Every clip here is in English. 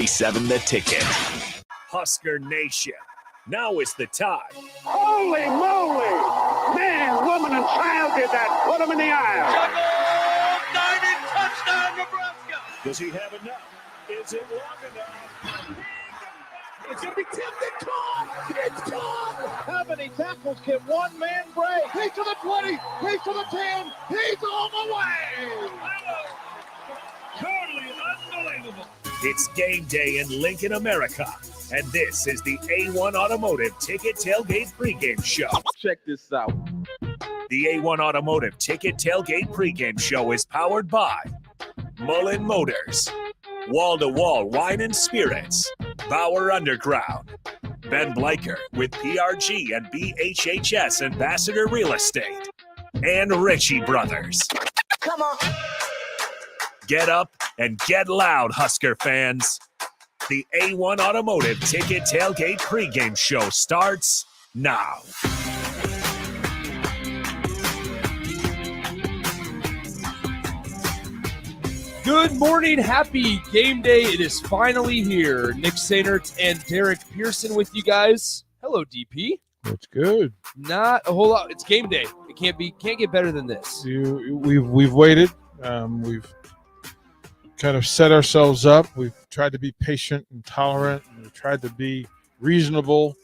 7 The Ticket. Husker Nation, now is the time. Holy moly! Man, woman, and child did that. Put them in the aisle. Diving touchdown, Nebraska! Does he have enough? Is it long enough? It's going to be tipped. It's caught! How many tackles can one man break? He's to the 20. He's to the 10. He's on the way! Totally unbelievable. It's game day in Lincoln, America, and this is the A1 Automotive Ticket Tailgate Pregame Show. Check this out. The A1 Automotive Ticket Tailgate Pregame Show is powered by Mullen Motors, Wall to Wall Wine and Spirits, Bauer Underground, Ben Bleicher with PRG and BHHS Ambassador Real Estate, and Ritchie Brothers. Come on. Get up and get loud, Husker fans. The A1 Automotive Ticket Tailgate Pregame Show starts now. Good morning. Happy game day. It is finally here. Nick Sainert and Derek Pearson with you guys. Hello, DP. That's good. Not a whole lot. It's game day. It can't get better than this. We've waited. We've kind of set ourselves up. We've tried to be patient and tolerant, and we've tried to be reasonable.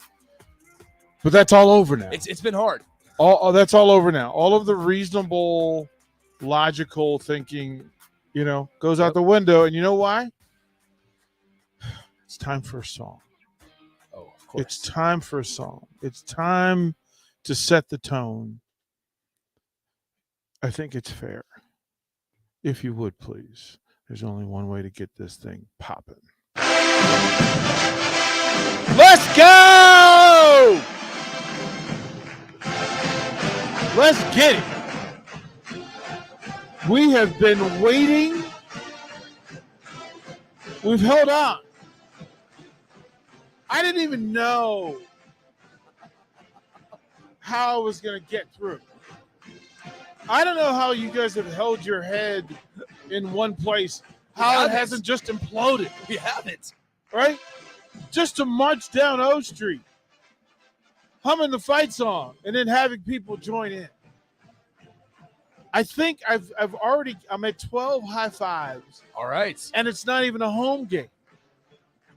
But that's all over now. It's been hard. That's all over now. All of the reasonable, logical thinking, goes out the window. And you know why? It's time for a song. Oh, of course. It's time for a song. It's time to set the tone. I think it's fair. If you would, please. There's only one way to get this thing popping. Let's go! Let's get it. We have been waiting. We've held on. I didn't even know how I was going to get through. I don't know how you guys have held your head in one place, how it hasn't just imploded. We haven't. Right? Just to march down O Street, humming the fight song, and then having people join in. I think I'm at 12 high fives. All right. And it's not even a home game.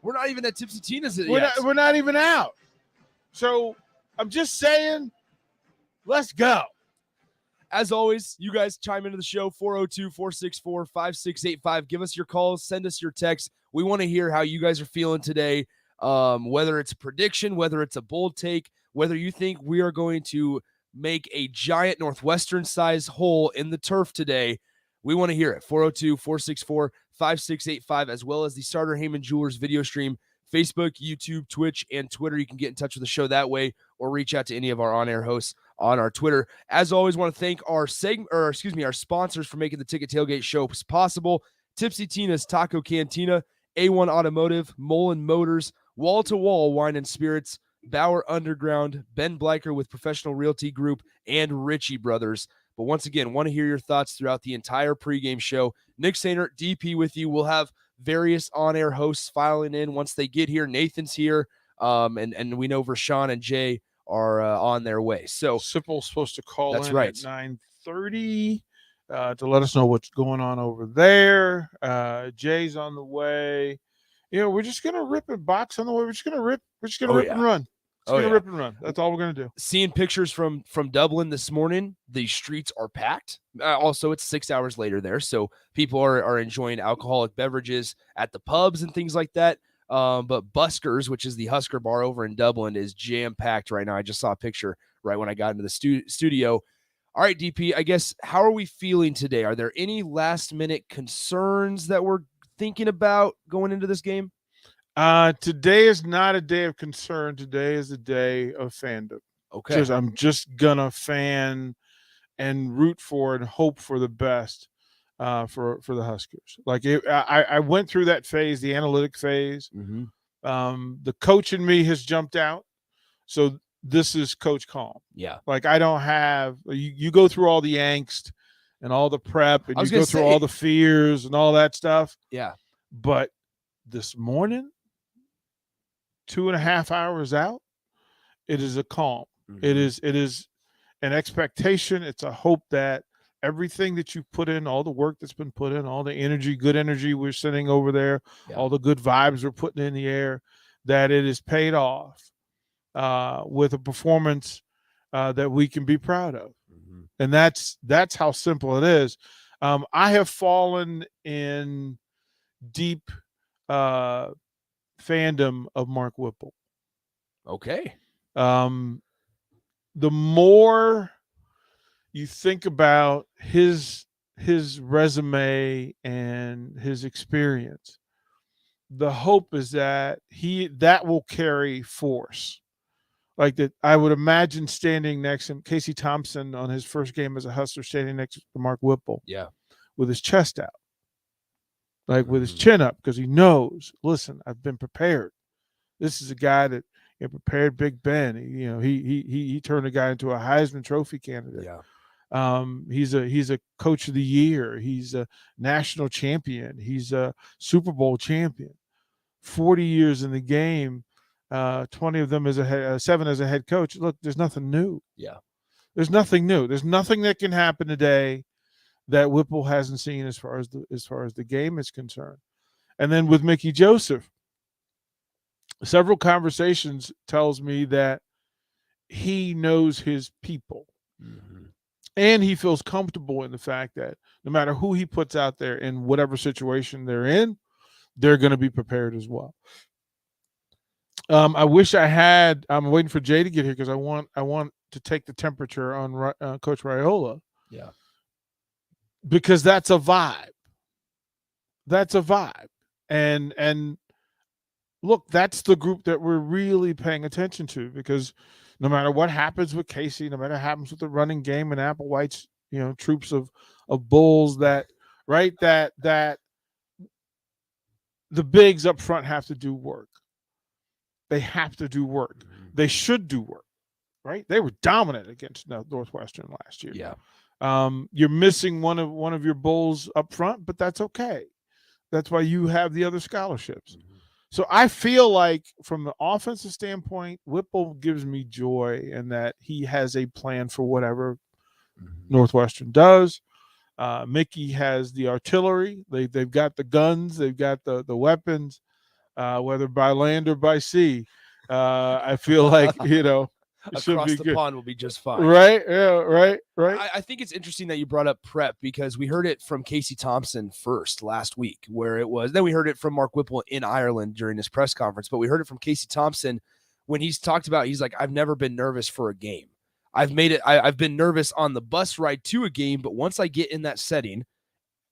We're not even at Tipsy Tina's yet. We're not even out. So I'm just saying, let's go. As always, you guys chime into the show, 402-464-5685. Give us your calls. Send us your texts. We want to hear how you guys are feeling today, whether it's a prediction, whether it's a bold take, whether you think we are going to make a giant Northwestern-sized hole in the turf today. We want to hear it. 402-464-5685, as well as the Starter Heyman Jewelers video stream, Facebook, YouTube, Twitch, and Twitter. You can get in touch with the show that way or reach out to any of our on-air hosts on our Twitter. As always, want to thank our sponsors for making the Ticket Tailgate show possible. Tipsy Tina's Taco Cantina, A1 Automotive, Mullen Motors, Wall to Wall Wine and Spirits, Bauer Underground, Ben Bleicher with Professional Realty Group, and Ritchie Brothers. But once again, want to hear your thoughts throughout the entire pregame show. Nick Sainert, DP with you. We'll have various on-air hosts filing in once they get here. Nathan's here, and we know Vershawn and Jay are on their way. So Sipple's supposed to call that's in right. at 9:30 to let us know what's going on over there. Jay's on the way. We're just gonna rip and box on the way. We're just gonna rip and run. Rip and run. That's all we're gonna do. Seeing pictures from Dublin this morning, the streets are packed. Also, it's 6 hours later there, so people are enjoying alcoholic beverages at the pubs and things like that. But Buskers, which is the Husker bar over in Dublin, is jam-packed right now. I just saw a picture right when I got into the studio. All right, DP, I guess, how are we feeling today? Are there any last-minute concerns that we're thinking about going into this game? Today is not a day of concern. Today is a day of fandom. Okay. Because I'm just going to fan and root for and hope for the best for the Huskers. I went through that phase, the analytic phase. Mm-hmm. The coach in me has jumped out. So this is Coach Calm. Yeah. I don't have you go through all the angst and all the prep and you go through all the fears and all that stuff. Yeah. But this morning, 2.5 hours out, it is a calm. Mm-hmm. It is an expectation. It's a hope that everything that you put in, all the work that's been put in, all the energy, good energy we're sending over there, all the good vibes we're putting in the air, that it is paid off with a performance that we can be proud of. Mm-hmm. And that's how simple it is. I have fallen in deep fandom of Mark Whipple. Okay. The more you think about his resume and his experience, the hope is that that will carry force. Like that, I would imagine standing next to him, Casey Thompson on his first game as a Husker, standing next to Mark Whipple, with his chest out, like with his chin up, because he knows. Listen, I've been prepared. This is a guy that prepared Big Ben. He turned a guy into a Heisman Trophy candidate. Yeah. He's a coach of the year. He's a national champion. He's a Super Bowl champion. 40 years in the game. 20 of them as 7 as a head coach. Look, there's nothing new. Yeah. There's nothing new. There's nothing that can happen today that Whipple hasn't seen as far as the game is concerned. And then with Mickey Joseph, several conversations tells me that he knows his people. Mm-hmm. And he feels comfortable in the fact that no matter who he puts out there in whatever situation they're in, they're going to be prepared as well. I wish I had. I'm waiting for Jay to get here because I want to take the temperature on Coach Raiola. Yeah, because that's a vibe. That's a vibe, and look, that's the group that we're really paying attention to, because no matter what happens with Casey, no matter what happens with the running game and Applewhite's troops of bulls, that the bigs up front have to do work. They have to do work. They should do work, right? They were dominant against Northwestern last year. Yeah. You're missing one of your bulls up front, but that's okay. That's why you have the other scholarships. Mm-hmm. So I feel like from the offensive standpoint, Whipple gives me joy in that he has a plan for whatever Northwestern does. Mickey has the artillery. They've got the guns. They've got the weapons. Whether by land or by sea, I feel like across the pond will be just fine. Right? Yeah. Right. I think it's interesting that you brought up prep, because we heard it from Casey Thompson first last week, where it was. Then we heard it from Mark Whipple in Ireland during his press conference, but we heard it from Casey Thompson when he's talked about. He's like, I've never been nervous for a game. I've been nervous on the bus ride to a game, but once I get in that setting,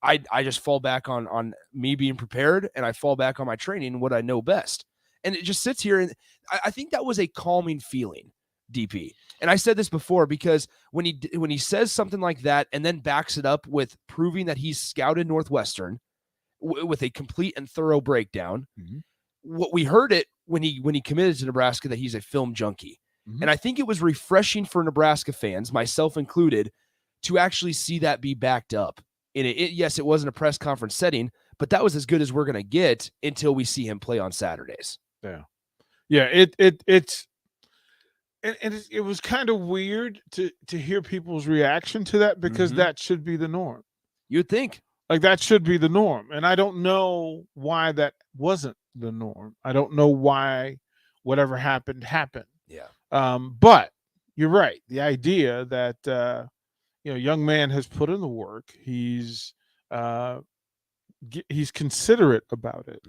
I just fall back on me being prepared, and I fall back on my training and what I know best. And it just sits here. And I think that was a calming feeling, DP. And I said this before, because when he says something like that and then backs it up with proving that he's scouted Northwestern with a complete and thorough breakdown, what we heard it when he committed to Nebraska, that he's a film junkie. And I think it was refreshing for Nebraska fans, myself included, to actually see that be backed up. Yes, it wasn't a press conference setting, but that was as good as we're going to get until we see him play on Saturdays. Yeah. It was kind of weird to hear people's reaction to that, because that should be the norm. You'd think. Like, that should be the norm. And I don't know why that wasn't the norm. I don't know why whatever happened. Yeah. But you're right. The idea that, young man has put in the work. He's considerate about it,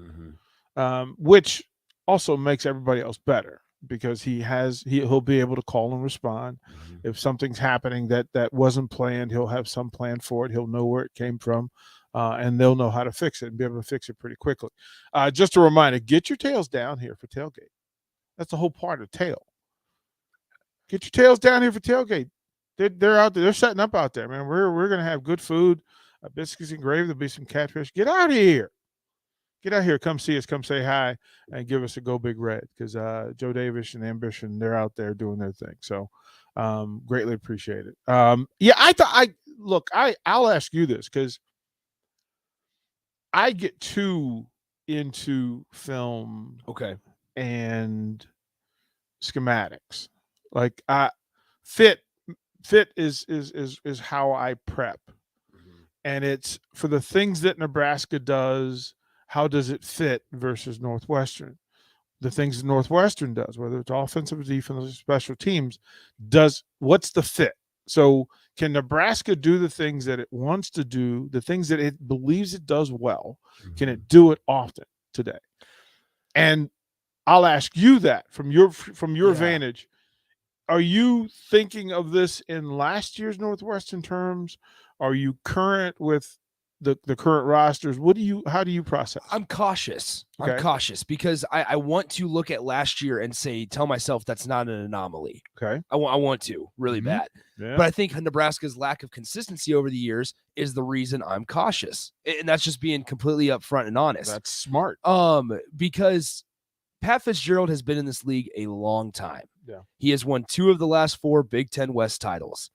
which also makes everybody else better, because he'll be able to call and respond. If something's happening that wasn't planned, he'll have some plan for it. He'll know where it came from, and they'll know how to fix it and be able to fix it pretty quickly. Just a reminder: get your tails down here for tailgate. That's the whole part of tail. Get your tails down here for tailgate. They're out there. They're setting up out there, man. We're gonna have good food, biscuits and gravy. There'll be some catfish. Get out of here. Get out here. Come see us. Come say hi and give us a go big red, because Joe Davis and Ambition, they're out there doing their thing. So greatly appreciate it. I'll ask you this, because I get too into film Okay. and schematics. Like fit is how I prep. And it's for the things that Nebraska does, how does it fit versus Northwestern? The things that Northwestern does, whether it's offensive, defensive, special teams, what's the fit? So can Nebraska do the things that it wants to do, the things that it believes it does well? Can it do it often today? And I'll ask you that from your vantage. Are you thinking of this in last year's Northwestern terms? Are you current with the current rosters? How do you process? I'm cautious. Okay. I'm cautious because I want to look at last year and tell myself that's not an anomaly. Okay. I want to really bad. Yeah. But I think Nebraska's lack of consistency over the years is the reason I'm cautious. And that's just being completely upfront and honest. That's smart. Because Pat Fitzgerald has been in this league a long time. Yeah. He has won 2 of the last 4 Big Ten West titles.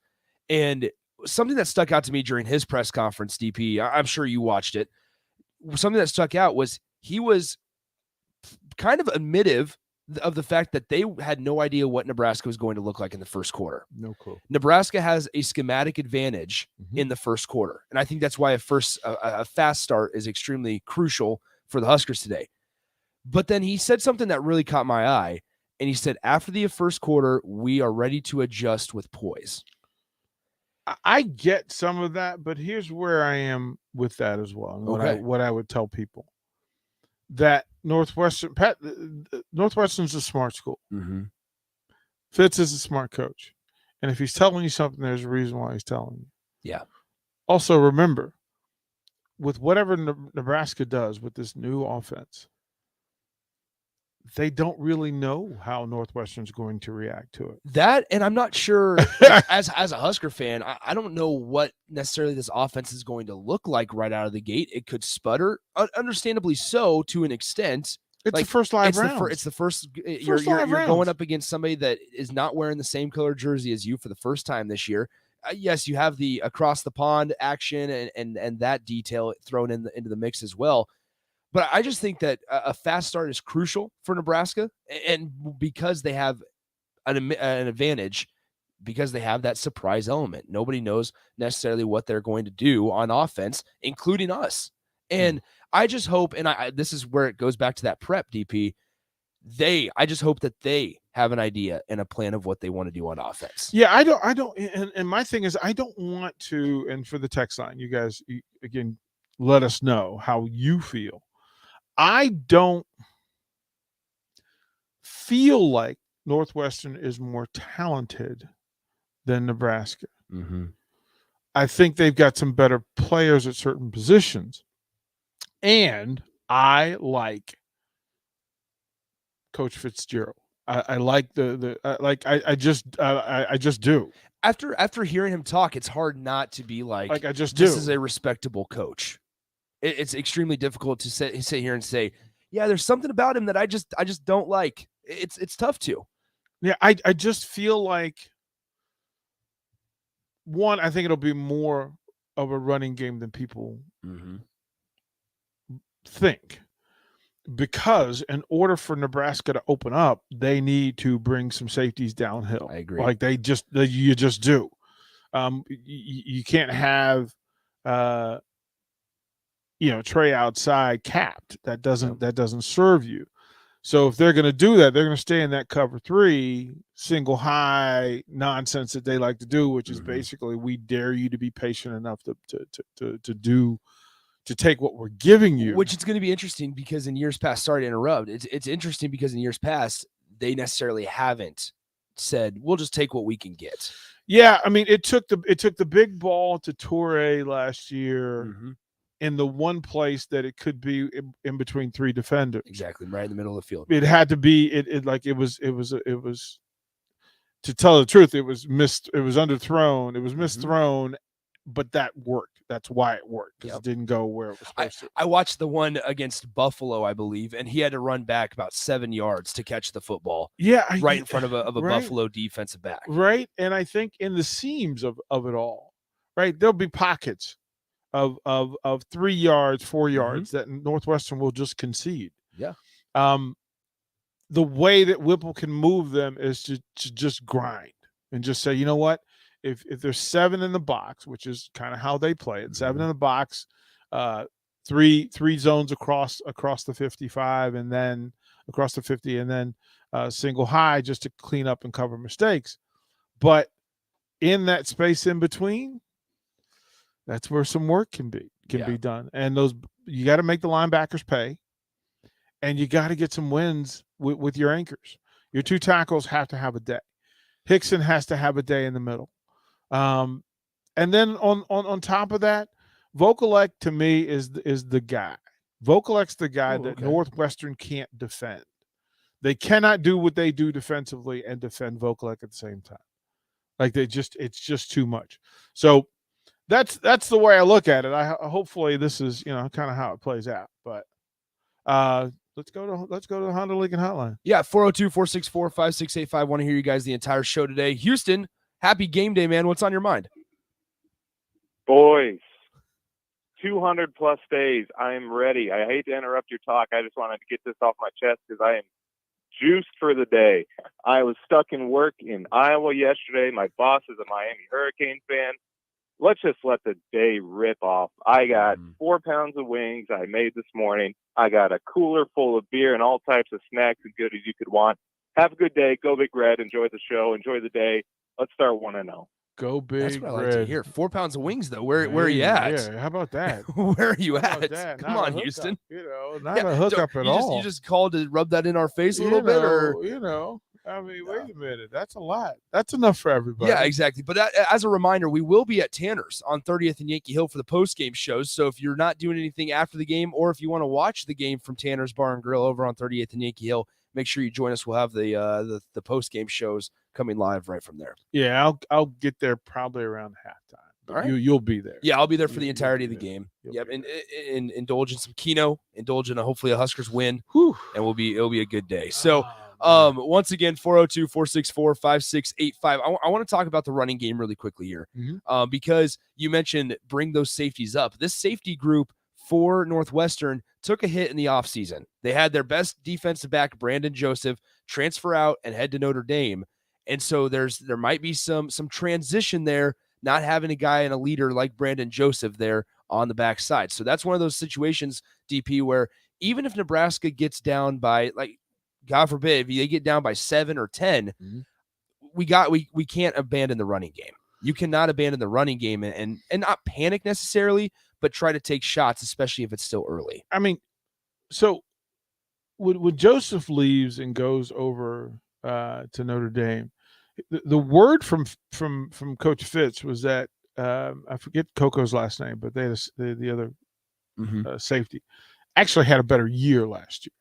And something that stuck out to me during his press conference, DP, I'm sure you watched it. Something that stuck out was he was kind of admittive of the fact that they had no idea what Nebraska was going to look like in the first quarter. No clue. Nebraska has a schematic advantage in the first quarter. And I think that's why a fast start is extremely crucial for the Huskers today. But then he said something that really caught my eye. And he said, after the first quarter, we are ready to adjust with poise. I get some of that, but here's where I am with that as well. And what I would tell people, that Northwestern's a smart school. Fitz is a smart coach. And if he's telling you something, there's a reason why he's telling you. Yeah. Also, remember, with whatever Nebraska does with this new offense, they don't really know how Northwestern's going to react to it. That, and I'm not sure, as a Husker fan, I don't know what necessarily this offense is going to look like right out of the gate. It could sputter, understandably so, to an extent. It's the first live round. It's the first. You're going up against somebody that is not wearing the same color jersey as you for the first time this year. Yes, you have the across the pond action and that detail thrown into the mix as well. But I just think that a fast start is crucial for Nebraska, and because they have an advantage, because they have that surprise element. Nobody knows necessarily what they're going to do on offense, including us. And I just hope, and this is where it goes back to that prep, DP. I just hope that they have an idea and a plan of what they want to do on offense. Yeah, I don't, and my thing is, I don't want to, and for the text line, you guys, again, let us know how you feel. I don't feel like Northwestern is more talented than Nebraska. I think they've got some better players at certain positions. And I like Coach Fitzgerald. I like I just do. After hearing him talk, it's hard not to be like I just do. This is a respectable coach. It's extremely difficult to sit here and say, yeah, there's something about him that I just don't like. It's tough to. Yeah, I just feel like, one, I think it'll be more of a running game than people think. Because in order for Nebraska to open up, they need to bring some safeties downhill. I agree. Like you just do. You can't have Trey outside capped. That doesn't serve you. So if they're going to do that, they're going to stay in that cover 3 single high nonsense that they like to do, which is basically, we dare you to be patient enough to take what we're giving you. Which is going to be interesting because in years past, sorry to interrupt, it's interesting because in years past, they necessarily haven't said, we'll just take what we can get. Yeah, I mean, it took the big ball to Toure last year in the one place that it could be in between 3 defenders. Exactly, right in the middle of the field. It had to be it was to tell the truth, it was underthrown, it was misthrown, but that worked. That's why it worked, because it didn't go where it was supposed to. I watched the one against Buffalo, I believe, and he had to run back about 7 yards to catch the football. Yeah, right in front of a Buffalo defensive back. Right, and I think in the seams of it all, right, there'll be pockets of 3 yards, 4 yards that Northwestern will just concede. Yeah. The way that Whipple can move them is to just grind and just say, you know what, if there's 7 in the box, which is kind of how they play it, 7 in the box, three zones across the 55 and then across the 50 and then single high just to clean up and cover mistakes. But in that space in between, that's where some work can be done. And you got to make the linebackers pay, and you got to get some wins with your anchors. Your 2 tackles have to have a day. Hickson has to have a day in the middle. And then on top of that, Vokalek to me is the guy. Vokalek's the guy that Northwestern can't defend. They cannot do what they do defensively and defend Vokalek at the same time. Like it's just too much. So that's the way I look at it. Hopefully this is kind of how it plays out. But let's go to the Honda Lincoln Hotline. Yeah, 402-464-5685. Want to hear you guys the entire show today. Houston, happy game day, man. What's on your mind? Boys, 200 plus days. I am ready. I hate to interrupt your talk. I just wanted to get this off my chest because I am juiced for the day. I was stuck in work in Iowa yesterday. My boss is a Miami Hurricane fan. Let's just let the day rip off. I got 4 pounds of wings I made this morning. I got a cooler full of beer and all types of snacks and goodies you could want. Have a good day. Go Big Red. Enjoy the show. Enjoy the day. Let's start 1-0. Go Big That's what I like Red. to hear. 4 pounds of wings, though. Where are you at? Yeah, how about that? Where are you at? Not Come on, a Houston. hookup, not a hookup at all. You just called to rub that in our face a little bit, or I mean, wait a minute. That's a lot. That's enough for everybody. Yeah, exactly. But as a reminder, we will be at Tanner's on 30th and Yankee Hill for the post-game shows. So if you're not doing anything after the game, or if you want to watch the game from Tanner's Bar and Grill over on 30th and Yankee Hill, make sure you join us. We'll have the post-game shows coming live right from there. Yeah, I'll get there probably around halftime. All right. You'll be there. Yeah, I'll be there for the entirety of the game. Yep, and indulge in some Keno, indulge in hopefully a Huskers win, and it'll be a good day. So once again, 402-464-5685. I want to talk about the running game really quickly here, because you mentioned bring those safeties up. This safety group for Northwestern took a hit in the offseason. They had their best defensive back, Brandon Joseph, transfer out and head to Notre Dame. And so there might be some transition there, not having a guy and a leader like Brandon Joseph there on the backside. So that's one of those situations, DP, where even if Nebraska gets down by, like, God forbid, if they get down by 7 or 10, we can't abandon the running game. You cannot abandon the running game and not panic necessarily, but try to take shots, especially if it's still early. I mean, so when Joseph leaves and goes over to Notre Dame, the word from Coach Fitz was that I forget Coco's last name, but they had the other safety actually had a better year last year,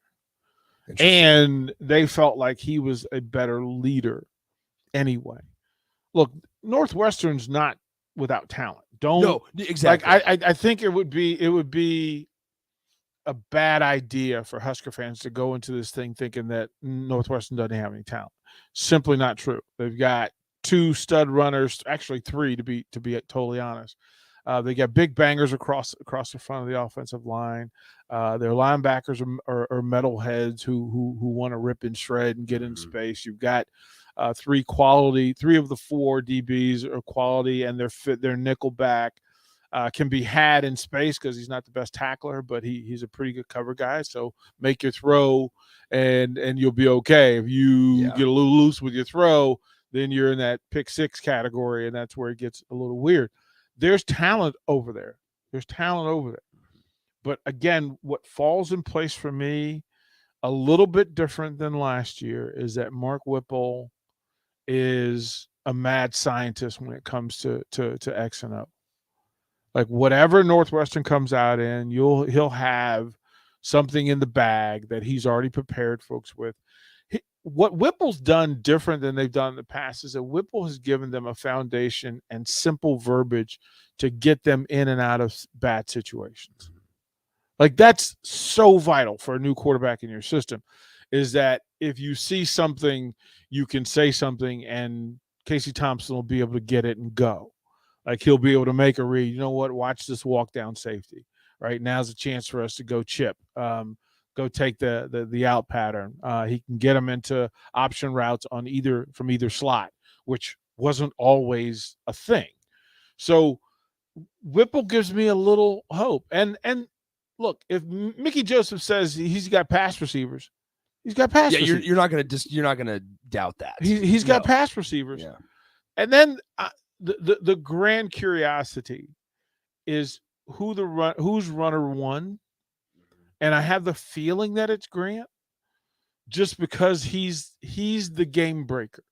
and they felt like he was a better leader anyway. Look, Northwestern's not without talent. No, exactly. Like I think it would be a bad idea for Husker fans to go into this thing thinking that Northwestern doesn't have any talent. Simply not true. They've got 2 stud runners, actually 3 to be totally honest. They got big bangers across the front of the offensive line. Their linebackers are metalheads who want to rip and shred and get in space. You've got 3 of the 4 DBs are quality, and their nickel back can be had in space because he's not the best tackler, but he's a pretty good cover guy. So make your throw, and you'll be okay. If you get a little loose with your throw, then you're in that pick 6 category, and that's where it gets a little weird. There's talent over there. But again, what falls in place for me a little bit different than last year is that Mark Whipple is a mad scientist when it comes to X and O. Like whatever Northwestern comes out in, he'll have something in the bag that he's already prepared folks with. What Whipple's done different than they've done in the past is that Whipple has given them a foundation and simple verbiage to get them in and out of bad situations. Like that's so vital for a new quarterback in your system, is that if you see something, you can say something and Casey Thompson will be able to get it and go. Like he'll be able to make a read. You know what? Watch this walk down safety. Right, now's a chance for us to go chip, go take the out pattern. He can get them into option routes from either slot, which wasn't always a thing. So Whipple gives me a little hope. And look, if Mickey Joseph says he's got pass receivers, he's got pass. Yeah, receivers. you're not gonna doubt that. He's got pass receivers. Yeah. And then the grand curiosity is who's runner one, and I have the feeling that it's Grant, just because he's the game breaker.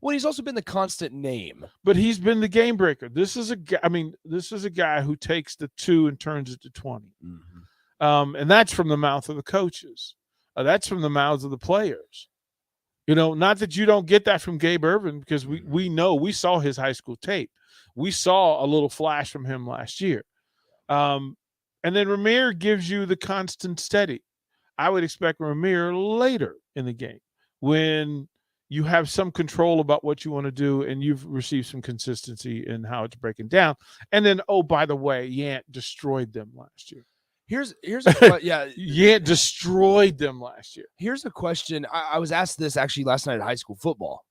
Well, he's also been the constant name, but he's been the game breaker. This is a guy who takes the 2 and turns it to 20, and that's from the mouth of the coaches. That's from the mouths of the players. Not that you don't get that from Gabe Ervin, because we know, we saw his high school tape. We saw a little flash from him last year. And then Ramir gives you the constant steady. I would expect Ramir later in the game when you have some control about what you want to do and you've received some consistency in how it's breaking down. And then, oh, by the way, Yant destroyed them last year. Yant destroyed them last year. Here's a question. I was asked this actually last night at high school football.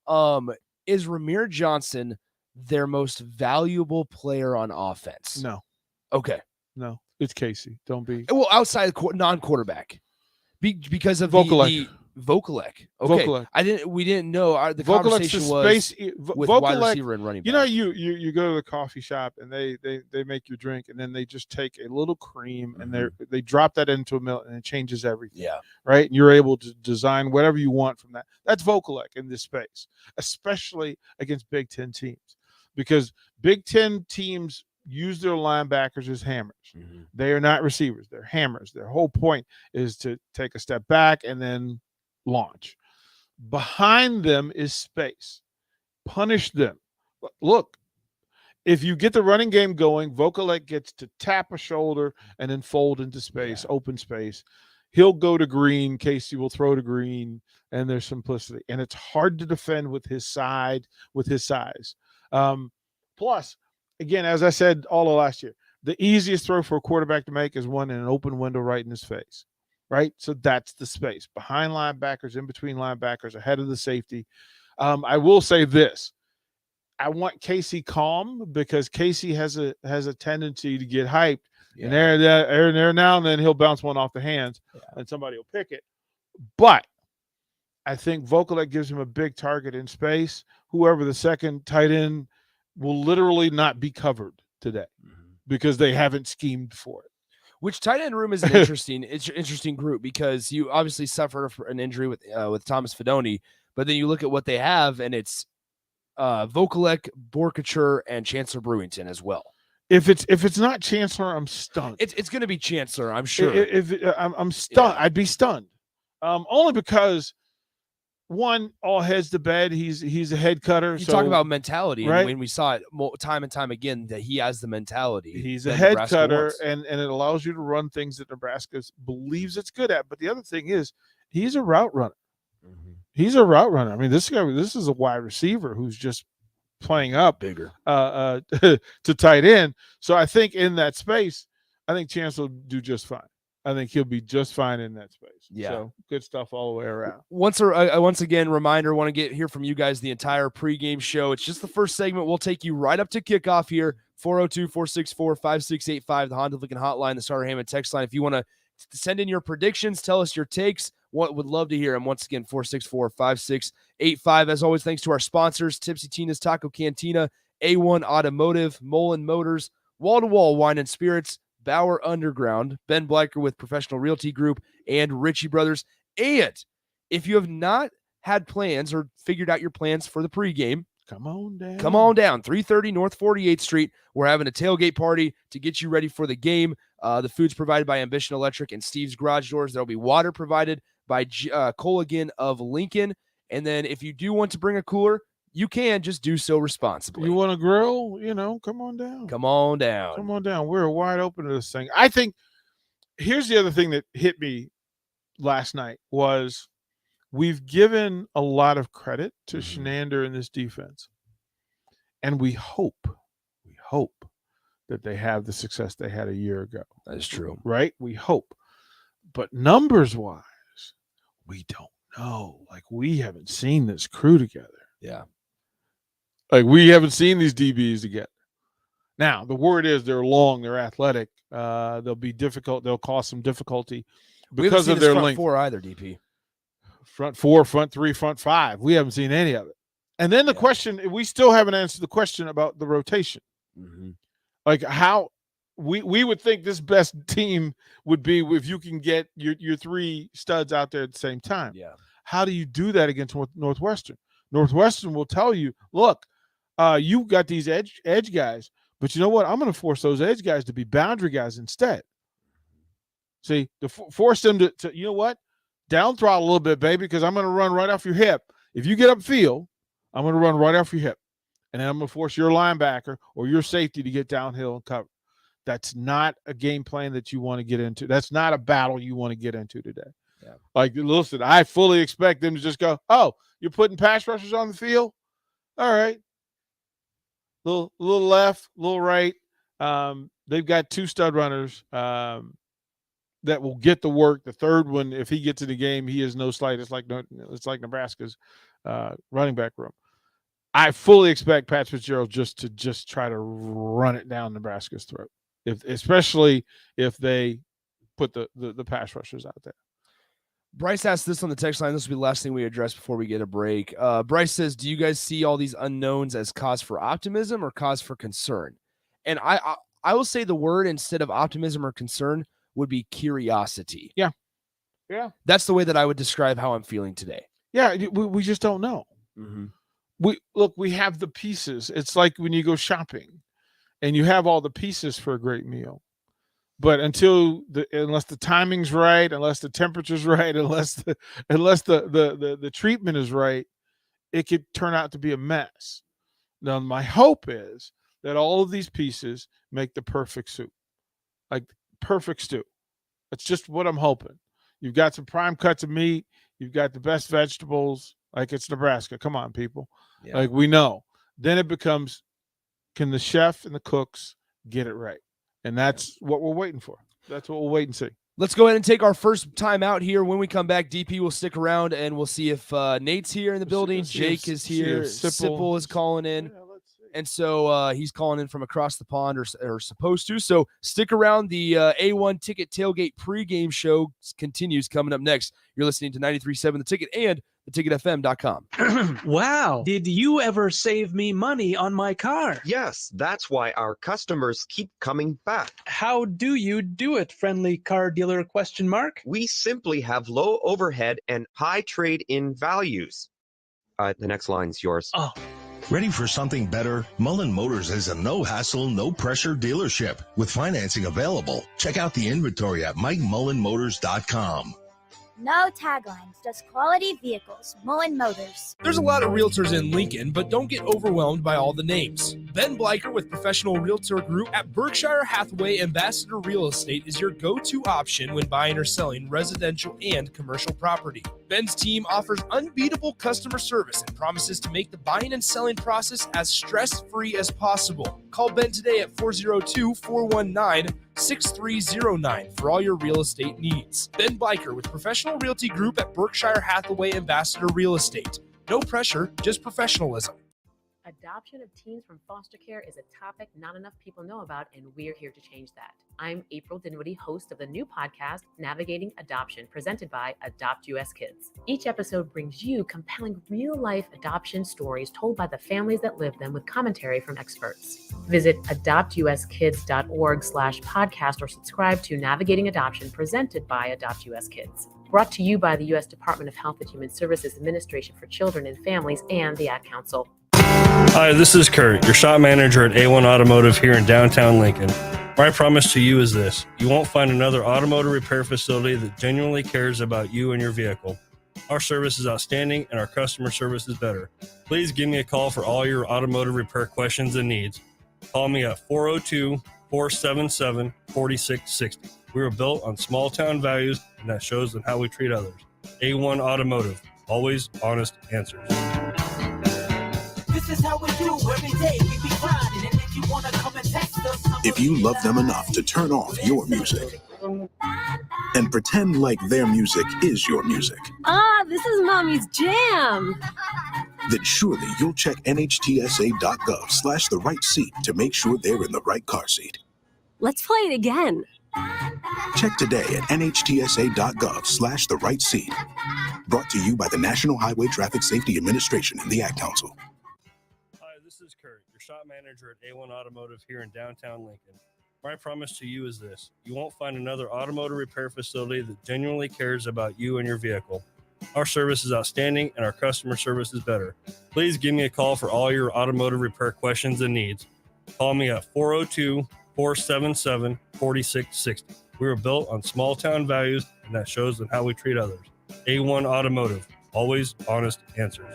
Is Ramir Johnson their most valuable player on offense? No. Okay. No, it's Casey. Don't be. Well, outside non-quarterback, because of Vokalek. Vokalek. Okay. Vokalek. We didn't know. The Vokalek's conversation was with Vokalek, wide receiver and running back. You go to the coffee shop and they make you drink, and then they just take a little cream and they drop that into a milk, and it changes everything. Yeah. Right. And you're able to design whatever you want from that. That's Vokalek in this space, especially against Big Ten teams, because Big Ten teams use their linebackers as hammers. They are not receivers. They're hammers. Their whole point is to take a step back and then launch. Behind them is space. Punish them. Look, if you get the running game going, Vokalek gets to tap a shoulder and then fold into space, open space. He'll go to green. Casey will throw to green, and there's simplicity. And it's hard to defend with his size. Plus, again, as I said all of last year, the easiest throw for a quarterback to make is one in an open window right in his face, right? So that's the space. Behind linebackers, in between linebackers, ahead of the safety. I will say this. I want Casey calm, because Casey has a tendency to get hyped. Yeah. And there now and then he'll bounce one off the hands and somebody will pick it. But I think Vokalek gives him a big target in space. Whoever the second tight end will literally not be covered today because they haven't schemed for it. Which tight end room is an interesting group, because you obviously suffered an injury with Thomas Fidone, but then you look at what they have, and it's Vokalek, Borkature, and Chancellor Brewington as well. If it's not Chancellor, I'm stunned. It's going to be Chancellor, I'm sure. I'm stunned. Yeah. I'd be stunned, only because. One, all heads to bed. He's a head cutter. You talk about mentality, right? And when we saw it time and time again, that he has the mentality. He's a head cutter, and it allows you to run things that Nebraska believes it's good at. But the other thing is, he's a route runner. He's a route runner. I mean, this is a wide receiver who's just playing up bigger to tight end. So I think in that space, I think Chance will do just fine. I think he'll be just fine in that space. Yeah. So good stuff all the way around. Once again, reminder, want to hear from you guys the entire pregame show. It's just the first segment. We'll take you right up to kickoff here. 402-464-5685, the Honda Lincoln hotline, the Starter Hammond text line. If you want to send in your predictions, tell us your takes. Would love to hear them. Once again, 464-5685. As always, thanks to our sponsors, Tipsy Tina's Taco Cantina, A1 Automotive, Mullen Motors, Wall to Wall Wine and Spirits, Bauer Underground, Ben Blacker with Professional Realty Group, and Ritchie Brothers. And if you have not had plans or figured out your plans for the pregame, come on down. 330 North 48th Street. We're having a tailgate party to get you ready for the game. The food's provided by Ambition Electric and Steve's Garage Doors. There'll be water provided by Colligan of Lincoln. And then if you do want to bring a cooler, you can just do so responsibly. You want to grill? Come on down. Come on down. We're wide open to this thing. I think here's the other thing that hit me last night was we've given a lot of credit to Shenander in this defense. And we hope hope that they have the success they had a year ago. That is true. Right? We hope. But numbers-wise, we don't know. Like, we haven't seen this crew together. Yeah. Like, we haven't seen these DBs together. Now, the word is they're long, they're athletic. They'll be difficult. They'll cause some difficulty because of their front length. Four either, DP. Front four, front three, front five. We haven't seen any of it. And then the question, we still haven't answered the question about the rotation. Mm-hmm. Like, how we would think this best team would be if you can get your three studs out there at the same time. Yeah. How do you do that against Northwestern? Northwestern will tell you, look, you got these edge guys, but you know what? I'm going to force those edge guys to be boundary guys instead. See, to force them to, you know what? Down throttle a little bit, baby, because I'm going to run right off your hip. If you get upfield, I'm going to run right off your hip. And then I'm going to force your linebacker or your safety to get downhill and cover. That's not a game plan that you want to get into. That's not a battle you want to get into today. Yeah. Like, listen, I fully expect them to just go, oh, you're putting pass rushers on the field? All right. Little left, little right. They've got two stud runners that will get the work. The third one, if he gets in the game, he is no slight. It's like Nebraska's running back room. I fully expect Pat Fitzgerald to try to run it down Nebraska's throat, especially if they put the pass rushers out there. Bryce asked this on the text line. This will be the last thing we address before we get a break. Bryce says, do you guys see all these unknowns as cause for optimism or cause for concern? And I will say the word instead of optimism or concern would be curiosity. Yeah. That's the way that I would describe how I'm feeling today. Yeah, we just don't know. Mm-hmm. We have the pieces. It's like when you go shopping and you have all the pieces for a great meal. But unless the timing's right, unless the temperature's right, unless the treatment is right, it could turn out to be a mess. Now, my hope is that all of these pieces make the perfect soup, like perfect stew. That's just what I'm hoping. You've got some prime cuts of meat. You've got the best vegetables. Like, it's Nebraska. Come on, people. Yeah. Like, we know. Then it becomes, can the chef and the cooks get it right? And that's what we're waiting for. That's what we'll wait and see. Let's go ahead and take our first time out here. When we come back, DP will stick around, and we'll see if Nate's here in the building. Jake is here. Sipple is calling in. Yeah, and so he's calling in from across the pond or supposed to. So stick around. The A1 Ticket Tailgate Pregame show continues coming up next. You're listening to 93.7 The Ticket and theticketfm.com. Wow. Did you ever save me money on my car? Yes, that's why our customers keep coming back. How do you do it, friendly car dealer ? We simply have low overhead and high trade-in values. The next line's yours. Oh. Ready for something better? Mullen Motors is a no-hassle, no-pressure dealership with financing available. Check out the inventory at MikeMullenMotors.com. No taglines, just quality vehicles. Mullen Motors. There's a lot of realtors in Lincoln, but don't get overwhelmed by all the names. Ben Bleicher with Professional Realtor Group at Berkshire Hathaway Ambassador Real Estate is your go-to option when buying or selling residential and commercial property. Ben's team offers unbeatable customer service and promises to make the buying and selling process as stress-free as possible. Call Ben today at 402-419-6309 for all your real estate needs. Ben Bleicher with Professional Realty Group at Berkshire Hathaway Ambassador Real Estate. No pressure, just professionalism. Adoption of teens from foster care is a topic not enough people know about, and we're here to change that. I'm April Dinwiddie, host of the new podcast, Navigating Adoption, presented by Adopt US Kids. Each episode brings you compelling real-life adoption stories told by the families that live them with commentary from experts. Visit adoptuskids.org/podcast or subscribe to Navigating Adoption, presented by Adopt US Kids. Brought to you by the U.S. Department of Health and Human Services Administration for Children and Families and the Ad Council. Hi, this is Kurt, your shop manager at A1 Automotive here in downtown Lincoln. My promise to you is this: you won't find another automotive repair facility that genuinely cares about you and your vehicle. Our service is outstanding and our customer service is better. Please give me a call for all your automotive repair questions and needs. Call me at 402-477-4660. We were built on small town values, and that shows in how we treat others. A1 Automotive, always honest answers. This is how we do every day. We be grinding and If you love them enough to turn off your music and pretend like their music is your music, This is Mommy's jam. then surely you'll check nhtsa.gov/the right seat to make sure they're in the right car seat. Let's play it again. Check today at nhtsa.gov/the right seat. Brought to you by the National Highway Traffic Safety Administration and the Ad Council. Hi, this is Kurt, your shop manager at A1 Automotive here in downtown Lincoln. My promise to you is this: you won't find another automotive repair facility that genuinely cares about you and your vehicle. Our service is outstanding and our customer service is better. Please give me a call for all your automotive repair questions and needs. Call me at 402-477-4660. We were built on small town values, and that shows in how we treat others. A1 Automotive, always honest answers.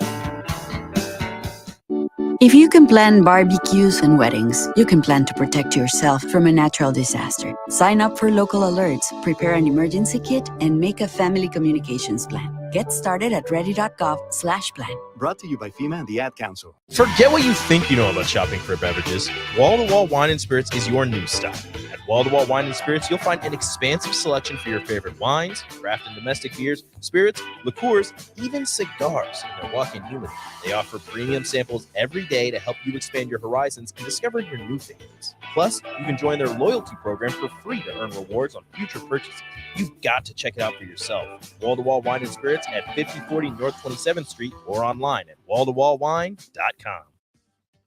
If you can plan barbecues and weddings, you can plan to protect yourself from a natural disaster. Sign up for local alerts, prepare an emergency kit, and make a family communications plan. Get started at ready.gov/plan. Brought to you by FEMA and the Ad Council. Forget what you think you know about shopping for beverages. Wall-to-Wall Wine and Spirits is your new stop. At Wall-to-Wall Wine and Spirits, you'll find an expansive selection for your favorite wines, craft and domestic beers, spirits, liqueurs, even cigars in their walk-in humidor. They offer premium samples every day to help you expand your horizons and discover your new favorites. Plus, you can join their loyalty program for free to earn rewards on future purchases. You've got to check it out for yourself. Wall-to-Wall Wine and Spirits at 5040 North 27th Street or online at walltowallwine.com.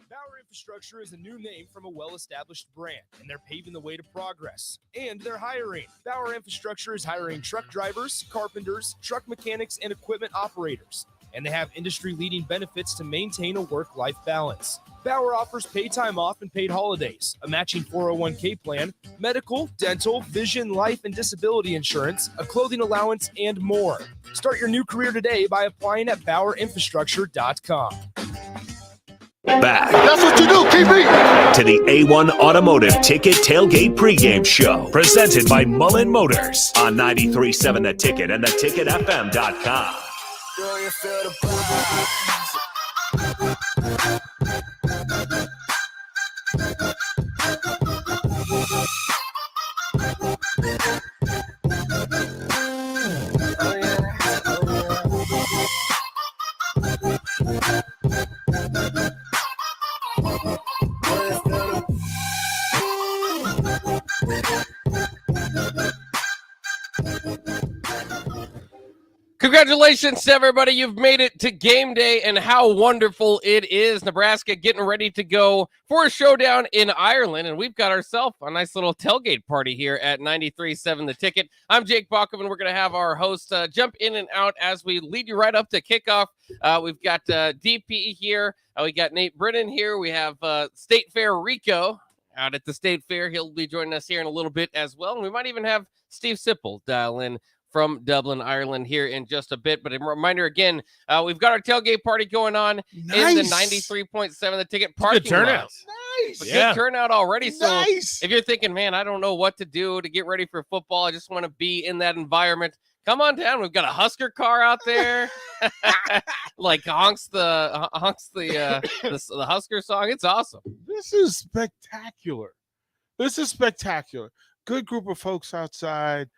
Bauer Infrastructure is a new name from a well-established brand, and they're paving the way to progress. And they're hiring. Bauer Infrastructure is hiring truck drivers, carpenters, truck mechanics, and equipment operators. And they have industry-leading benefits to maintain a work-life balance. Bauer offers paid time off and paid holidays, a matching 401k plan, medical, dental, vision, life, and disability insurance, a clothing allowance, and more. Start your new career today by applying at BauerInfrastructure.com. Back. That's what you do, TV. To the A1 Automotive Ticket Tailgate Pregame Show, presented by Mullen Motors on 93.7 The Ticket and theticketfm.com. Do you feel the vibes? Congratulations to everybody. You've made it to game day, and how wonderful it is. Nebraska getting ready to go for a showdown in Ireland, and we've got ourselves a nice little tailgate party here at 93.7 The Ticket. I'm Jake Bachman, and we're going to have our host jump in and out as we lead you right up to kickoff. We've got DP here. We got Nate Brennan here. We have State Fair Rico out at the State Fair. He'll be joining us here in a little bit as well, and we might even have Steve Sipple dial in from Dublin, Ireland here in just a bit. But a reminder again, we've got our tailgate party going on in the 93.7 The Ticket parking Good turnout. lot. Nice. Good turnout already. Nice. So if you're thinking, man, I don't know what to do to get ready for football, I just want to be in that environment, come on down. We've got a Husker car out there. Like honks the Husker song. It's awesome. This is spectacular. Good group of folks outside.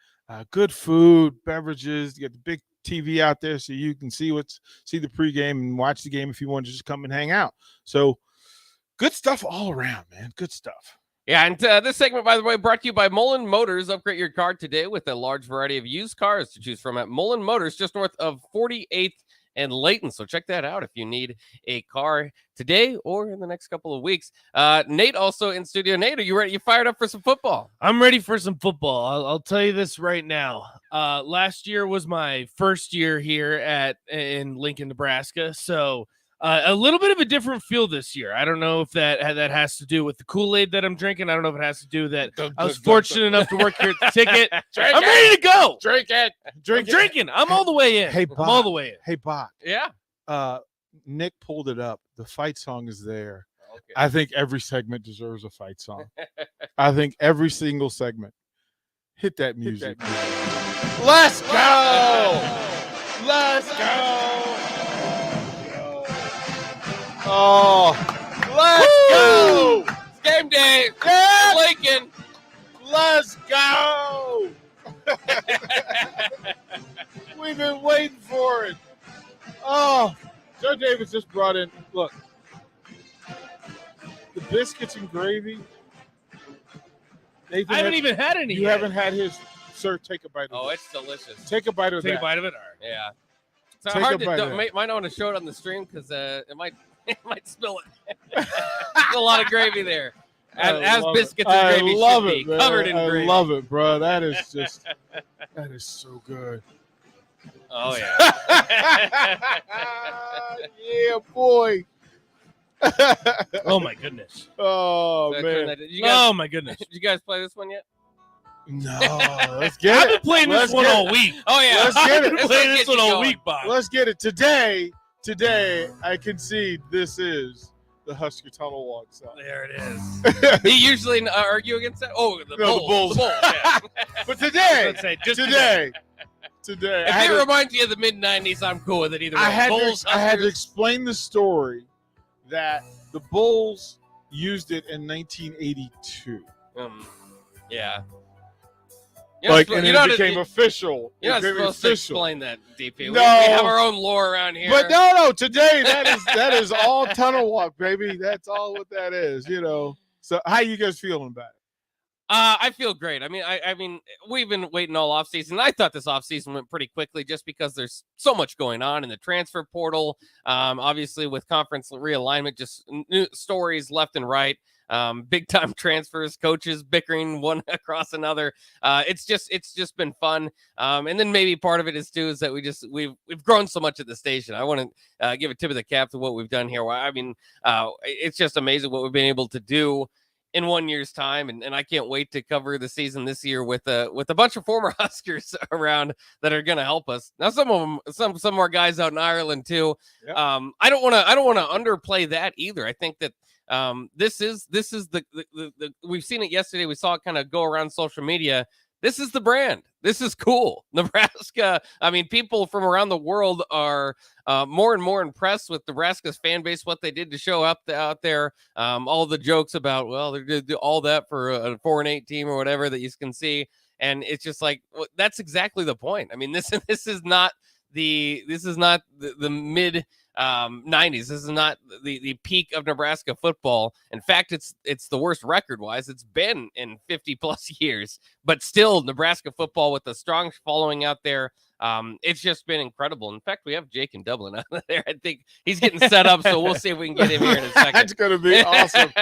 Good food, beverages. You got the big TV out there so you can see the pregame and watch the game if you want to just come and hang out. So good stuff all around, man. Good stuff. Yeah, and this segment, by the way, brought to you by Mullen Motors. Upgrade your car today with a large variety of used cars to choose from at Mullen Motors, just north of 48th and Layton. So check that out if you need a car today or in the next couple of weeks. Nate also in studio. Nate, are you ready? You fired up for some football? I'm ready for some football. I'll tell you this right now. Last year was my first year here in Lincoln, Nebraska. So a little bit of a different feel this year. I don't know if that has to do with the Kool-Aid that I'm drinking. I don't know if it has to do with that. I was fortunate enough to work here at the Ticket. I'm ready to go. Drink it. I'm drinking. I'm all the way in. Hey, Bach. I'm all the way in. Hey, Bach. Yeah. Nick pulled it up. The fight song is there. Okay. I think every segment deserves a fight song. I think every single segment. Hit that music. Let's go. Let's go. Oh, let's go. game day. Yeah. Lincoln. Let's go. We've been waiting for it. Oh, Joe Davis just brought in, look, the biscuits and gravy. I haven't even had any You yet. haven't had his. Sir, take a bite of it. Oh, it's delicious. Take a bite of that. Take a bite of it? All right. Yeah. It's Take hard a bite of to that. might not want to show it on the stream because it might spill it. There's a lot of gravy there. As biscuits and gravy should be, man. covered in gravy. I love it, bro. That is just that is so good. Oh yeah. Yeah, boy. Oh my goodness. Oh So I man. turned that- Did you guys, Oh my goodness. Did you guys play this one yet? No, let's get I've it. been playing this Let's one get all it. week. Oh yeah. Let's get I've it. been playing Let's this get one you all going. week, Bob. Let's get it. Today, I concede this is the Husker Tunnel Walk song. There it is. You usually argue against that. Oh, the No, Bulls. the Bulls. Yeah. But today, Let's say just today, If I it had to- reminds you of the mid '90s, I'm cool with it either way. I had Bulls, to Huskers. explain the story that the Bulls used it in 1982. Yeah. And it became official. You're It not became supposed to official. explain that, DP. No. We have our own lore around here. But no, today that is all Tunnel Walk, baby. That's all what that is, you know. So how you guys feeling about it? I feel great. I mean, we've been waiting all offseason. I thought this offseason went pretty quickly just because there's so much going on in the transfer portal. Obviously, with conference realignment, just new stories left and right. Big time transfers, coaches bickering one across another. It's just been fun. And then maybe part of it is too is that we've grown so much at the station. I want to give a tip of the cap to what we've done here. I mean, it's just amazing what we've been able to do in 1 year's time, and I can't wait to cover the season this year with a bunch of former Huskers around that are going to help us. Now, some of them, some more guys out in Ireland too. Yep. I don't want to underplay that either. I think that this is the we've seen it yesterday. We saw it kind of go around social media. This is the brand. This is cool. Nebraska. I mean, people from around the world are more and more impressed with Nebraska's fan base, what they did to show up out there. All the jokes about, well, they're going to do all that for a 4-8 team or whatever that you can see. And it's just like, well, that's exactly the point. I mean, this is not the mid 90s. This is not the peak of Nebraska football. In fact, it's the worst record wise it's been in 50 plus years, but still Nebraska football with a strong following out there. It's just been incredible. In fact, we have Jake in Dublin out there. I think he's getting set up, so we'll see if we can get him here in a second. That's gonna be awesome.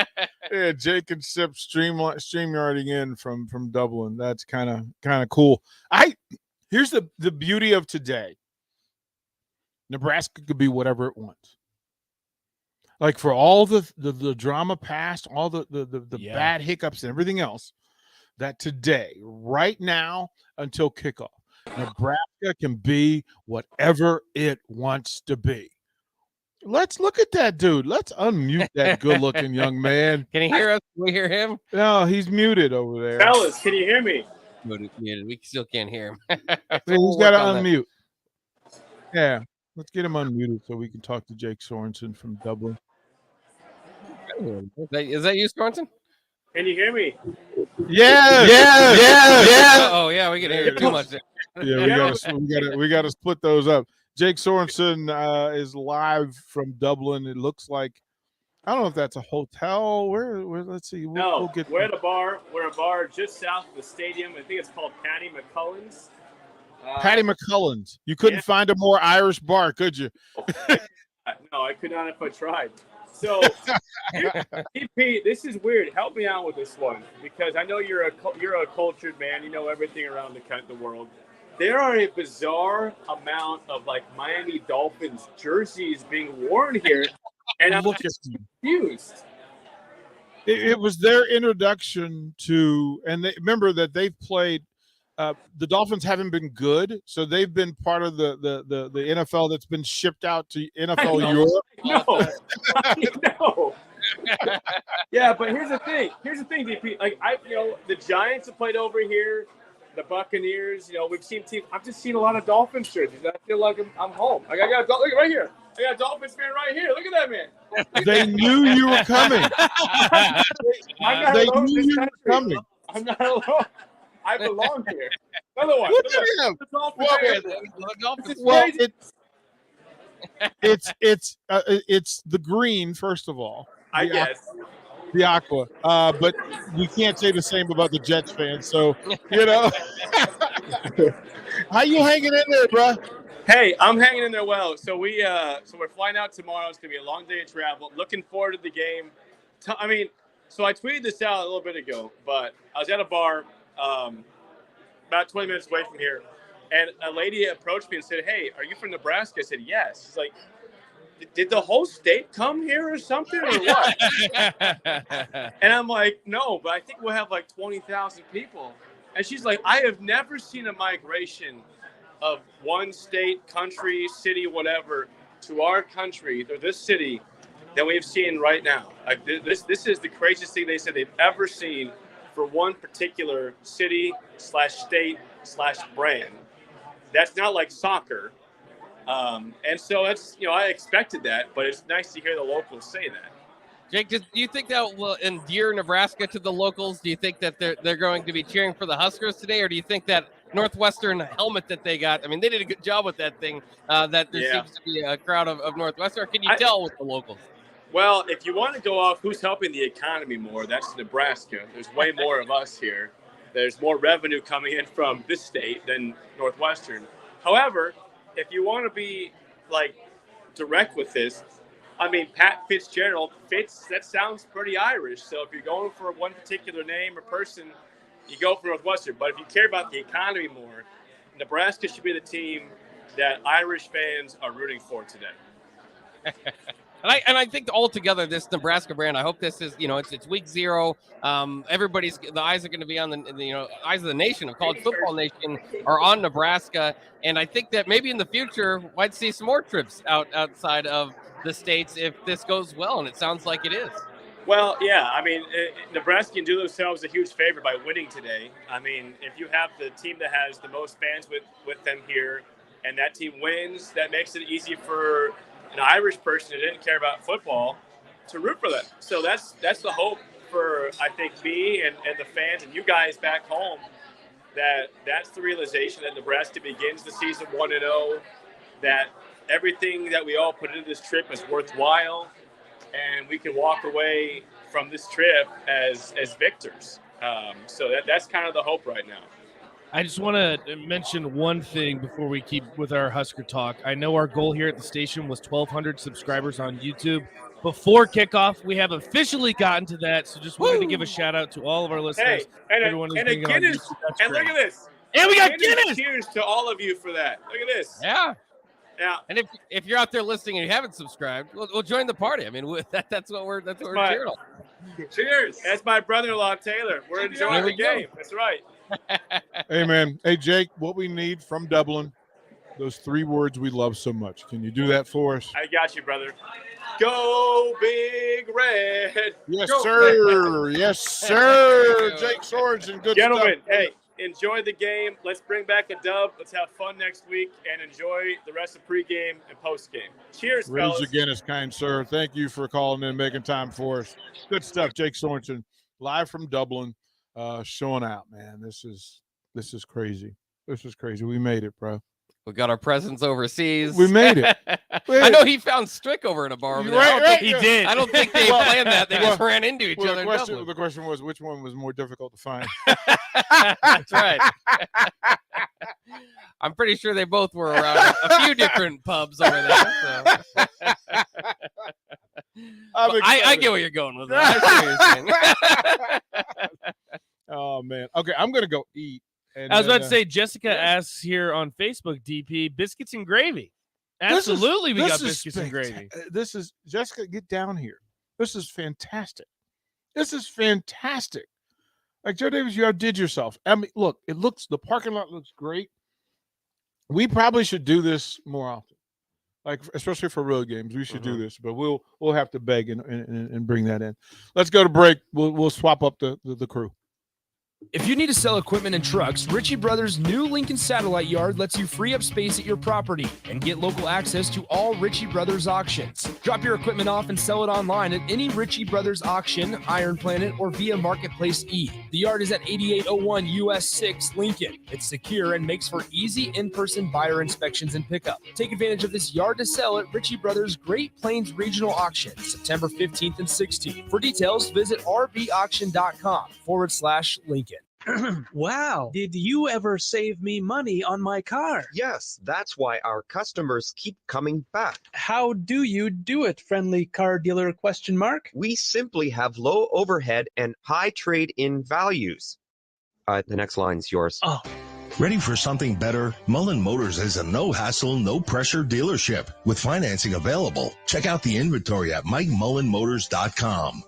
Yeah, Jake and Sip streamyarding in from Dublin. That's kind of cool. Here's the beauty of today. Nebraska could be whatever it wants. Like for all the drama past, all the bad hiccups and everything else, that today, right now, until kickoff, Nebraska can be whatever it wants to be. Let's look at that dude. Let's unmute that good-looking young man. Can he hear us? Can we hear him? No, he's muted over there. Fellas, can you hear me? Muted. We still can't hear him. He's got to unmute. Yeah. Let's get him unmuted so we can talk to Jake Sorensen from Dublin. Is that you, Sorensen? Can you hear me? Yeah. Oh yeah, we can hear you too much. Yeah, we gotta split those up. Jake Sorensen is live from Dublin. It looks like, I don't know if that's a hotel. Where let's see. We're at a bar. We're a bar just south of the stadium. I think it's called Patty McCullen's. Patty McCullen's. You couldn't find a more Irish bar, could you? No, I could not if I tried. So, DP, this is weird. Help me out with this one because I know you're a cultured man. You know everything around the world. There are a bizarre amount of like Miami Dolphins jerseys being worn here, and I'm confused. It was their introduction to, and remember that they've played. The Dolphins haven't been good, so they've been part of the NFL that's been shipped out to NFL Europe. No. Yeah, but here's the thing, DP. Like the Giants have played over here, the Buccaneers. We've seen teams. I've just seen a lot of Dolphins jerseys. I feel like I'm home. Like I got look right here. I got a Dolphins fan right here. Look at that man. They knew you were coming. I'm not They alone in knew this you were country. coming. I'm not alone. I belong here. Another one. Look at him. The Dolphins Well, fan. This is Well, crazy. it's the green, first of all. I guess. The aqua. But we can't say the same about the Jets fans. So, you know. How you hanging in there, bro? Hey, I'm hanging in there well. So we're flying out tomorrow. It's gonna be a long day of travel. Looking forward to the game. So I tweeted this out a little bit ago, but I was at a bar about 20 minutes away from here, and a lady approached me and said, "Hey, are you from Nebraska?" I said, "Yes." She's like, "Did the whole state come here or something, or what?" And I'm like, "No, but I think we'll have like 20,000 people." And she's like, "I have never seen a migration of one state, country, city, whatever, to our country or this city that we've seen right now. Like this is the craziest thing they said they've ever seen for one particular city / state / brand. That's not like soccer." And so that's, I expected that, but it's nice to hear the locals say that. Jake, do you think that will endear Nebraska to the locals? Do you think that they're going to be cheering for the Huskers today, or do you think that Northwestern helmet that they got, they did a good job with that thing, that there seems to be a crowd of Northwestern? Or can you tell with the locals? Well, if you want to go off who's helping the economy more, that's Nebraska. There's way more of us here. There's more revenue coming in from this state than Northwestern. However, if you want to be direct with this, Pat Fitzgerald that sounds pretty Irish. So if you're going for one particular name or person, you go for Northwestern. But if you care about the economy more, Nebraska should be the team that Irish fans are rooting for today. And I think altogether this Nebraska brand, I hope this is, it's week 0. The eyes are going to be on the eyes of the nation, of college football nation, are on Nebraska. And I think that maybe in the future, might see some more trips outside of the states if this goes well. And it sounds like it is. Well, yeah. Nebraska can do themselves a huge favor by winning today. If you have the team that has the most fans with them here, and that team wins, that makes it easy for an Irish person who didn't care about football to root for them. So that's the hope for, I think, me and the fans and you guys back home, that's the realization that Nebraska begins the season 1-0, that everything that we all put into this trip is worthwhile, and we can walk away from this trip as victors. So that's kind of the hope right now. I just want to mention one thing before we keep with our Husker talk. I know our goal here at the station was 1,200 subscribers on YouTube. Before kickoff, we have officially gotten to that, so just wanted to give a shout-out to all of our listeners. Hey, and a Guinness. And look at this. And we got Guinness. Cheers to all of you for that. Look at this. Yeah. Yeah. And if you're out there listening and you haven't subscribed, we'll join the party. That's what we're cheering on. Cheers. That's my brother-in-law, Taylor. We're enjoying the game. That's right. Hey, man. Hey, Jake, what we need from Dublin, those 3 words we love so much. Can you do that for us? I got you, brother. Go Big Red. Yes, Go. sir. Yes, sir. Jake Sorensen, good Gentlemen, stuff. hey, enjoy the game. Let's bring back a dub. Let's have fun next week and enjoy the rest of pregame and postgame. Cheers, Raise fellas. again is kind, sir. Thank you for calling in, making time for us. Good stuff, Jake Sorensen, live from Dublin, showing out, man. This is crazy. This is crazy. We made it, bro. We got our presence overseas. We made it. I know he found Strick over in a bar over there. Right, He did. I don't think they planned that. They just ran into each other. The question was, which one was more difficult to find? That's right. I'm pretty sure they both were around a few different pubs over there. So. I get where you're going with that. I see what you're saying. Oh, man. Okay, I'm going to go eat. I was about to say, Jessica asks here on Facebook, DP, biscuits and gravy. Absolutely, we got biscuits and gravy. This is, Jessica, get down here. This is fantastic. This is fantastic. Like, Joe Davis, you outdid yourself. Look, the parking lot looks great. We probably should do this more often. Like, especially for road games, we should do this, but we'll have to beg and bring that in. Let's go to break. We'll swap up the crew. If you need to sell equipment and trucks, Ritchie Brothers' new Lincoln Satellite Yard lets you free up space at your property and get local access to all Ritchie Brothers auctions. Drop your equipment off and sell it online at any Ritchie Brothers auction, Iron Planet, or via Marketplace E. The yard is at 8801 US 6 Lincoln. It's secure and makes for easy in-person buyer inspections and pickup. Take advantage of this yard to sell at Ritchie Brothers' Great Plains Regional Auction, September 15th and 16th. For details, visit rbauction.com/Lincoln. Wow. Did you ever save me money on my car? Yes, that's why our customers keep coming back. How do you do it, friendly car dealer ? We simply have low overhead and high trade-in values. The next line's yours. Oh. Ready for something better? Mullen Motors is a no-hassle, no-pressure dealership with financing available. Check out the inventory at MikeMullenMotors.com.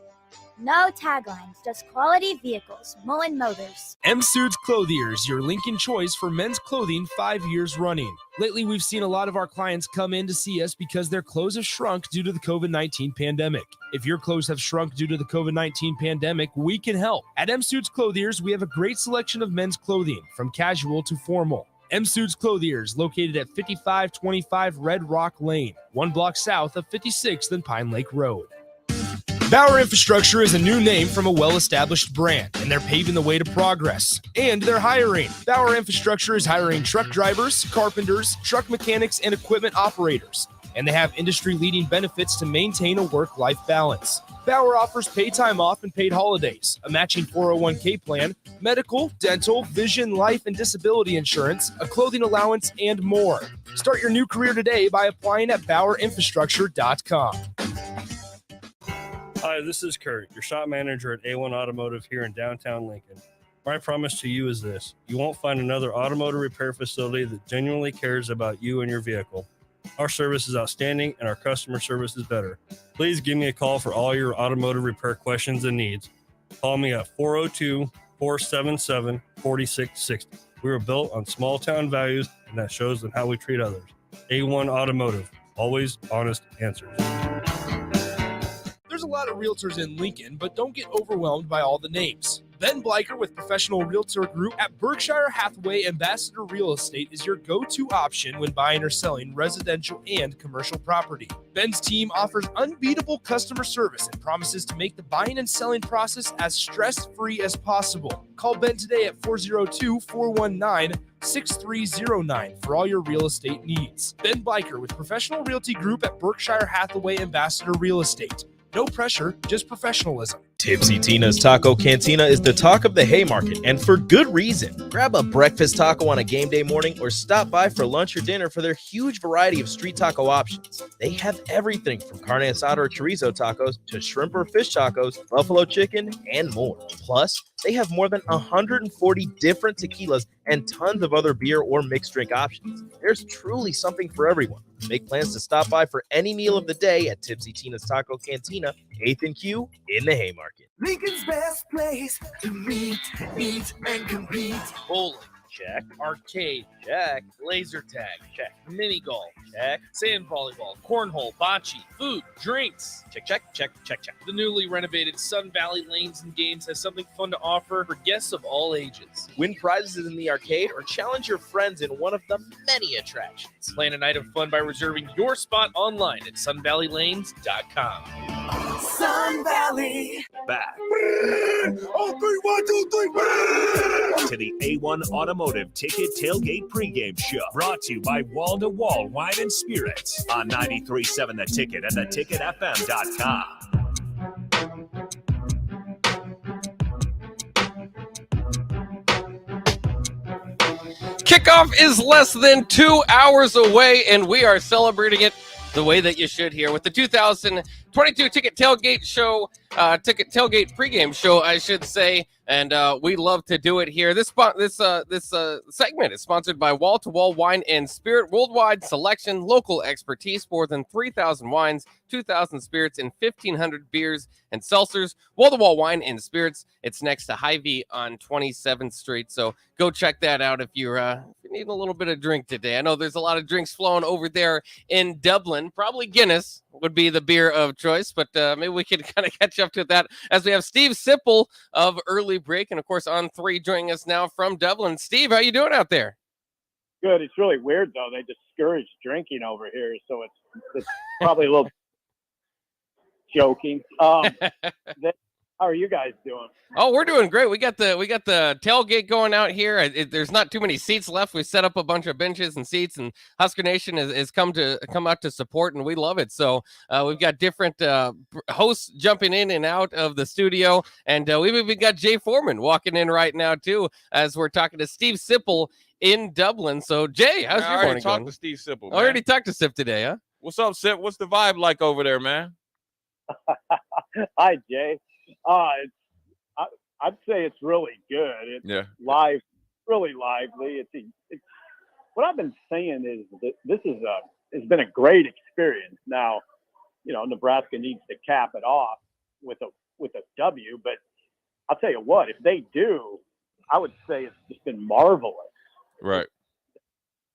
No taglines, just quality vehicles. Mullen Motors. M Suits Clothiers, your Lincoln choice for men's clothing 5 years running. Lately, we've seen a lot of our clients come in to see us because their clothes have shrunk due to the COVID-19 pandemic. If your clothes have shrunk due to the COVID-19 pandemic, we can help. At M Suits Clothiers, we have a great selection of men's clothing, from casual to formal. M Suits Clothiers, located at 5525 Red Rock Lane, 1 block south of 56th and Pine Lake Road. Bauer Infrastructure is a new name from a well-established brand, and they're paving the way to progress. And they're hiring. Bauer Infrastructure is hiring truck drivers, carpenters, truck mechanics, and equipment operators. And they have industry-leading benefits to maintain a work-life balance. Bauer offers paid time off and paid holidays, a matching 401k plan, medical, dental, vision, life, and disability insurance, a clothing allowance, and more. Start your new career today by applying at BauerInfrastructure.com. Hi, this is Kurt, your shop manager at A1 Automotive here in downtown Lincoln. My promise to you is this: you won't find another automotive repair facility that genuinely cares about you and your vehicle. Our service is outstanding and our customer service is better. Please give me a call for all your automotive repair questions and needs. Call me at 402-477-4660. We were built on small town values, and that shows in how we treat others. A1 Automotive, always honest answers. There's a lot of realtors in Lincoln, but don't get overwhelmed by all the names. Ben Bleicher with Professional Realtor Group at Berkshire Hathaway Ambassador Real Estate is your go-to option when buying or selling residential and commercial property. Ben's team offers unbeatable customer service and promises to make the buying and selling process as stress-free as possible. Call Ben today at 402-419-6309 for all your real estate needs. Ben Bleicher with Professional Realty Group at Berkshire Hathaway Ambassador Real Estate. No pressure, just professionalism. Tipsy Tina's Taco Cantina is the talk of the Haymarket, and for good reason. Grab a breakfast taco on a game day morning or stop by for lunch or dinner for their huge variety of street taco options. They have everything from carne asada or chorizo tacos to shrimp or fish tacos, buffalo chicken, and more. Plus, they have more than 140 different tequilas and tons of other beer or mixed drink options. There's truly something for everyone. Make plans to stop by for any meal of the day at Tipsy Tina's Taco Cantina, 8th and Q in the Haymarket. Lincoln's best place to meet, eat, and compete. Bowling. Check. Arcade. Check. Laser tag. Check. Mini golf. Check. Sand volleyball. Cornhole. Bocce. Food. Drinks. Check, check, check, check, check. The newly renovated Sun Valley Lanes and Games has something fun to offer for guests of all ages. Win prizes in the arcade or challenge your friends in one of the many attractions. Plan a night of fun by reserving your spot online at sunvalleylanes.com. Sun Valley. Back Oh, 3, 1, 2, 3. to the A1 Automotive Ticket Tailgate Pregame Show, brought to you by Wall to Wall Wine and Spirits on 93.7 The Ticket and theticketfm.com. Kickoff is less than 2 hours away, and we are celebrating it the way that you should here with the 2022 Ticket Tailgate Show, Ticket Tailgate Pregame Show, I should say, and we love to do it here. This segment is sponsored by Wall to Wall Wine and Spirit, worldwide selection, local expertise, more than 3,000 wines, 2,000 spirits, and 1,500 beers and seltzers. Wall to Wall Wine and Spirits. It's next to Hy-Vee on 27th Street, so go check that out if you're needing a little bit of drink today. I know there's a lot of drinks flowing over there in Dublin. Probably Guinness would be the beer of choice, but maybe we could kind of catch up to that as we have Steve Sipple of Early Break, and of course On 3 joining us now from Dublin. Steve, how you doing out there? Good. It's really weird though. They discourage drinking over here, so it's probably a little joking. How are you guys doing? Oh, we're doing great. We got the tailgate going out here. There's not too many seats left. We set up a bunch of benches and seats, and Husker Nation has come out to support, and we love it. So we've got different hosts jumping in and out of the studio, and we've even got Jay Foreman walking in right now too, as we're talking to Steve Sipple in Dublin. So Jay, how's your morning going? To Steve Sipple. I already talked to Sip today, huh? What's up, Sip? What's the vibe like over there, man? Hi, Jay. I'd say it's really good. It's live, really lively. It's what I've been saying is that this has been a great experience. Now, Nebraska needs to cap it off with a W, but I'll tell you what, if they do, I would say it's just been marvelous. Right.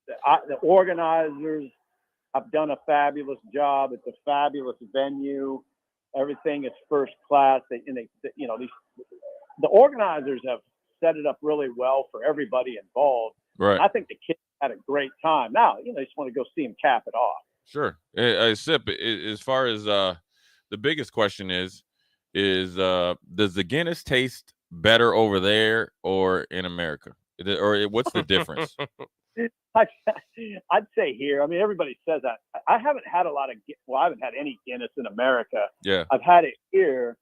The organizers have done a fabulous job. It's a fabulous venue. Everything is first class. The organizers have set it up really well for everybody involved. Right. I think the kids had a great time. Now, they just want to go see them cap it off. Sure. Sip, as far as the biggest question is does the Guinness taste better over there or in America? Or what's the difference? I'd say here. I mean, everybody says that. I haven't had I haven't had any Guinness in America. Yeah. I've had it here,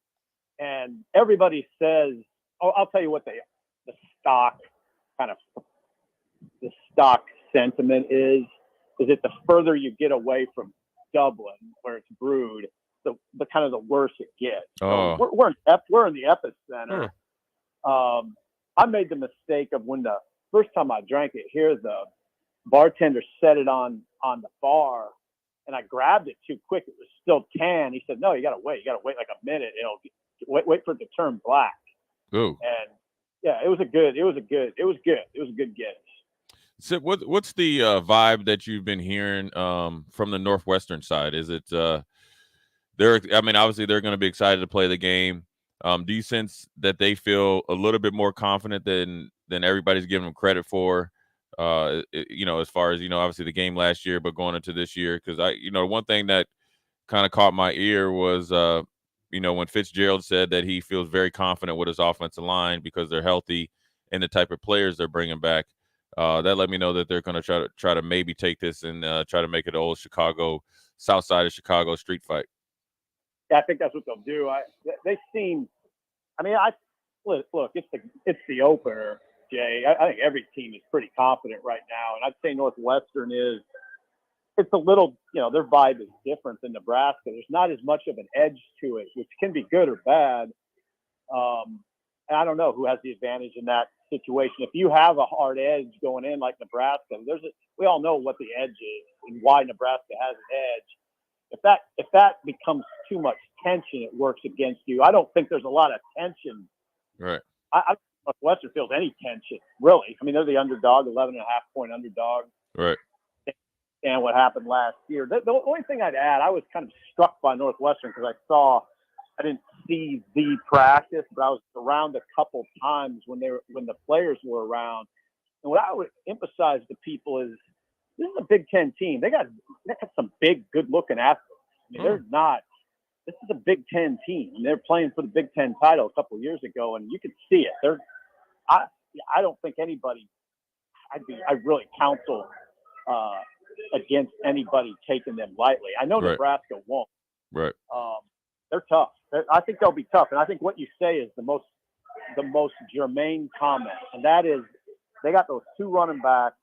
and everybody says, I'll tell you what the stock sentiment is that the further you get away from Dublin, where it's brewed, the kind of the worse it gets. Oh. So we're in the epicenter. I made the mistake of when the first time I drank it here, the bartender set it on the bar, and I grabbed it too quick. It was still tan. He said, "No, you gotta wait. You gotta wait like a minute. Wait for it to turn black." Ooh. And yeah, it was good Guinness. So what's the vibe that you've been hearing from the Northwestern side? Is it obviously they're going to be excited to play the game. Do you sense that they feel a little bit more confident than everybody's giving them credit for? As far as obviously the game last year, but going into this year, because one thing that kind of caught my ear was when Fitzgerald said that he feels very confident with his offensive line because they're healthy and the type of players they're bringing back. That let me know that they're going to try to maybe take this and try to make it an old Chicago, South Side of Chicago street fight. Yeah, I think that's what they'll do. They seem. I mean, look. It's the opener, Jay. I think every team is pretty confident right now, and I'd say Northwestern is. It's a little, their vibe is different than Nebraska. There's not as much of an edge to it, which can be good or bad. And I don't know who has the advantage in that situation. If you have a hard edge going in like Nebraska, we all know what the edge is and why Nebraska has an edge. If that becomes too much tension, it works against you. I don't think there's a lot of tension. Right. I don't know if Western feels any tension, really. I mean, they're the underdog, 11.5-point underdog. Right. And what happened last year. The only thing I'd add, I was kind of struck by Northwestern because I didn't see the practice, but I was around a couple times when the players were around. And what I would emphasize to people is this is a Big Ten team. They got some big, good-looking athletes. I mean, they're not. This is a Big Ten team. And they're playing for the Big Ten title a couple of years ago, and you can see it. I don't think anybody. I'd really counsel against anybody taking them lightly. I know Right. Nebraska won't. Right. They're tough. I think they'll be tough, and I think what you say is the most germane comment, and that is they got those two running backs.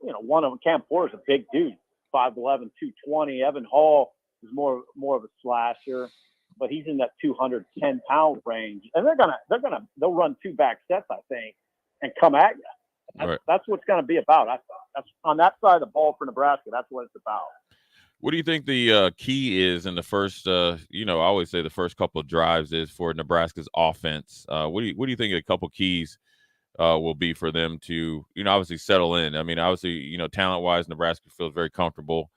One of them, Cam Porter's a big dude, 5'11", 220. Evan Hall is more of a slasher, but he's in that 210-pound range, and they'll run two back sets, I think, and come at you. That's what it's going to be about. That's on that side of the ball for Nebraska. That's what it's about. What do you think the key is in the first? I always say the first couple of drives is for Nebraska's offense. What do you think are a couple keys will be for them to, obviously settle in. I mean, obviously, talent-wise, Nebraska feels very comfortable.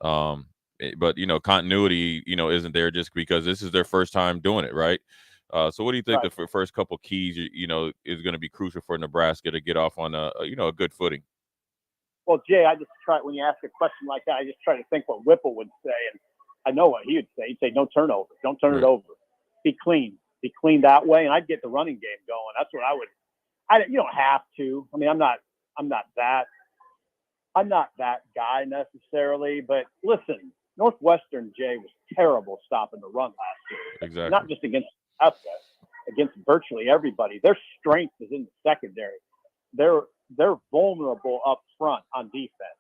But continuity, isn't there just because this is their first time doing it, right? So what do you think the first couple keys, is going to be crucial for Nebraska to get off on a good footing? Well, Jay, I just try, when you ask a question like that, I just try to think what Whipple would say, and I know what he would say. He'd say, "No turnover, don't turn it over, be clean that way," and I'd get the running game going. That's what I would. You don't have to. I mean, I'm not that guy necessarily, but listen, Northwestern, Jay, was terrible stopping the run last year. Exactly. Not just against us, against virtually everybody. Their strength is in the secondary. They're vulnerable up front on defense.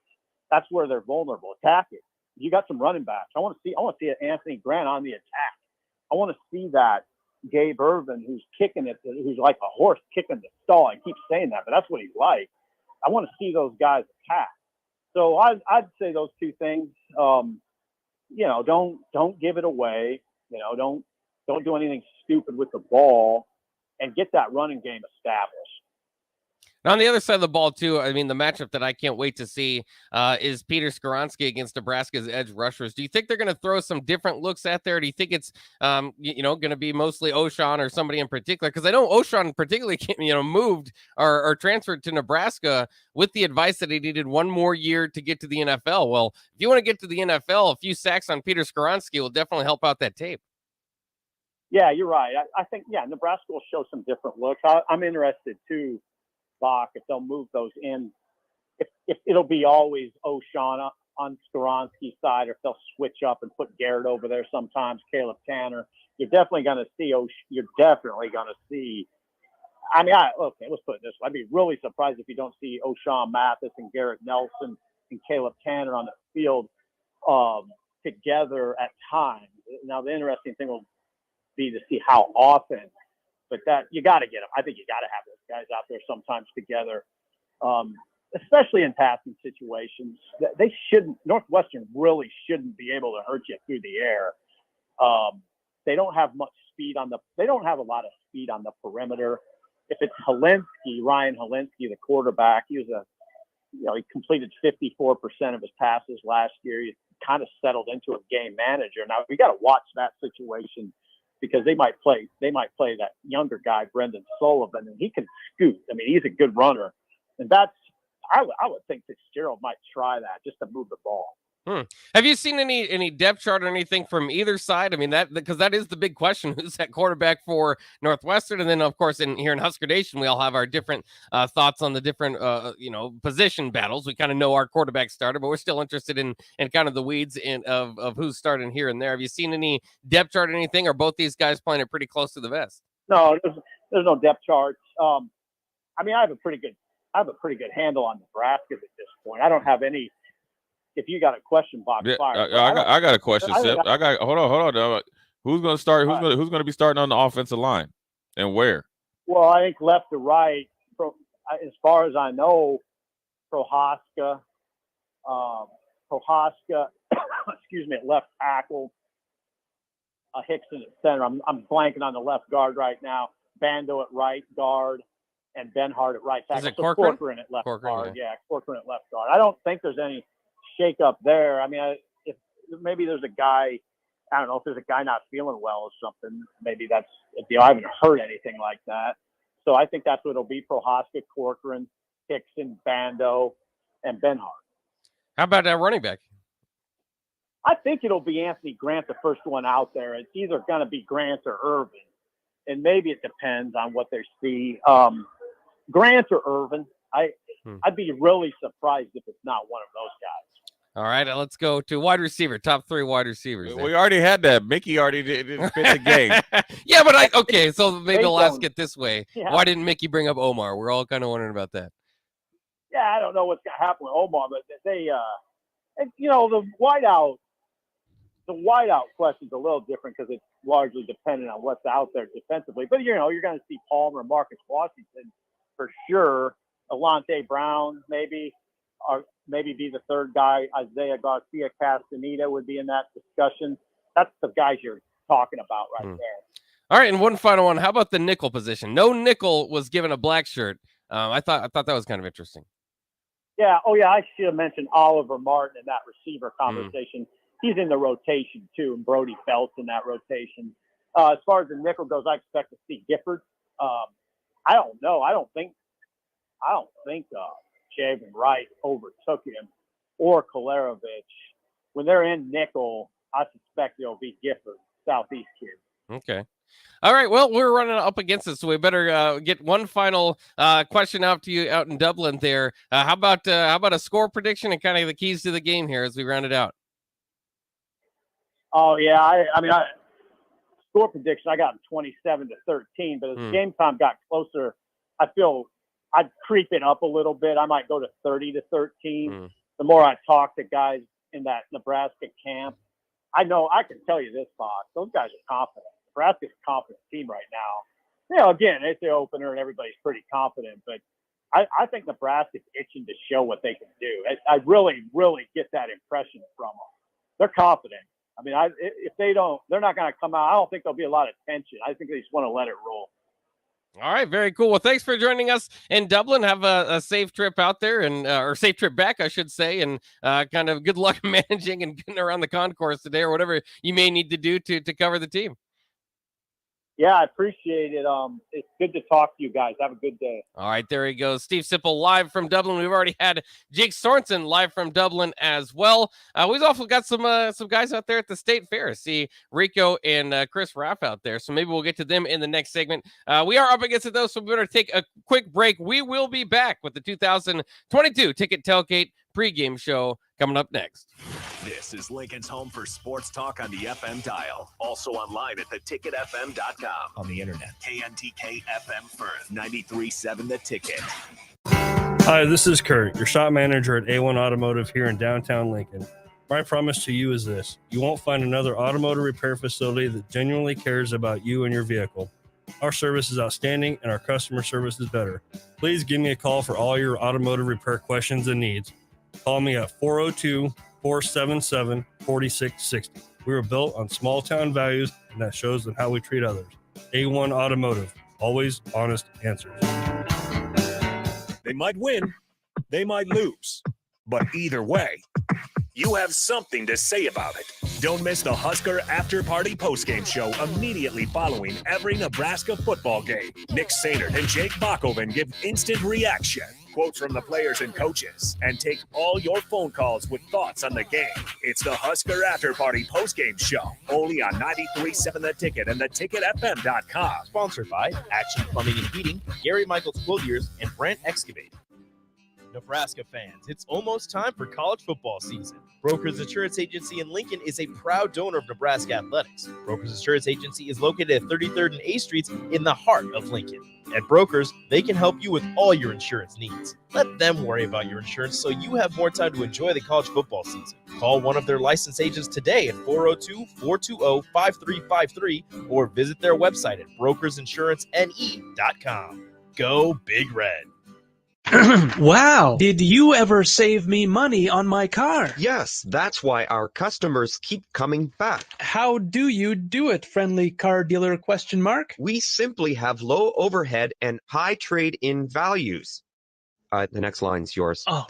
That's where they're vulnerable. Attack it. You got some running backs. I want to see Anthony Grant on the attack. I want to see that Gabe Irvin, who's kicking it, who's like a horse kicking the stall. I keep saying that, but that's what he's like. I want to see those guys attack. So I'd say those two things. Don't give it away. Don't do anything stupid with the ball, and get that running game established. Now, on the other side of the ball, too, I mean, the matchup that I can't wait to see is Peter Skoronski against Nebraska's edge rushers. Do you think they're going to throw some different looks at there? Do you think it's, going to be mostly O'Shawn or somebody in particular? Because I know O'Shawn particularly, moved or transferred to Nebraska with the advice that he needed one more year to get to the NFL. Well, if you want to get to the NFL, a few sacks on Peter Skoronski will definitely help out that tape. Yeah, you're right. I think, Nebraska will show some different looks. I'm interested, too, Bach, if they'll move those in, if it'll be always O'Shawn on Skoronski's side, or if they'll switch up and put Garrett over there sometimes, Caleb Tanner. You're definitely going to see. I mean, let's put it this way. I'd be really surprised if you don't see O'Shawn Mathis and Garrett Nelson and Caleb Tanner on the field together at times. Now, the interesting thing will be to see how often. But that you got to get them. I think you got to have those guys out there sometimes together, especially in passing situations. They shouldn't. Northwestern really shouldn't be able to hurt you through the air. They don't have much speed They don't have a lot of speed on the perimeter. If it's Ryan Helinski, the quarterback, he completed 54% of his passes last year. He kind of settled into a game manager. Now we got to watch that situation, because they might play that younger guy, Brendan Sullivan, and he can scoot. I mean, he's a good runner. And I would think Fitzgerald might try that just to move the ball. Have you seen any depth chart or anything from either side? I mean, because that is the big question: who's that quarterback for Northwestern? And then, of course, here in Husker Nation, we all have our different thoughts on the different position battles. We kind of know our quarterback starter, but we're still interested in kind of the weeds of who's starting here and there. Have you seen any depth chart or anything? Or both these guys playing it pretty close to the vest? No, there's no depth charts. I mean, I have a pretty good handle on Nebraska at this point. I don't have any. If you got a question, Bob, fire. I got a question, Sip. Hold on. Who's going to start? Who's going to be starting on the offensive line, and where? Well, I think left to right. As far as I know, Prohaska, excuse me, at left tackle. Hickson at center. I'm blanking on the left guard right now. Bando at right guard, and Benhart at right tackle. Is it Corcoran? At left Corcoran, guard. Yeah, Corcoran at left guard. I don't think there's any shake up there. I mean, if maybe there's a guy, I don't know if there's a guy not feeling well or something. Maybe that's a deal. I haven't heard anything like that. So I think that's what it'll be: Prohaska, Corcoran, Hickson, Bando, and Benhart. How about that running back? I think it'll be Anthony Grant, the first one out there. It's either going to be Grant or Irvin, and maybe it depends on what they see. Grant or Irvin. I'd be really surprised if it's not one of those guys. All right, let's go to wide receiver. Top 3 wide receivers. We already had that. Mickey already didn't fit the game. Yeah, but okay. So maybe I'll ask it this way: Yeah. Why didn't Mickey bring up Omar? We're all kind of wondering about that. Yeah, I don't know what's going to happen with Omar, but they, the wideout question's a little different because it's largely dependent on what's out there defensively. But you're going to see Palmer, Marcus Washington for sure. Alante Brown maybe, or maybe be the third guy. Isaiah Garcia Castaneda would be in that discussion. That's the guys you're talking about right there. All right, and one final one. How about the nickel position? No nickel was given a black shirt. I thought that was kind of interesting. Yeah. Oh, yeah. I should have mentioned Oliver Martin in that receiver conversation. He's in the rotation too, and Brody Felt's in that rotation. As far as the nickel goes, I expect to see Gifford. I don't know. I don't think Javen Wright overtook him or Kolerovich. When they're in nickel, I suspect it'll be Gifford, Southeast kid. Okay. All right. Well, we're running up against it, so we better get one final question out to you out in Dublin there. How about a score prediction and kind of the keys to the game here as we round it out? Oh, yeah. I mean, score prediction, I got 27-13, but as the game time got closer, I feel I'd creep it up a little bit. I might go to 30-13. The more I talk to guys in that Nebraska camp, I know I can tell you this, Fox. Those guys are confident. Nebraska's a confident team right now. You know, again, it's the opener and everybody's pretty confident, but I think Nebraska's itching to show what they can do. I really, really get that impression from them. They're confident. I mean, if they don't, they're not going to come out. I don't think there'll be a lot of tension. I think they just want to let it roll. All right, very cool. Well, thanks for joining us in Dublin. Have a safe trip out there, and or safe trip back, I should say, and kind of good luck managing and getting around the concourse today, or whatever you may need to do to cover the team. Yeah, I appreciate it. It's good to talk to you guys. Have a good day. All right, there he goes. Steve Sipple live from Dublin. We've already had Jake Sorensen live from Dublin as well. We've also got some guys out there at the State Fair. See Rico and Chris Raff out there. So maybe we'll get to them in the next segment. We are up against it, though, so we better take a quick break. We will be back with the 2022 Ticket Tailgate pregame show coming up next. This is Lincoln's home for sports talk on the FM dial. Also online at theticketfm.com. On the internet, KNTK FM Firth, 93.7 The Ticket. Hi, this is Kurt, your shop manager at A1 Automotive here in downtown Lincoln. My promise to you is this: you won't find another automotive repair facility that genuinely cares about you and your vehicle. Our service is outstanding and our customer service is better. Please give me a call for all your automotive repair questions and needs. Call me at 402-477-4660. We were built on small town values, and that shows in how we treat others. A1 Automotive, always honest answers. They might win, they might lose, but either way, you have something to say about it. Don't miss the Husker After Party postgame show immediately following every Nebraska football game. Nick Sainert and Jake Bachhoven give instant reaction, quotes from the players and coaches, and take all your phone calls with thoughts on the game. It's the Husker After Party postgame show, only on 93.7 The Ticket and theticketfm.com. Sponsored by Action Plumbing and Heating, Gary Michaels Clothiers, and Brent Excavate. Nebraska fans, it's almost time for college football season. Brokers Insurance Agency in Lincoln is a proud donor of Nebraska Athletics. Brokers Insurance Agency is located at 33rd and A Streets in the heart of Lincoln. At Brokers, they can help you with all your insurance needs. Let them worry about your insurance so you have more time to enjoy the college football season. Call one of their licensed agents today at 402-420-5353 or visit their website at brokersinsurancene.com. Go Big Red. Wow. Did you ever save me money on my car? Yes, that's why our customers keep coming back. How do you do it, friendly car dealer ? We simply have low overhead and high trade-in values. The next line's yours. Oh.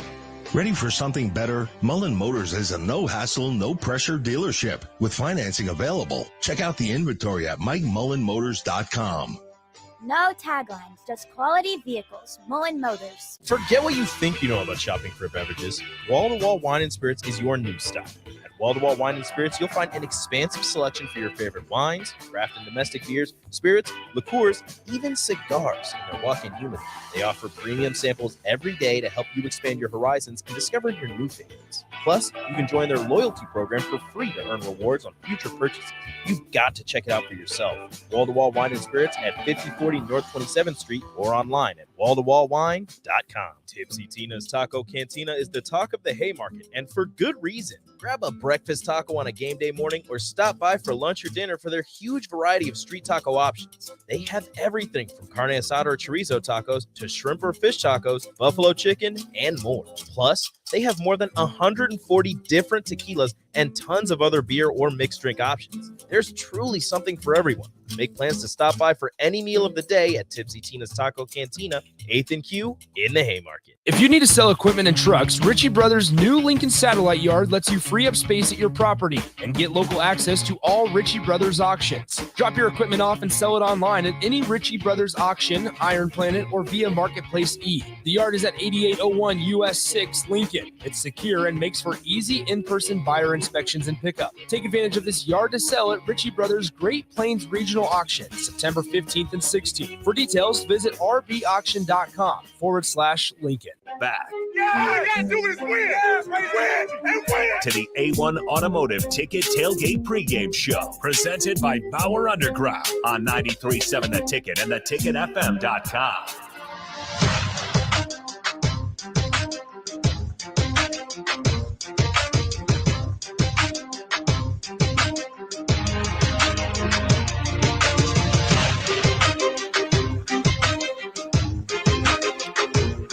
Ready for something better? Mullen Motors is a no-hassle, no-pressure dealership with financing available. Check out the inventory at MikeMullenMotors.com. No taglines, just quality vehicles. Mullen Motors. Forget what you think you know about shopping for beverages. Wall-to-Wall Wine and Spirits is your new stop. At Wall-to-Wall Wine and Spirits, you'll find an expansive selection for your favorite wines, craft and domestic beers, spirits, liqueurs, even cigars in their walk-in humidor. They offer premium samples every day to help you expand your horizons and discover your new favorites. Plus, you can join their loyalty program for free to earn rewards on future purchases. You've got to check it out for yourself. Wall-to-Wall Wine and Spirits at 5040 North 27th Street or online at walltowallwine.com. Tipsy Tina's Taco Cantina is the talk of the Haymarket, and for good reason. Grab a breakfast taco on a game day morning or stop by for lunch or dinner for their huge variety of street taco options. They have everything from carne asada or chorizo tacos to shrimp or fish tacos, buffalo chicken, and more. Plus, they have more than 140 different tequilas and tons of other beer or mixed drink options. There's truly something for everyone. Make plans to stop by for any meal of the day at Tipsy Tina's Taco Cantina, 8th and Q in the Haymarket. If you need to sell equipment and trucks, Ritchie Brothers' new Lincoln Satellite Yard lets you free up space at your property and get local access to all Ritchie Brothers auctions. Drop your equipment off and sell it online at any Ritchie Brothers auction, Iron Planet, or via Marketplace E. The yard is at 8801 US 6 Lincoln. It's secure and makes for easy in-person buyer inspections and pickup. Take advantage of this yard to sell at Ritchie Brothers Great Plains Regional Auction, September 15th and 16th. For details, visit rbauction.com/Lincoln. Back Yeah, do this, win and win. to the A1 Automotive Ticket Tailgate Pregame Show, presented by Bauer Underground on 93.7 The Ticket and theticketfm.com.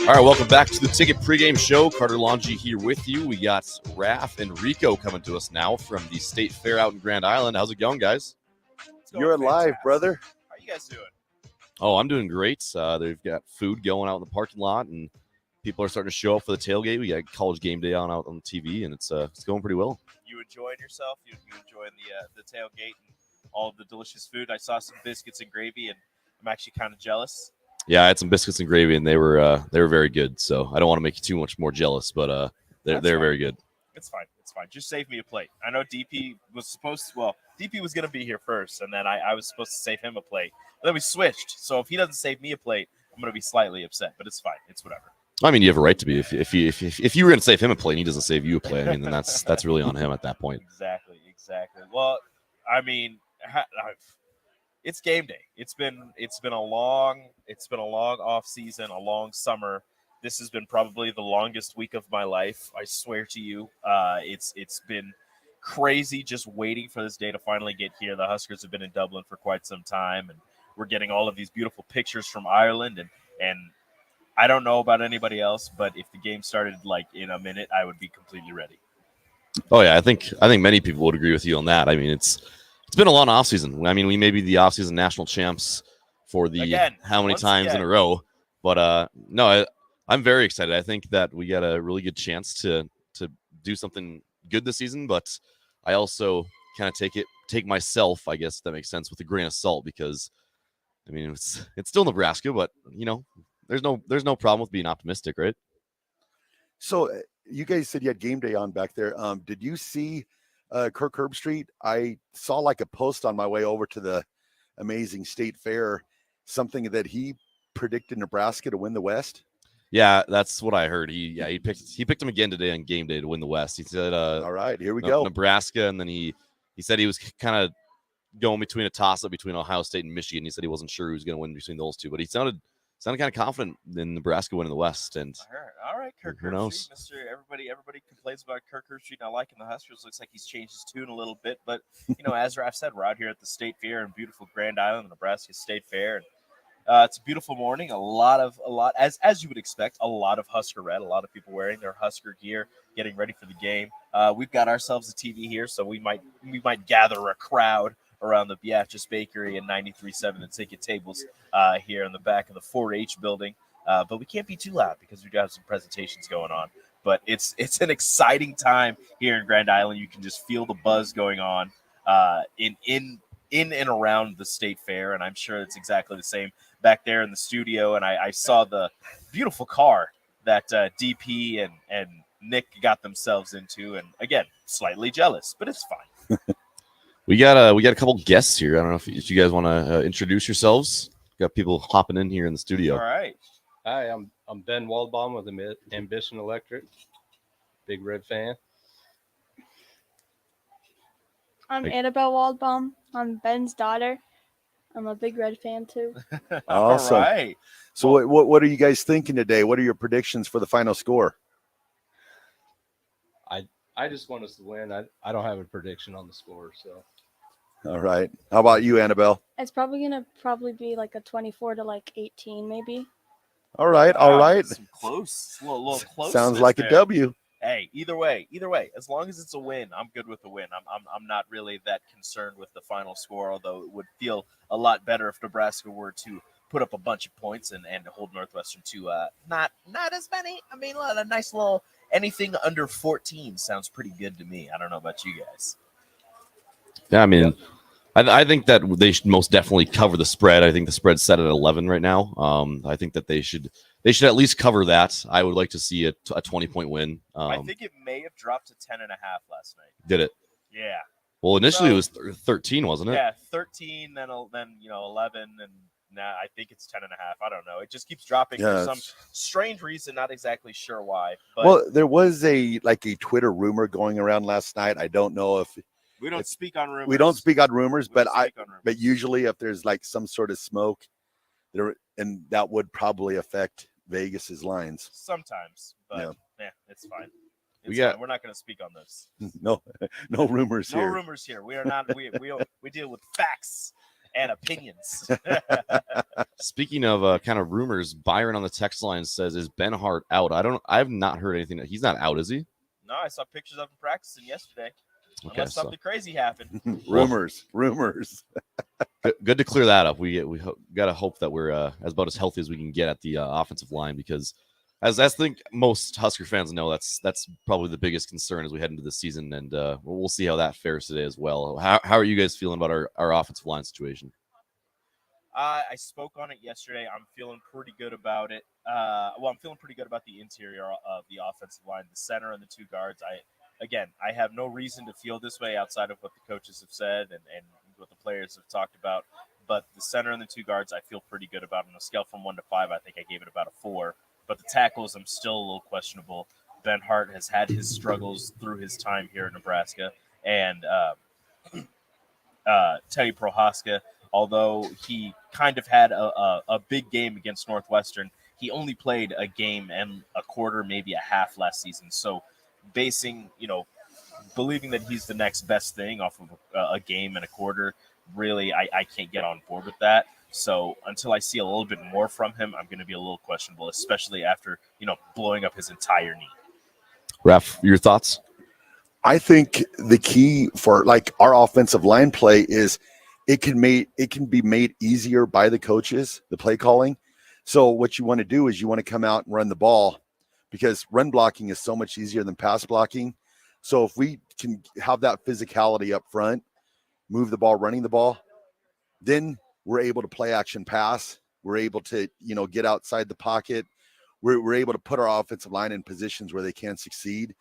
All right, welcome back to the Ticket Pregame Show. Carter Longy here with you. We got Raph and Rico coming to us now from the State Fair out in Grand Island. How's it going, guys? You're live, brother. How you guys doing? Oh, I'm doing great. They've got food going out in the parking lot, and people are starting to show up for the tailgate. We got College Game Day on out on the TV, and it's going pretty well. You enjoying yourself? You enjoying the tailgate and all of the delicious food? I saw some biscuits and gravy, and I'm actually kind of jealous. Yeah, I had some biscuits and gravy, and they were very good. So I don't want to make you too much more jealous, but they're very good. It's fine. It's fine. Just save me a plate. I know DP was supposed to. Well, DP was going to be here first, and then I was supposed to save him a plate. But then we switched. So if he doesn't save me a plate, I'm going to be slightly upset. But it's fine. It's whatever. I mean, you have a right to be. If you were going to save him a plate and he doesn't save you a plate, I mean, then that's really on him at that point. Exactly. Well, I mean, it's game day. It's been a long off season, a long summer. This has been probably the longest week of my life. I swear to you, it's been crazy just waiting for this day to finally get here. The Huskers have been in Dublin for quite some time, and we're getting all of these beautiful pictures from Ireland. And I don't know about anybody else, but if the game started like in a minute, I would be completely ready. Oh yeah, I think many people would agree with you on that. I mean, it's been a long offseason. I mean, we may be the offseason national champs for how many times in a row. But no, I'm very excited. I think that we got a really good chance to do something good this season. But I also kind of take myself, I guess, if that makes sense, with a grain of salt, because I mean it's still Nebraska, but there's no problem with being optimistic, right? So you guys said you had game day on back there. Did you see Kirk Herbstreit? I saw like a post on my way over to the amazing State Fair, something that he predicted Nebraska to win the West. Yeah, that's what I heard. He picked him again today on game day to win the West. He said, "All right, here we go, Nebraska," and then he said he was kind of going between a toss-up between Ohio State and Michigan. He said he wasn't sure who was going to win between those two, but he sounded kind of confident in Nebraska winning the West. And all right, Kirk who knows? Herbstreit, everybody complains about Kirk Herbstreit not liking the Huskers. Looks like he's changed his tune a little bit, but as Raph said, we're out here at the State Fair in beautiful Grand Island, Nebraska State Fair. And it's a beautiful morning. A lot as you would expect, a lot of Husker red, a lot of people wearing their Husker gear, getting ready for the game. We've got ourselves a TV here, so we might gather a crowd around the Beatrice Bakery and 93.7 the ticket tables here in the back of the 4-H building. But we can't be too loud because we do have some presentations going on. But it's an exciting time here in Grand Island. You can just feel the buzz going on in and around the State Fair, and I'm sure it's exactly the same back there in the studio. And I saw the beautiful car that DP and Nick got themselves into, and again, slightly jealous, but it's fine. We got a couple guests here. I don't know if you guys want to introduce yourselves. Got people hopping in here in the studio. All right. Hi, I'm Ben Waldbaum with Ambition Electric. Big Red fan. I'm Annabelle Waldbaum. I'm Ben's daughter. I'm a Big Red fan too. Awesome. All right. So what are you guys thinking today? What are your predictions for the final score? I just want us to win. I don't have a prediction on the score, so. All right. How about you, Annabelle? It's probably gonna be like a 24 to 18 maybe. All right. Some close. A little close. Sounds like a W. Hey, either way, as long as it's a win, I'm good with the win. I'm not really that concerned with the final score, although it would feel a lot better if Nebraska were to put up a bunch of points and hold Northwestern to not as many. I mean, a nice little anything under 14 sounds pretty good to me. I don't know about you guys. Yeah, I mean, I think that they should most definitely cover the spread. I think the spread's set at 11 right now. I think that they should at least cover that. I would like to see a 20-point win. I think it may have dropped to 10.5 last night. Did it? Yeah. Well, initially it was 13, wasn't it? Yeah, 13, then 11, and now I think it's 10.5. I don't know. It just keeps dropping for some strange reason. Not exactly sure why. But well, there was a Twitter rumor going around last night. I don't know if we don't speak on rumors. We don't speak on rumors, but but usually if there's like some sort of smoke, and that would probably affect Vegas's lines sometimes. But yeah, it's fine. We're not going to speak on this. No rumors here. No rumors here. We are not. We deal with facts and opinions. Speaking of kind of rumors, Byron on the text line says, "Is Ben Hart out?" I've not heard anything. He's not out, is he? No, I saw pictures of him practicing yesterday. Unless something crazy happened. rumors. Good to clear that up. We got to hope that we're about as healthy as we can get at the offensive line, because as I think most Husker fans know, that's probably the biggest concern as we head into the season, and we'll see how that fares today as well. How are you guys feeling about our offensive line situation? I spoke on it yesterday. I'm feeling pretty good about it. I'm feeling pretty good about the interior of the offensive line, the center and the two guards. I have no reason to feel this way outside of what the coaches have said and what the players have talked about. But the center and the two guards, I feel pretty good about. On a scale from 1 to 5, I think I gave it about a 4. But the tackles, I'm still a little questionable. Ben Hart has had his struggles through his time here in Nebraska. And Teddy Prohaska, although he kind of had a big game against Northwestern, he only played a game and a quarter, maybe a half last season. So believing that he's the next best thing off of a game and a quarter, really, I can't get on board with that. So until I see a little bit more from him, I'm going to be a little questionable, especially after, blowing up his entire knee. Raf, your thoughts? I think the key for our offensive line play is it can be made easier by the coaches, the play calling. So what you want to do is you want to come out and run the ball, because run blocking is so much easier than pass blocking. So if we can have that physicality up front, move the ball, running the ball, then we're able to play action pass. We're able to, get outside the pocket. We're able to put our offensive line in positions where they can succeed.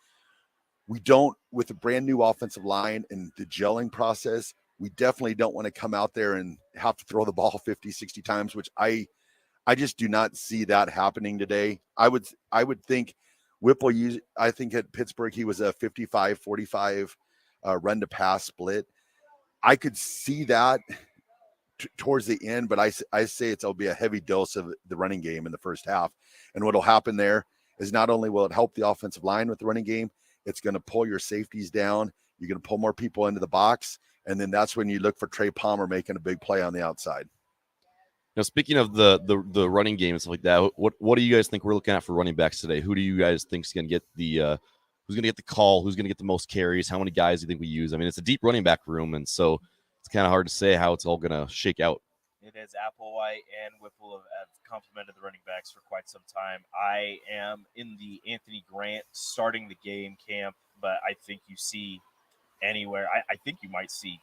We don't, with a brand new offensive line and the gelling process, we definitely don't want to come out there and have to throw the ball 50, 60 times, which I just do not see that happening today. I would think Whipple I think at Pittsburgh, he was a 55-45 run to pass split. I could see that towards the end, but I say it'll be a heavy dose of the running game in the first half. And what'll happen there is not only will it help the offensive line with the running game, it's going to pull your safeties down. You're going to pull more people into the box. And then that's when you look for Trey Palmer making a big play on the outside. Now, speaking of the running game and stuff like that, what do you guys think we're looking at for running backs today? Who do you guys think is going to get who's going to get the call? Who's going to get the most carries? How many guys do you think we use? I mean, it's a deep running back room, and so it's kind of hard to say how it's all going to shake out. It is. Applewhite and Whipple have complimented the running backs for quite some time. I am in the Anthony Grant starting the game camp, but I think you see anywhere. I think you might see,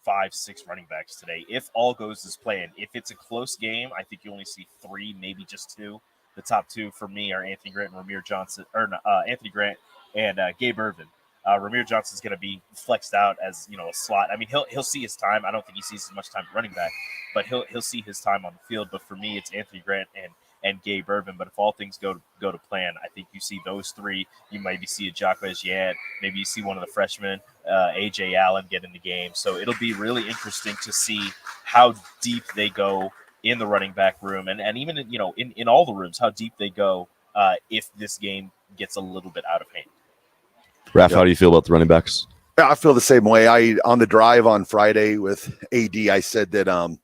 5-6 running backs today. If all goes as planned. If it's a close game, I think you only see 3, maybe just 2. The top 2 for me are Anthony Grant and Ramir Johnson, Anthony Grant and Gabe Irvin. Ramir Johnson's going to be flexed out as, a slot. I mean, he'll see his time. I don't think he sees as much time running back, but he'll see his time on the field. But for me, it's Anthony Grant and Gabe Irvin. But if all things go to plan, I think you see those 3. You maybe see a Jacques Yant. Maybe you see one of the freshmen, A.J. Allen, get in the game. So it'll be really interesting to see how deep they go in the running back room, and even in all the rooms, how deep they go if this game gets a little bit out of hand. Raph, how do you feel about the running backs? I feel the same way. On the drive on Friday with AD, I said that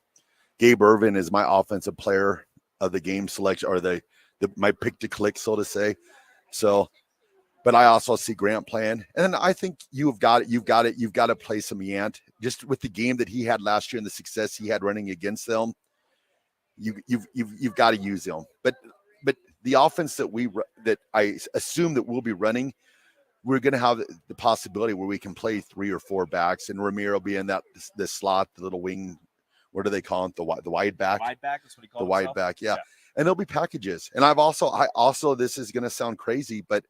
Gabe Irvin is my offensive player of the game selection, or my pick to click, so to say. So But I also see Grant playing, and I think you've got to play some Yant just with the game that he had last year and the success he had running against them. You've got to use him. But the offense that I assume that we'll be running, we're going to have the possibility where we can play 3 or 4 backs, and Ramiro be in the slot, the little wing. What do they call it? The wide back. Wide back. That's what he calls the wide back. Yeah. And there'll be packages. And I also this is going to sound crazy, but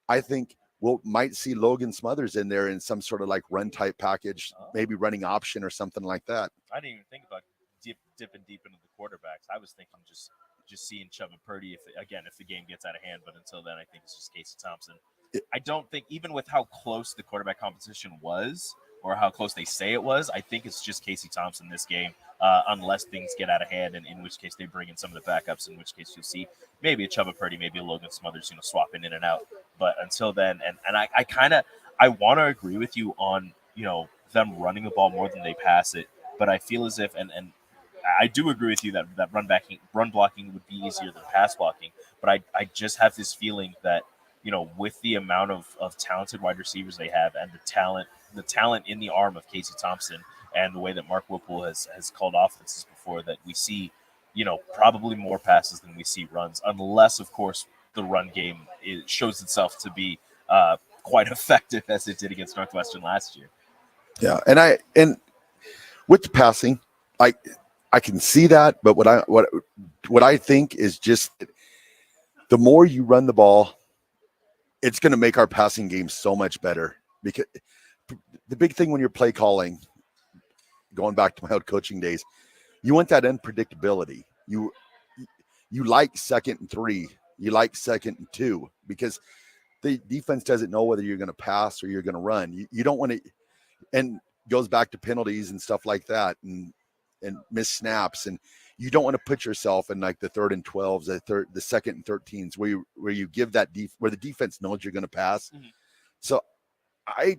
I think might see Logan Smothers in there in some sort of like run type package, maybe running option or something like that. I didn't even think about dipping deep into the quarterbacks. I was thinking just seeing Chuba Purdy if the game gets out of hand. But until then, I think it's just Casey Thompson. I don't think, even with how close the quarterback competition was, or how close they say it was, I think it's just Casey Thompson this game, unless things get out of hand, and in which case they bring in some of the backups, in which case you'll see maybe a Chuba Purdy, maybe a Logan Smothers, swapping in and out. But until then, and I want to agree with you on, them running the ball more than they pass it, but I feel as if, and I do agree with you that run blocking would be easier than pass blocking, but I just have this feeling that, with the amount of talented wide receivers they have and the talent in the arm of Casey Thompson and the way that Mark Whipple has called offenses before, that we see, probably more passes than we see runs, unless, of course, the run game shows itself to be quite effective as it did against Northwestern last year. Yeah, and with the passing, I can see that, but what I think is just the more you run the ball, it's going to make our passing game so much better. Because the big thing when you're play calling, going back to my old coaching days, you want that unpredictability. You like 2nd and 3, you like 2nd and 2, because the defense doesn't know whether you're going to pass or you're going to run. You don't want to, and goes back to penalties and stuff like that, and miss snaps, and you don't want to put yourself in like the 3rd and 12s, the 2nd and 13s, where you give that where the defense knows you're going to pass. Mm-hmm. So I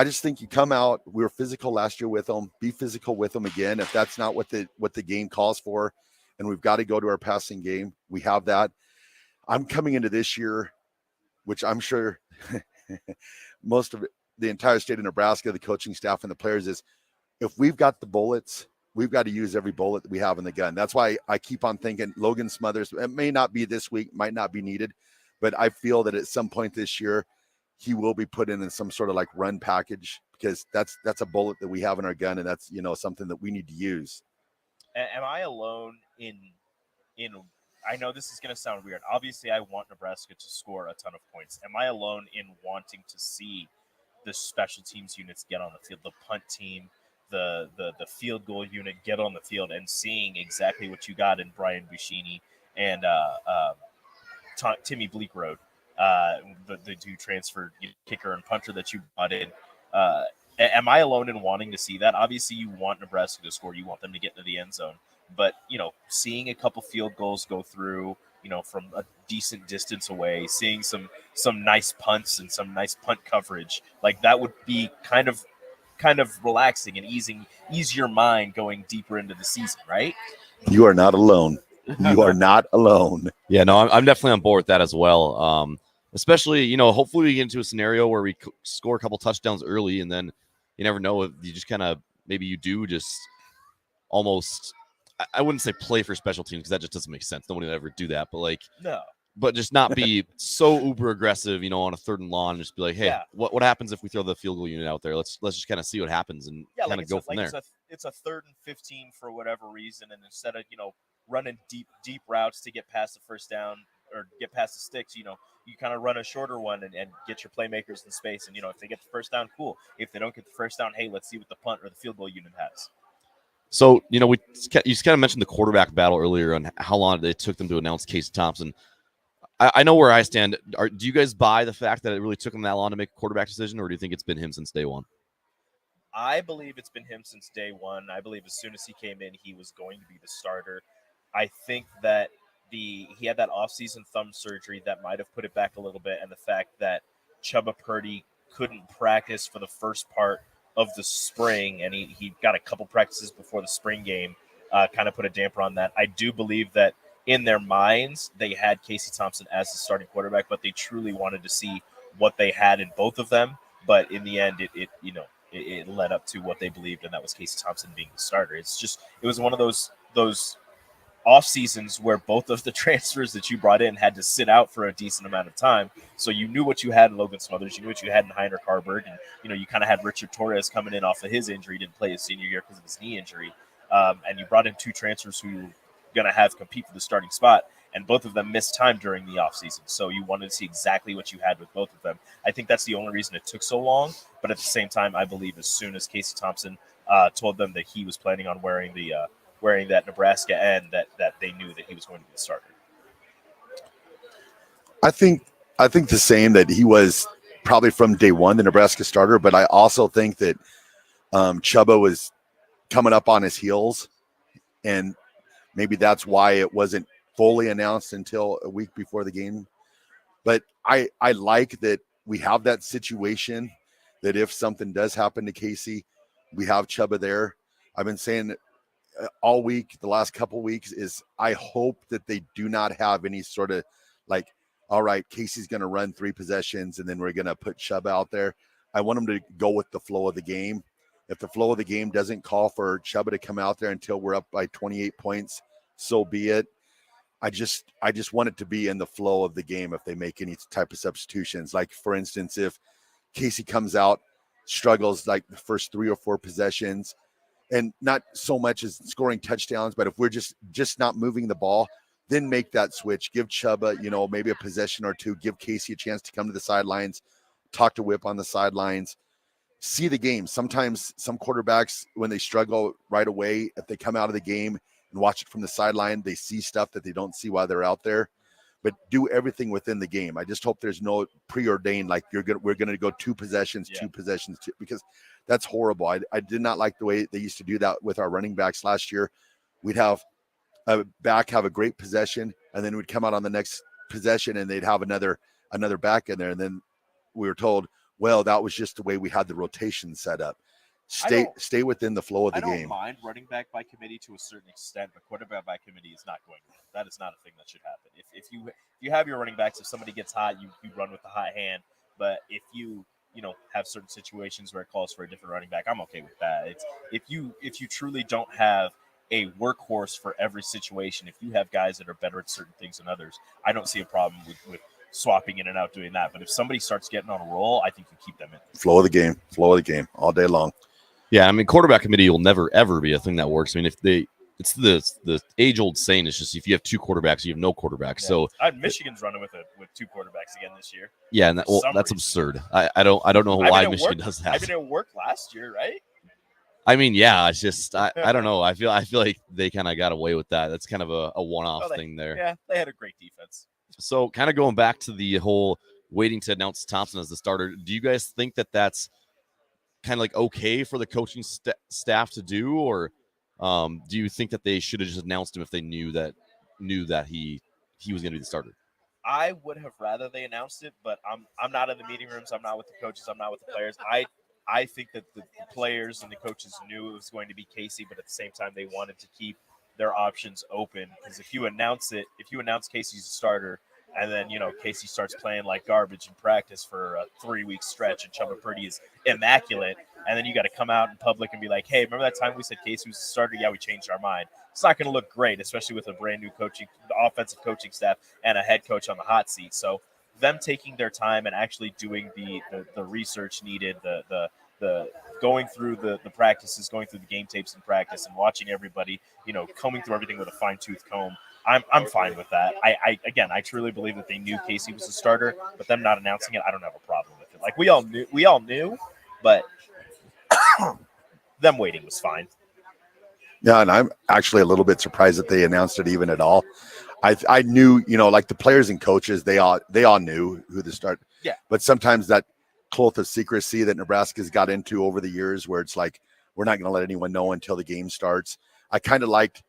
just think you come out. We were physical last year with them. Be physical with them again. If that's not what the game calls for, and we've got to go to our passing game, we have that. I'm coming into this year, which I'm sure most of the entire state of Nebraska, the coaching staff and the players, is if we've got the bullets, we've got to use every bullet that we have in the gun. That's why I keep on thinking Logan Smothers, it may not be this week, might not be needed, but I feel that at some point this year, he will be put in some sort of like run package, because that's a bullet that we have in our gun, and that's something that we need to use. Am I alone in? I know this is going to sound weird. Obviously, I want Nebraska to score a ton of points. Am I alone in wanting to see the special teams units get on the field, the punt team, the field goal unit get on the field, and seeing exactly what you got in Brian Buschini and Timmy Bleekrode, the two transferred kicker and punter that you brought in. Am I alone in wanting to see that? Obviously, you want Nebraska to score. You want them to get into the end zone. But, seeing a couple field goals go through, from a decent distance away, seeing some nice punts and some nice punt coverage, like that would be kind of relaxing and ease your mind going deeper into the season, right? You are not alone. You are not alone. Yeah, no, I'm definitely on board with that as well. Especially, hopefully we get into a scenario where we score a couple touchdowns early, and then you never know if you just kind of, maybe you do just almost, I wouldn't say play for special teams, because that just doesn't make sense. Nobody would ever do that. But but just not be so uber aggressive, on a 3rd and long, just be like, hey, what happens if we throw the field goal unit out there? Let's just kind of see what happens and kind of go from there. It's a 3rd and 15 for whatever reason, and instead of running deep routes to get past the first down or get past the sticks, you kind of run a shorter one and get your playmakers in space. And if they get the first down, cool. If they don't get the first down, hey, let's see what the punt or the field goal unit has. So, you kind of mentioned the quarterback battle earlier and how long it took them to announce Casey Thompson. I know where I stand. Do you guys buy the fact that it really took him that long to make a quarterback decision, or do you think it's been him since day one? I believe it's been him since day one. I believe as soon as he came in, he was going to be the starter. I think that he had that offseason thumb surgery that might have put it back a little bit, and the fact that Chuba Purdy couldn't practice for the first part of the spring, and he got a couple practices before the spring game, kind of put a damper on that. I do believe that in their minds, they had Casey Thompson as the starting quarterback, but they truly wanted to see what they had in both of them. But in the end, it led up to what they believed, and that was Casey Thompson being the starter. It was one of those off seasons where both of the transfers that you brought in had to sit out for a decent amount of time. So you knew what you had in Logan Smothers, you knew what you had in Heinrich Harburg, and you kind of had Richard Torres coming in off of his injury. He didn't play his senior year because of his knee injury, and you brought in two transfers who were going to have compete for the starting spot, and both of them missed time during the offseason. So you wanted to see exactly what you had with both of them. I think that's the only reason it took so long. But at the same time, I believe as soon as Casey Thompson told them that he was planning on wearing that Nebraska end, that they knew that he was going to be the starter. I think the same, that he was probably from day one the Nebraska starter, but I also think that Chubba was coming up on his heels, and maybe that's why it wasn't fully announced until a week before the game. But I like that we have that situation, that if something does happen to Casey, we have Chubba there. I've been saying all week, the last couple weeks, is I hope that they do not have any sort of like, all right, Casey's going to run 3 possessions and then we're going to put Chubba out there. I want them to go with the flow of the game. If the flow of the game doesn't call for Chubba to come out there until we're up by 28 points, so be it. I just want it to be in the flow of the game if they make any type of substitutions. Like, for instance, if Casey comes out, struggles like the first 3 or 4 possessions, and not so much as scoring touchdowns, but if we're just not moving the ball, then make that switch. Give Chubba, maybe a possession or 2. Give Casey a chance to come to the sidelines, talk to Whip on the sidelines, see the game. Sometimes some quarterbacks, when they struggle right away, if they come out of the game and watch it from the sideline, they see stuff that they don't see while they're out there. But do everything within the game. I just hope there's no preordained, like we're gonna go 2 possessions, 2 possessions, because that's horrible. I did not like the way they used to do that with our running backs last year. We'd have a back have a great possession, and then we'd come out on the next possession and they'd have another back in there, and then we were told, well, that was just the way we had the rotation set up. Stay within the flow of the game. I don't mind running back by committee to a certain extent, but quarterback by committee is not going to. That is not a thing that should happen. If you have your running backs, if somebody gets hot, you run with the hot hand. But if you have certain situations where it calls for a different running back, I'm okay with that. It's if you truly don't have a workhorse for every situation, if you have guys that are better at certain things than others, I don't see a problem with swapping in and out doing that. But if somebody starts getting on a roll, I think you keep them in. Flow of the game all day long. Yeah, I mean, quarterback committee will never ever be a thing that works. I mean, it's the age old saying is just if you have 2 quarterbacks, you have no quarterback. Yeah. So Michigan's running with 2 quarterbacks again this year. Yeah, and that's absurd. I don't know why Michigan does that. I mean, it worked last year, right? I mean, yeah, it's just I don't know. I feel like they kind of got away with that. That's kind of a one-off thing there. Yeah, they had a great defense. So, kind of going back to the whole waiting to announce Thompson as the starter, do you guys think that that's kind of like okay for the coaching staff to do, or do you think that they should have just announced him if they knew that he was going to be the starter? I would have rather they announced it, but I'm not in the meeting rooms. I'm not with the coaches. I'm not with the players. I think that the players and the coaches knew it was going to be Casey, but at the same time, they wanted to keep their options open, because if you announce Casey's a starter, and then Casey starts playing like garbage in practice for a 3-week stretch, and Chubba Purdy is immaculate, and then you got to come out in public and be like, "Hey, remember that time we said Casey was a starter? Yeah, we changed our mind." It's not going to look great, especially with a brand new offensive coaching staff and a head coach on the hot seat. So them taking their time and actually doing the research needed, the going through the practices, going through the game tapes in practice, and watching everybody, combing through everything with a fine-tooth comb. I'm fine with that. I truly believe that they knew Casey was a starter, but them not announcing it, I don't have a problem with it. Like we all knew, but them waiting was fine. Yeah, and I'm actually a little bit surprised that they announced it even at all. I knew, like the players and coaches, they all knew who to start. Yeah. But sometimes that cloth of secrecy that Nebraska's got into over the years, where it's like we're not going to let anyone know until the game starts. I kind of liked.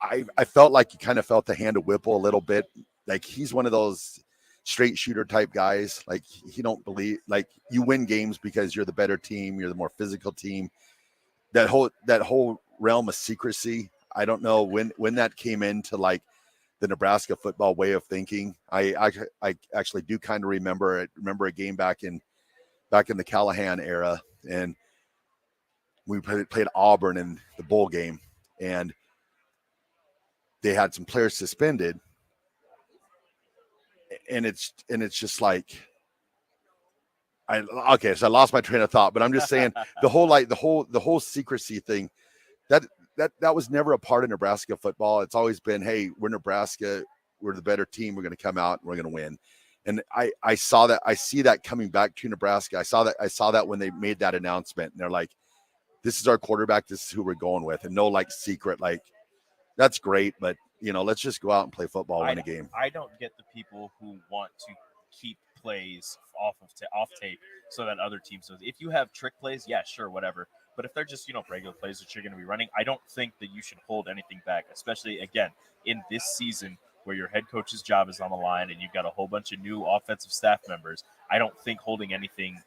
I felt like you kind of felt the hand of Whipple a little bit. Like he's one of those straight shooter type guys. Like he don't believe, like you win games because you're the better team. You're the more physical team. That whole realm of secrecy, I don't know when that came into like the Nebraska football way of thinking. I actually do kind of remember a game back in the Callahan era, and we played Auburn in the bowl game, and they had some players suspended, and it's just like, so I lost my train of thought, but I'm just saying the whole secrecy thing, that was never a part of Nebraska football. It's always been, hey, we're Nebraska, we're the better team, we're going to come out and we're going to win. And I see that coming back to Nebraska. I saw that when they made that announcement, and they're like, this is our quarterback, this is who we're going with, and no like secret, like that's great, but let's just go out and play football, win a game. I don't get the people who want to keep plays off tape so that other teams knows. If you have trick plays, yeah, sure, whatever. But if they're just regular plays that you're going to be running, I don't think that you should hold anything back, especially again in this season where your head coach's job is on the line and you've got a whole bunch of new offensive staff members. I don't think holding anything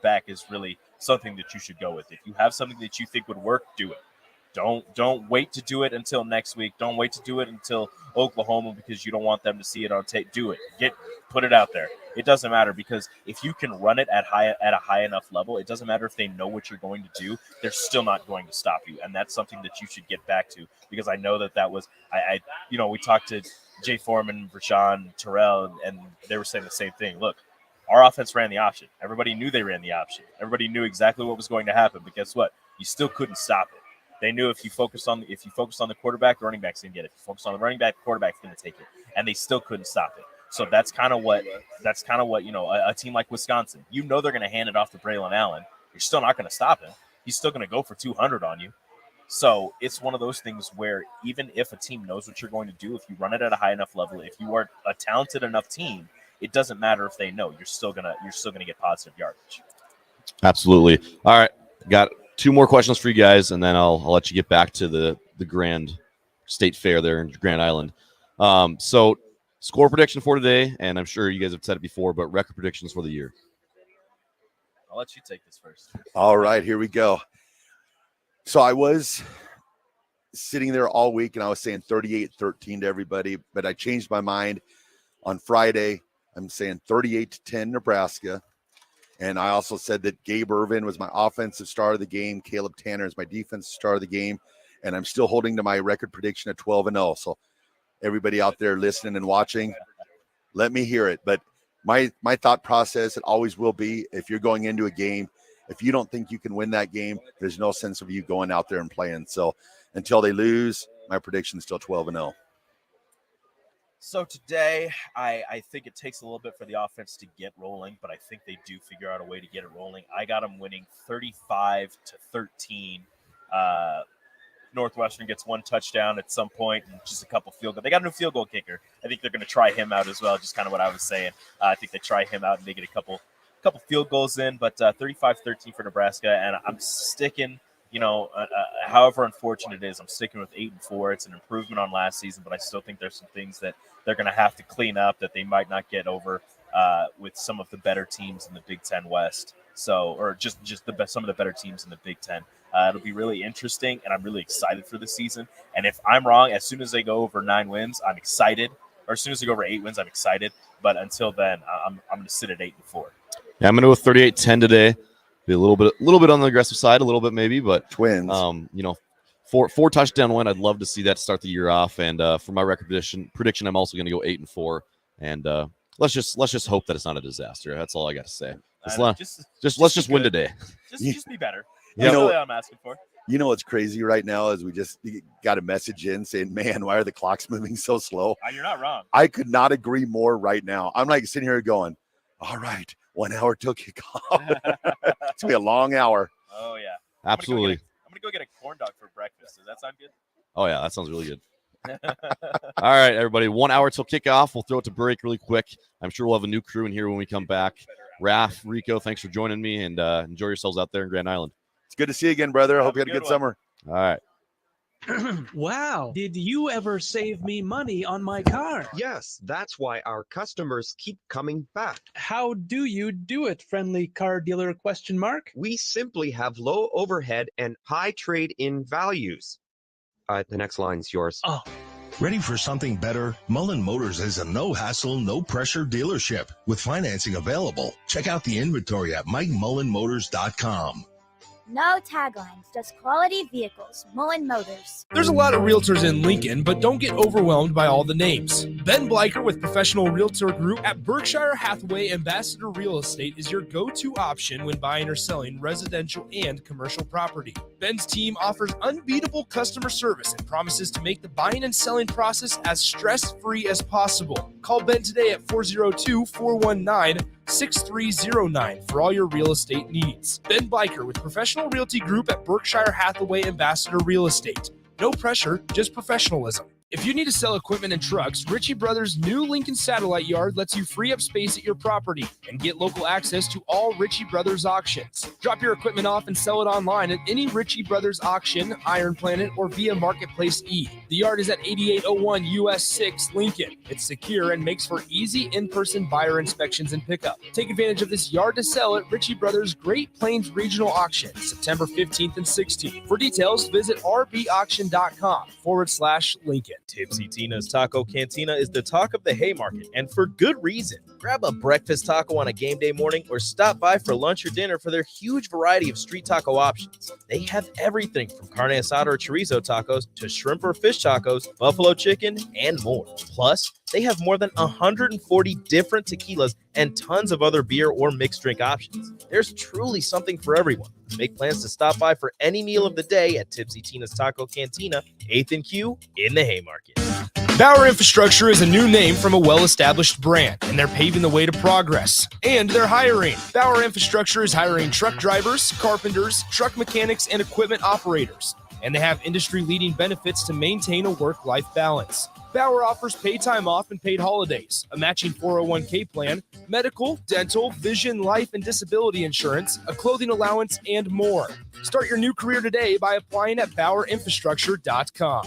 back is really something that you should go with. If you have something that you think would work, do it. Don't wait to do it until next week. Don't wait to do it until Oklahoma because you don't want them to see it on tape. Do it. Put it out there. It doesn't matter, because if you can run it at a high enough level, it doesn't matter if they know what you're going to do. They're still not going to stop you, and that's something that you should get back to, because I know that was we talked to Jay Foreman, Rashawn, Terrell, and they were saying the same thing. Look, our offense ran the option. Everybody knew they ran the option. Everybody knew exactly what was going to happen, but guess what? You still couldn't stop it. They knew if you focused on the quarterback, the running back's going to get it. If you focus on the running back, the quarterback's going to take it. And they still couldn't stop it. So that's kind of what a team like Wisconsin, they're going to hand it off to Braylon Allen. You're still not going to stop him. He's still going to go for 200 on you. So it's one of those things where even if a team knows what you're going to do, if you run it at a high enough level, if you are a talented enough team, it doesn't matter if they know. You're still gonna get positive yardage. Absolutely. All right, got 2 more questions for you guys, and then I'll let you get back to the Grand State Fair there in Grand Island. So score prediction for today, and I'm sure you guys have said it before, but record predictions for the year. I'll let you take this first. All right, here we go. So I was sitting there all week, and I was saying 38-13 to everybody, but I changed my mind on Friday. I'm saying 38-10 Nebraska. And I also said that Gabe Irvin was my offensive star of the game. Caleb Tanner is my defensive star of the game. And I'm still holding to my record prediction of 12-0. So everybody out there listening and watching, let me hear it. But my thought process, it always will be, if you're going into a game, if you don't think you can win that game, there's no sense of you going out there and playing. So until they lose, my prediction is still 12-0. So today, I think it takes a little bit for the offense to get rolling, but I think they do figure out a way to get it rolling. I got them winning 35-13. Northwestern gets 1 touchdown at some point and just a couple field goals. They got a new field goal kicker. I think they're going to try him out as well, just kind of what I was saying. I think they try him out and they get a couple field goals in, but 35-13 for Nebraska, and I'm sticking – however unfortunate it is, I'm sticking with 8-4. It's an improvement on last season, but I still think there's some things that they're going to have to clean up that they might not get over with some of the better teams in the Big Ten West. So, or just some of the better teams in the Big Ten. It'll be really interesting, and I'm really excited for the season. And if I'm wrong, as soon as they go over 9 wins, I'm excited. Or as soon as they go over 8 wins, I'm excited. But until then, I'm going to sit at 8-4. Yeah, I'm going to go with 38-10 today. Be a little bit on the aggressive side, a little bit maybe, but Twins. Four touchdown win. I'd love to see that start the year off. And for my record prediction, I'm also going to go 8-4. And let's just hope that it's not a disaster. That's all I got to say. Let's win today. Just be better. That's all I'm asking for. You know what's crazy right now is we just got a message in saying, man, why are the clocks moving so slow? You're not wrong. I could not agree more right now. I'm like sitting here going, all right, 1 hour till kickoff. It's going to be a long hour. Oh, yeah. Absolutely. I'm going to go get a corn dog for breakfast. Does that sound good? Oh, yeah, that sounds really good. All right, everybody, 1 hour till kickoff. We'll throw it to break really quick. I'm sure we'll have a new crew in here when we come back. Raph, Rico, thanks for joining me, and enjoy yourselves out there in Grand Island. It's good to see you again, brother. I hope you had a good summer. All right. Wow. Did you ever save me money on my car? Yes, that's why our customers keep coming back. How do you do it, friendly car dealer ? We simply have low overhead and high trade-in values. The next line's yours. Oh. Ready for something better? Mullen Motors is a no-hassle, no-pressure dealership with financing available. Check out the inventory at MikeMullenMotors.com. No taglines, just quality vehicles. Mullen Motors. There's a lot of realtors in Lincoln, but don't get overwhelmed by all the names. Ben Bleicher with Professional Realtor Group at Berkshire Hathaway Ambassador Real Estate is your go-to option when buying or selling residential and commercial property. Ben's team offers unbeatable customer service and promises to make the buying and selling process as stress-free as possible. Call Ben today at 402-419-6309 for all your real estate needs. Ben Bleicher with Professional Realty Group at Berkshire Hathaway Ambassador Real Estate. No pressure, just professionalism. If you need to sell equipment and trucks, Ritchie Brothers' new Lincoln Satellite Yard lets you free up space at your property and get local access to all Ritchie Brothers auctions. Drop your equipment off and sell it online at any Ritchie Brothers auction, Iron Planet, or via Marketplace E. The yard is at 8801 US 6, Lincoln. It's secure and makes for easy in-person buyer inspections and pickup. Take advantage of this yard to sell at Ritchie Brothers' Great Plains Regional Auction, September 15th and 16th. For details, visit rbauction.com/Lincoln. Tipsy Tina's Taco Cantina is the talk of the Haymarket, and for good reason. Grab a breakfast taco on a game day morning or stop by for lunch or dinner for their huge variety of street taco options. They have everything from carne asada or chorizo tacos to shrimp or fish tacos, buffalo chicken, and more. Plus, they have more than 140 different tequilas and tons of other beer or mixed drink options. There's truly something for everyone. Make plans to stop by for any meal of the day at Tipsy Tina's Taco Cantina, 8th and Q in the Haymarket. Bauer Infrastructure is a new name from a well-established brand, and they're paving the way to progress. And they're hiring. Bauer Infrastructure is hiring truck drivers, carpenters, truck mechanics, and equipment operators. And they have industry-leading benefits to maintain a work-life balance. Bauer offers paid time off and paid holidays, a matching 401k plan, medical, dental, vision, life, and disability insurance, a clothing allowance, and more. Start your new career today by applying at BauerInfrastructure.com.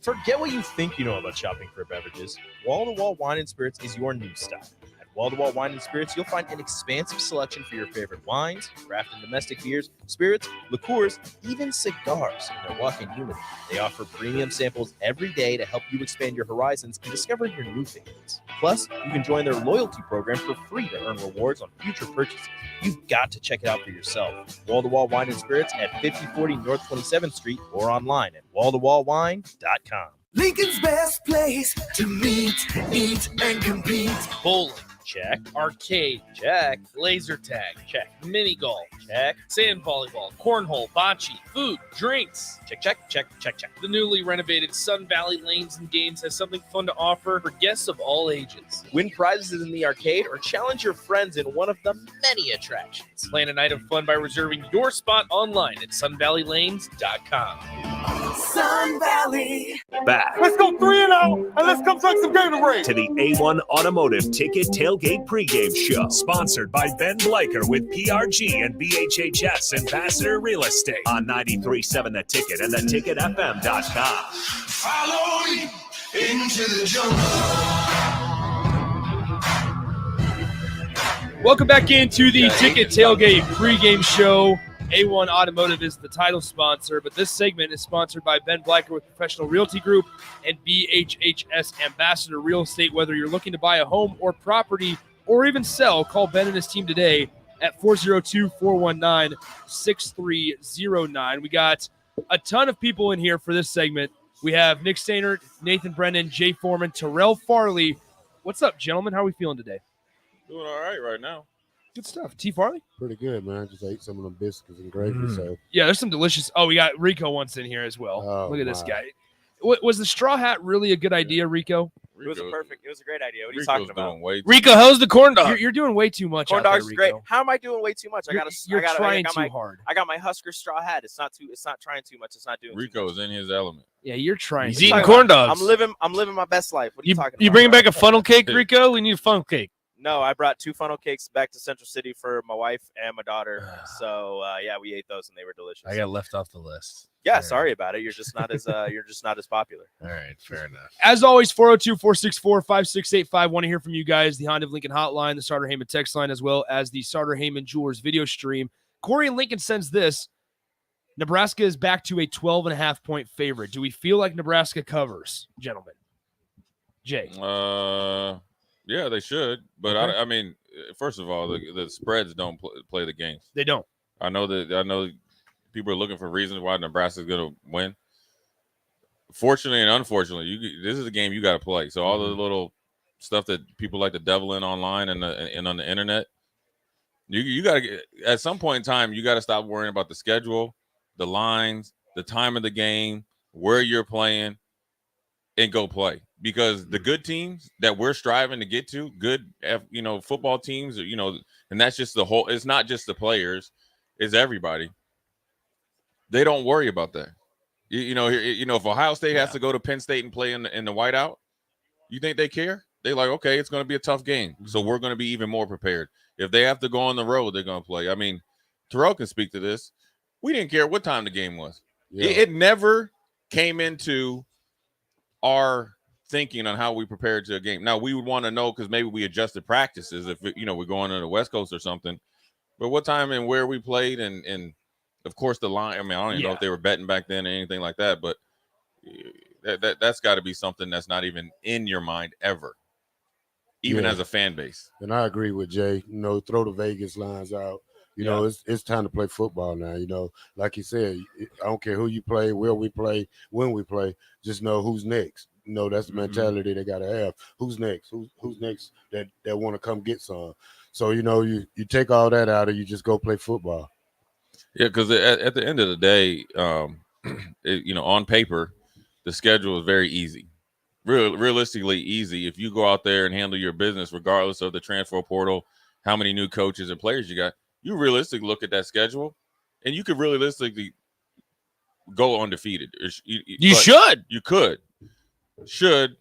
Forget what you think you know about shopping for beverages. Wall-to-Wall Wine and Spirits is your new stop. At Wall-to-Wall Wine and Spirits, you'll find an expansive selection for your favorite wines, craft and domestic beers, spirits, liqueurs, even cigars in their walk-in humidor. They offer premium samples every day to help you expand your horizons and discover your new favorites. Plus, you can join their loyalty program for free to earn rewards on future purchases. You've got to check it out for yourself. Wall-to-Wall Wine and Spirits at 5040 North 27th Street or online at walltowallwine.com. Lincoln's best place to meet, eat, and compete. Bowling. Check. Arcade. Check. Laser tag. Check. Mini golf. Check. Sand volleyball. Cornhole. Bocce. Food. Drinks. Check, check, check, check, check. The newly renovated Sun Valley Lanes and Games has something fun to offer for guests of all ages. Win prizes in the arcade or challenge your friends in one of the many attractions. Plan a night of fun by reserving your spot online at sunvalleylanes.com. Sun Valley. Back Let's go 3-0 and let's come take some Gatorade. to the A1 Automotive Ticket Tailgate Pregame Show, sponsored by Ben Bleicher with PRG and BHHS Ambassador Real Estate on 93.7 The Ticket and theticketfm.com. Follow me into the jungle. Welcome back into the Ticket Tailgate Pregame Show. A1 Automotive is the title sponsor, but this segment is sponsored by Ben Bleicher with Professional Realty Group and BHHS Ambassador Real Estate. Whether you're looking to buy a home or property or even sell, call Ben and his team today at 402-419-6309. We got a ton of people in here for this segment. We have Nick Stainer, Nathan Brennan, Jay Foreman, Terrell Farley. What's up, gentlemen? How are we feeling today? Doing all right now. Good stuff. T. Farley? Pretty good, man. Just ate some of them biscuits and gravy. So Yeah, there's some delicious. Oh, we got Rico once in here as well. Oh, look at this my. guy. Was the straw hat really a good idea, Rico? It was a great idea. What are you talking about? Rico, how's the corn dog? You're doing way too much. Corn out there, dog's great. Rico. How am I doing way too much? You're trying too hard. I got my Husker straw hat. It's not trying too much. It's not doing. Rico's in his element. Yeah, you're trying. He's eating corn dogs. I'm living my best life. What are you talking about? You bringing back a funnel cake, Rico? We need a funnel cake. No, I brought 2 funnel cakes back to Central City for my wife and my daughter. So yeah, we ate those and they were delicious. I got left off the list. Yeah, sorry about it. You're just not as popular. All right, fair enough. As always, 402-464-5685. Want to hear from you guys. The Honda of Lincoln hotline, the Starter Heyman text line, as well as the Starter Heyman Jewelers video stream. Corey in Lincoln sends this. Nebraska is back to a 12.5-point favorite. Do we feel like Nebraska covers, gentlemen? Jay? Yeah, they should. But Okay. I mean, first of all, the spreads don't play the games. They don't. I know people are looking for reasons why Nebraska's going to win. Fortunately and unfortunately, this is a game you got to play. So all the little stuff that people like to devil in online and on the internet, you got to at some point in time you got to stop worrying about the schedule, the lines, the time of the game, where you're playing, and go play. Because the good teams that we're striving to get to, good football teams, and that's just the whole. It's not just the players, it's everybody. They don't worry about that. If Ohio State has to go to Penn State and play in the whiteout, you think they care? They're like, okay, it's going to be a tough game, so we're going to be even more prepared. If they have to go on the road, they're going to play. I mean, Terrell can speak to this. We didn't care what time the game was. Yeah. It never came into our thinking on how we prepared to a game. Now, we would want to know because maybe we adjusted practices if we're going to the West Coast or something. But what time and where we played and of course, the line. I mean, I don't even know if they were betting back then or anything like that, but that's got to be something that's not even in your mind ever, even as a fan base. And I agree with Jay. Throw the Vegas lines out. It's time to play football now. Like you said, I don't care who you play, where we play, when we play. Just know who's next. That's the mentality they got to have. Who's next? Who's next that want to come get some? So you take all that out and you just go play football. Yeah, because at the end of the day, on paper, the schedule is very easy. Realistically easy. If you go out there and handle your business, regardless of the transfer portal, how many new coaches and players you got, you realistically look at that schedule, and you could realistically go undefeated. You should. You could. Should.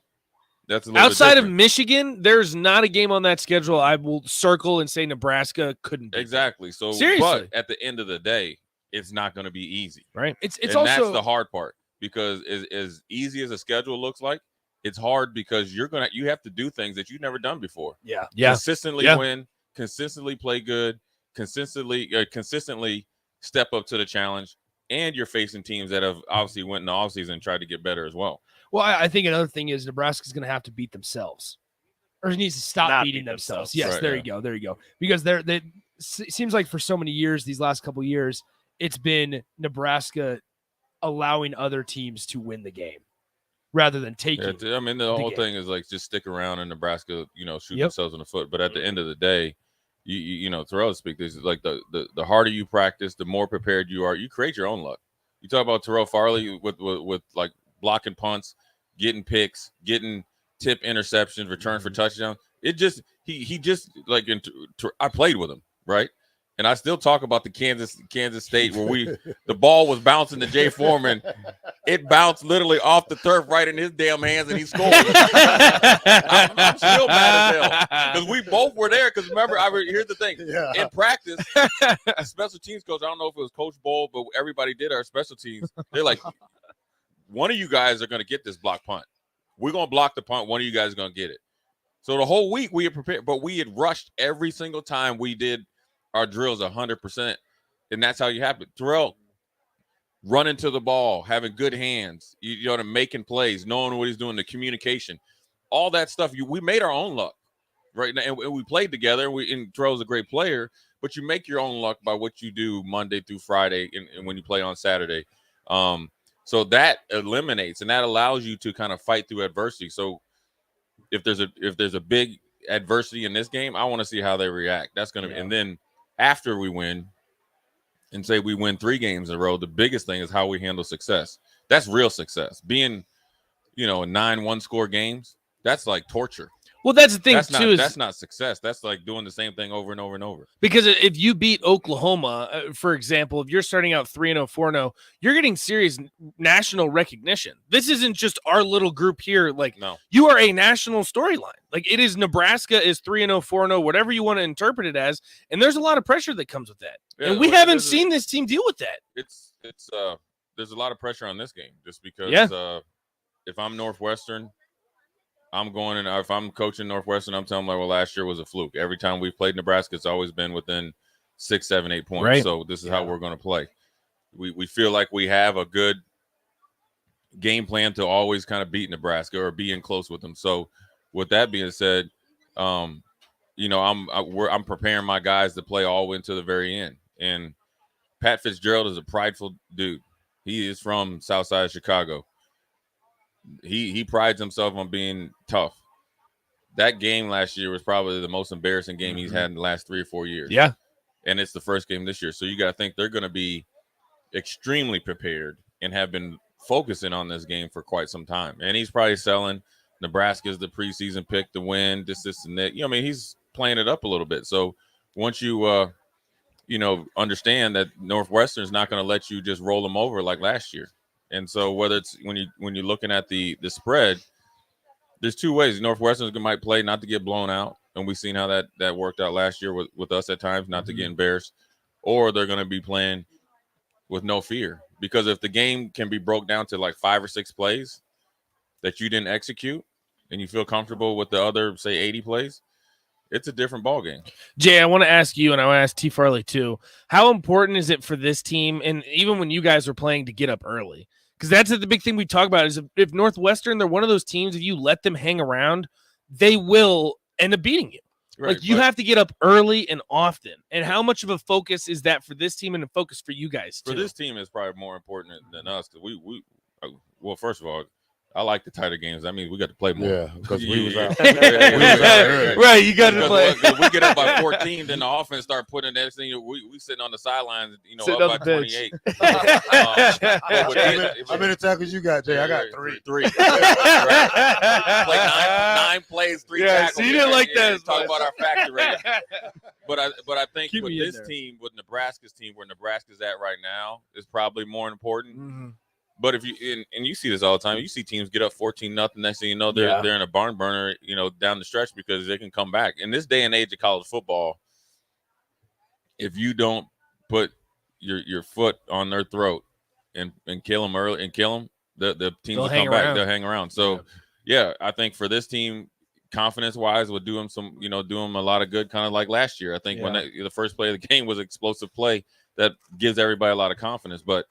That's a little outside bit of Michigan, there's not a game on that schedule I will circle and say Nebraska couldn't be. Exactly. So, seriously, but at the end of the day, it's not going to be easy, right? It's and also that's the hard part because as easy as a schedule looks like, it's hard because you have to do things that you've never done before. Yeah. Consistently win, consistently play good, consistently step up to the challenge, and you're facing teams that have obviously went in the offseason and tried to get better as well. Well, I think another thing is Nebraska's going to have to beat themselves, or needs to stop beating themselves. Yes, right, there you go. Because it seems like for so many years, these last couple of years, it's been Nebraska allowing other teams to win the game rather than taking. Yeah, I mean, the whole thing is like just stick around and Nebraska, shoot themselves in the foot. But at the end of the day, Terrell speak. This is like the harder you practice, the more prepared you are. You create your own luck. You talk about Terrell Farley with like blocking punts, getting picks, getting tip interceptions, return for touchdowns. It just he just like I played with him, right? And I still talk about the Kansas State where the ball was bouncing to Jay Foreman. It bounced literally off the turf right in his damn hands, and he scored. I'm still mad as hell because we both were there. Because remember, here's the thing: in practice, the special teams coach, I don't know if it was Coach Bull, but everybody did our special teams. They're like, one of you guys are going to get this block punt. We're going to block the punt. One of you guys is going to get it. So the whole week we had prepared, but we had rushed every single time we did our drills 100%. And that's how you have it. Terrell, running to the ball, having good hands, making plays, knowing what he's doing, the communication, all that stuff. We made our own luck right now. And we played together. And Terrell's a great player, but you make your own luck by what you do Monday through Friday and when you play on Saturday. So that eliminates and that allows you to kind of fight through adversity. So if there's a big adversity in this game, I want to see how they react. That's going to be, and then after we win and say we win 3 games in a row, the biggest thing is how we handle success. That's real success. Being, a 9-1 score games, that's like torture. Well, that's the thing, that's not success. That's like doing the same thing over and over and over. Because if you beat Oklahoma, for example, if you're starting out 3-0, 4-0, you're getting serious national recognition. This isn't just our little group here. Like, no. You are a national storyline. Like, it is Nebraska is 3-0, 4-0, whatever you want to interpret it as. And there's a lot of pressure that comes with that. Yeah, and we haven't seen this team deal with that. It's there's a lot of pressure on this game just because if I'm Northwestern, I'm going and if I'm coaching Northwestern, I'm telling them, last year was a fluke. Every time we've played Nebraska, it's always been within 6, 7, 8 points. Right. So this is how we're going to play. we feel like we have a good game plan to always kind of beat Nebraska or be in close with them. So with that being said, I'm preparing my guys to play all the way until the very end. And Pat Fitzgerald is a prideful dude. He is from South Side of Chicago. He prides himself on being tough. That game last year was probably the most embarrassing game he's had in the last 3 or 4 years. Yeah. And it's the first game this year. So you got to think they're going to be extremely prepared and have been focusing on this game for quite some time. And he's probably selling Nebraska's the preseason pick to win, this, and that. He's playing it up a little bit. So once you, understand that Northwestern's not going to let you just roll them over like last year. And so whether it's when you're looking at the spread, there's two ways. Northwestern might play not to get blown out, and we've seen how that worked out last year with us at times, not to get embarrassed, or they're going to be playing with no fear. Because if the game can be broke down to like 5 or 6 plays that you didn't execute and you feel comfortable with the other, say, 80 plays, it's a different ballgame. Jay, I want to ask you, and I want to ask T. Farley too, how important is it for this team, and even when you guys were playing, to get up early? Because that's the big thing we talk about is if Northwestern, they're one of those teams, if you let them hang around, they will end up beating you. Right, you have to get up early and often. And how much of a focus is that for this team and a focus for you guys too? For this team, it's probably more important than us because well, first of all, I like the tighter games. I mean, we got to play more. Yeah, because we was out. Right, you got to play. We get up by 14, then the offense start putting everything. We sitting on the sidelines, up by 28. How many tackles you got, Jay? I got 3. 3. Play 9 plays, 3 tackles. So you didn't like that. Talk about our factor rating. But I think with this team, with Nebraska's team, where Nebraska's at right now, is probably more important. Mm-hmm. But if you see this all the time, you see teams get up 14-0. Next thing you know, they're in a barn burner, down the stretch because they can come back. In this day and age of college football, if you don't put your foot on their throat and kill them early and kill them, the teams will come back. They'll hang around. So yeah, I think for this team, confidence-wise, would do them a lot of good, kind of like last year. I think when the first play of the game was explosive play, that gives everybody a lot of confidence. But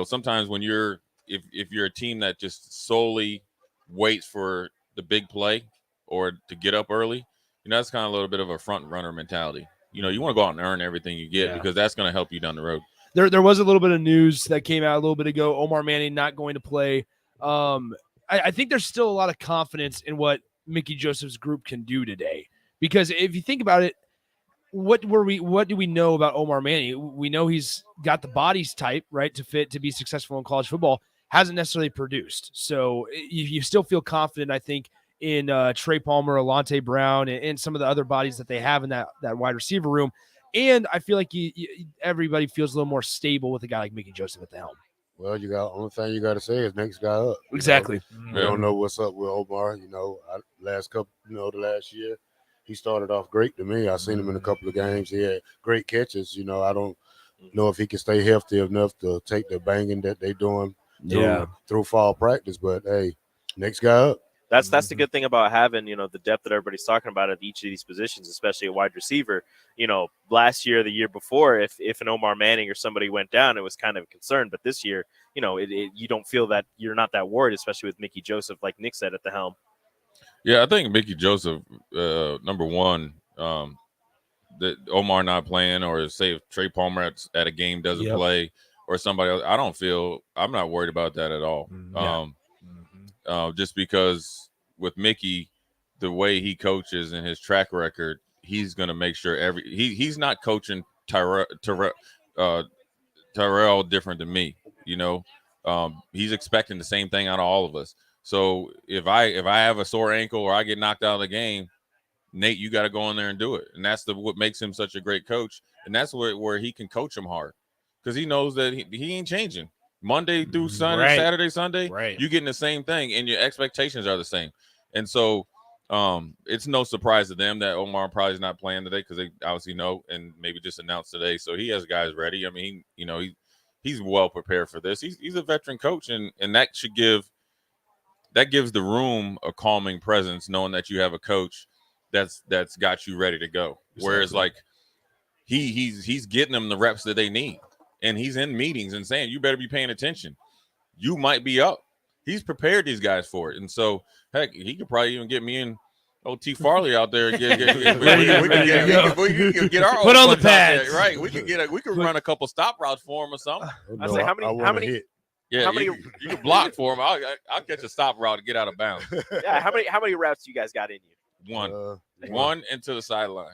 sometimes when if you're a team that just solely waits for the big play or to get up early, that's kind of a little bit of a front runner mentality. You want to go out and earn everything you get because that's going to help you down the road. There was a little bit of news that came out a little bit ago. Omar Manning not going to play. I think there's still a lot of confidence in what Mickey Joseph's group can do today, because if you think about it, what do we know about Omar Manning? We know he's got the body's type, right, to be successful in college football. Hasn't necessarily produced. So you still feel confident, I think, in Trey Palmer, Alante Brown, and some of the other bodies that they have in that wide receiver room. And I feel like everybody feels a little more stable with a guy like Mickey Joseph at the helm. Well, only thing you got to say is next guy up. Exactly. We don't know what's up with Omar. The last year, he started off great to me. I seen him in a couple of games. He had great catches. I don't know if he can stay healthy enough to take the banging that they're doing through fall practice. But hey, next guy up. That's the good thing about having, the depth that everybody's talking about at each of these positions, especially a wide receiver. Last year, the year before, if an Omar Manning or somebody went down, it was kind of a concern. But this year, you don't feel that you're not that worried, especially with Mickey Joseph, like Nick said, at the helm. Yeah, I think Mickey Joseph, number one, that Omar not playing, or say if Trey Palmer at a game doesn't play, or somebody else, I'm not worried about that at all. Just because with Mickey, the way he coaches and his track record, he's going to make sure he's not coaching Tyrell different than me. He's expecting the same thing out of all of us. So if I have a sore ankle or I get knocked out of the game, Nate, you got to go in there and do it. And that's what makes him such a great coach. And that's where he can coach him hard, because he knows that he ain't changing. Monday through Sunday, Saturday, Sunday, you're getting the same thing, and your expectations are the same. And so it's no surprise to them that Omar probably is not playing today, because they obviously know and maybe just announced today. So he has guys ready. I mean, he's well prepared for this. He's a veteran coach, and that gives the room a calming presence, knowing that you have a coach that's got you ready to go. Exactly. Whereas like he's getting them the reps that they need. and he's in meetings and saying, you better be paying attention. You might be up. He's prepared these guys for it. And so, heck, he could probably even get me and OT Farley out there. We could get our put on the pads. pads. Right. We could run a couple stop routes for him or something. I say, how many? Yeah, you can block for him. I'll catch a stop route to get out of bounds. Yeah, how many routes you guys got in you? One into the sideline.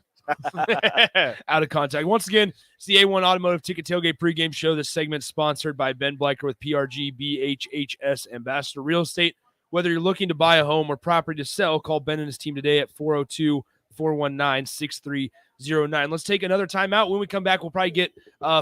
Out of contact. Once again, it's the A1 Automotive Ticket Tailgate Pregame Show. This segment sponsored by Ben Bleicher with PRG BHHS Ambassador Real Estate. Whether you're looking to buy a home or property to sell, call Ben and his team today at 402-419-6309. Let's take another timeout. When we come back, we'll probably get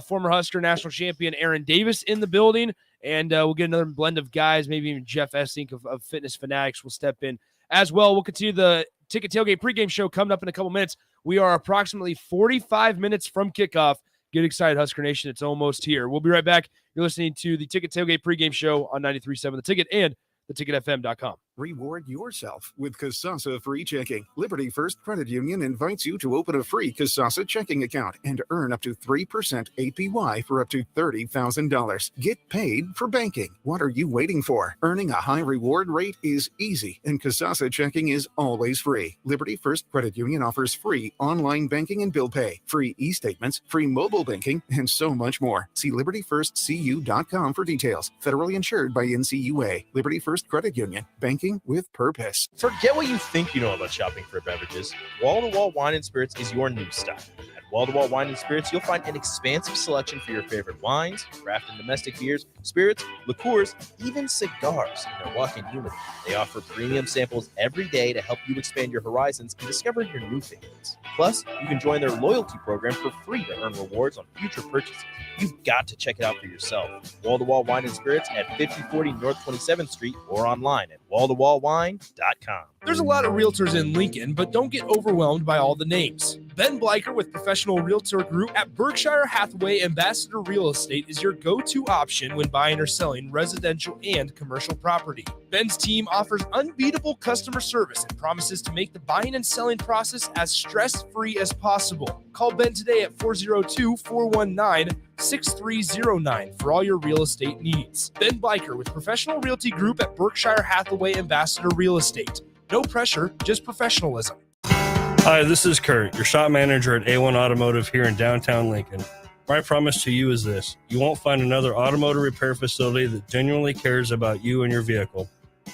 former Husker national champion Aaron Davis in the building, and we'll get another blend of guys, maybe even Jeff Essink of Fitness Fanatics will step in as well. We'll continue the Ticket Tailgate Pregame Show coming up in a couple minutes. We are approximately 45 minutes from kickoff. Get excited, Husker Nation. It's almost here. We'll be right back. You're listening to the Ticket Tailgate Pregame Show on 93.7 The Ticket and theticketfm.com. Reward yourself with Kasasa Free Checking. Liberty First Credit Union invites you to open a free Kasasa checking account and earn up to 3% APY for up to $30,000. Get paid for banking. What are you waiting for? Earning a high reward rate is easy, and Kasasa checking is always free. Liberty First Credit Union offers free online banking and bill pay, free e-statements, free mobile banking, and so much more. See libertyfirstcu.com for details. Federally insured by NCUA. Liberty First Credit Union. Banking with purpose. Forget what you think you know about shopping for beverages. Wall-to-Wall Wine and Spirits is your new stop. At Wall-to-Wall Wine and Spirits, you'll find an expansive selection for your favorite wines, craft and domestic beers, spirits, liqueurs, even cigars in their walk-in humidor. They offer premium samples every day to help you expand your horizons and discover your new favorites. Plus, you can join their loyalty program for free to earn rewards on future purchases. You've got to check it out for yourself. Wall-to-Wall Wine and Spirits at 5040 North 27th Street or online at wall-to-wallwine.com. There's a lot of realtors in Lincoln, but don't get overwhelmed by all the names. Ben Bleicher with Professional Realtor Group at Berkshire Hathaway Ambassador Real Estate is your go-to option when buying or selling residential and commercial property. Ben's team offers unbeatable customer service and promises to make the buying and selling process as stress-free as possible. Call Ben today at 402-419-6309 for all your real estate needs. Ben Bleicher with Professional Realty Group at Berkshire Hathaway Ambassador Real Estate. No pressure, just professionalism. Hi, this is Kurt, your shop manager at A1 Automotive here in downtown Lincoln. My promise to you is this: you won't find another automotive repair facility that genuinely cares about you and your vehicle.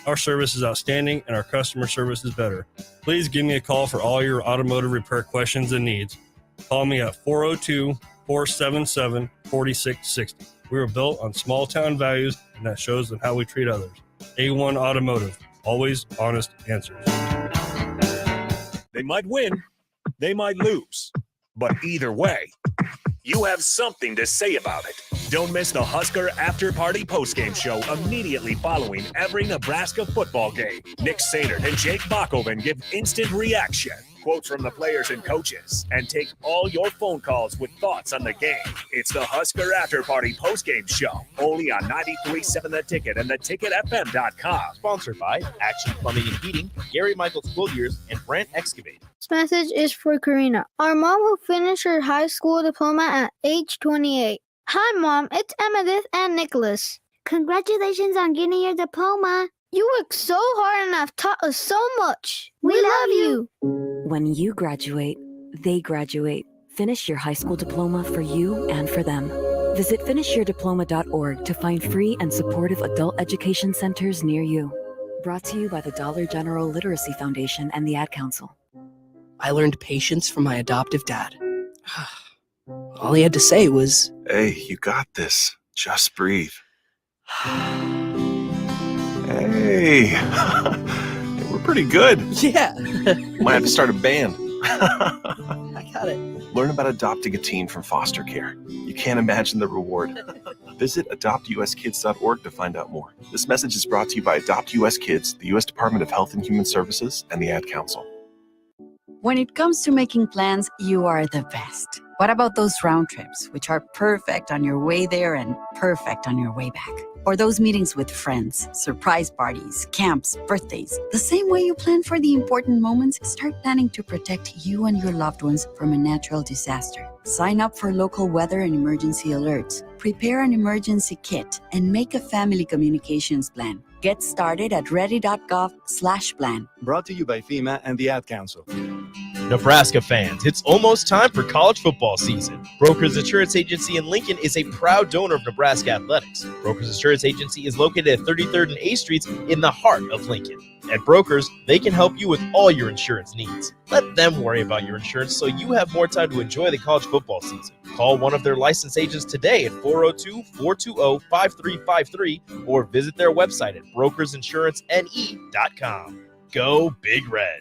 Our service is outstanding and our customer service is better. Please give me a call for all your automotive repair questions and needs. Call me at 402-477-4660. We were built on small town values, and that shows in how we treat others. A1 Automotive, always honest answers. They might win, they might lose, but either way, you have something to say about it. Don't miss the Husker After Party postgame show immediately following every Nebraska football game. Nick Sainert and Jake Bachhoven give instant reaction, quotes from the players and coaches, and take all your phone calls with thoughts on the game. It's the Husker After Party postgame show, only on 93.7 The Ticket and theticketfm.com. Sponsored by Action Plumbing and Heating, Gary Michaels Quilliers, and Brant Excavating. This message is for Karina, our mom who finished her high school diploma at age 28. Hi, Mom. It's Emmettith and Nicholas. Congratulations on getting your diploma. You worked so hard and have taught us so much. We love you. When you graduate, they graduate. Finish your high school diploma for you and for them. Visit finishyourdiploma.org to find free and supportive adult education centers near you. Brought to you by the Dollar General Literacy Foundation and the Ad Council. I learned patience from my adoptive dad. All he had to say was, "Hey, you got this. Just breathe." Hey, we're pretty good. Yeah. Might have to start a band. I got it. Learn about adopting a teen from foster care. You can't imagine the reward. Visit adoptuskids.org to find out more. This message is brought to you by Adopt US Kids, the U.S. Department of Health and Human Services, and the Ad Council. When it comes to making plans, you are the best. What about those round trips, which are perfect on your way there and perfect on your way back? Or those meetings with friends, surprise parties, camps, birthdays. The same way you plan for the important moments, start planning to protect you and your loved ones from a natural disaster. Sign up for local weather and emergency alerts. Prepare an emergency kit and make a family communications plan. Get started at ready.gov/plan. Brought to you by FEMA and the Ad Council. Nebraska fans, it's almost time for college football season. Brokers Insurance Agency in Lincoln is a proud donor of Nebraska Athletics. Brokers Insurance Agency is located at 33rd and A Streets in the heart of Lincoln. At Brokers, they can help you with all your insurance needs. Let them worry about your insurance so you have more time to enjoy the college football season. Call one of their licensed agents today at 402-420-5353 or visit their website at brokersinsurancene.com. Go Big Red.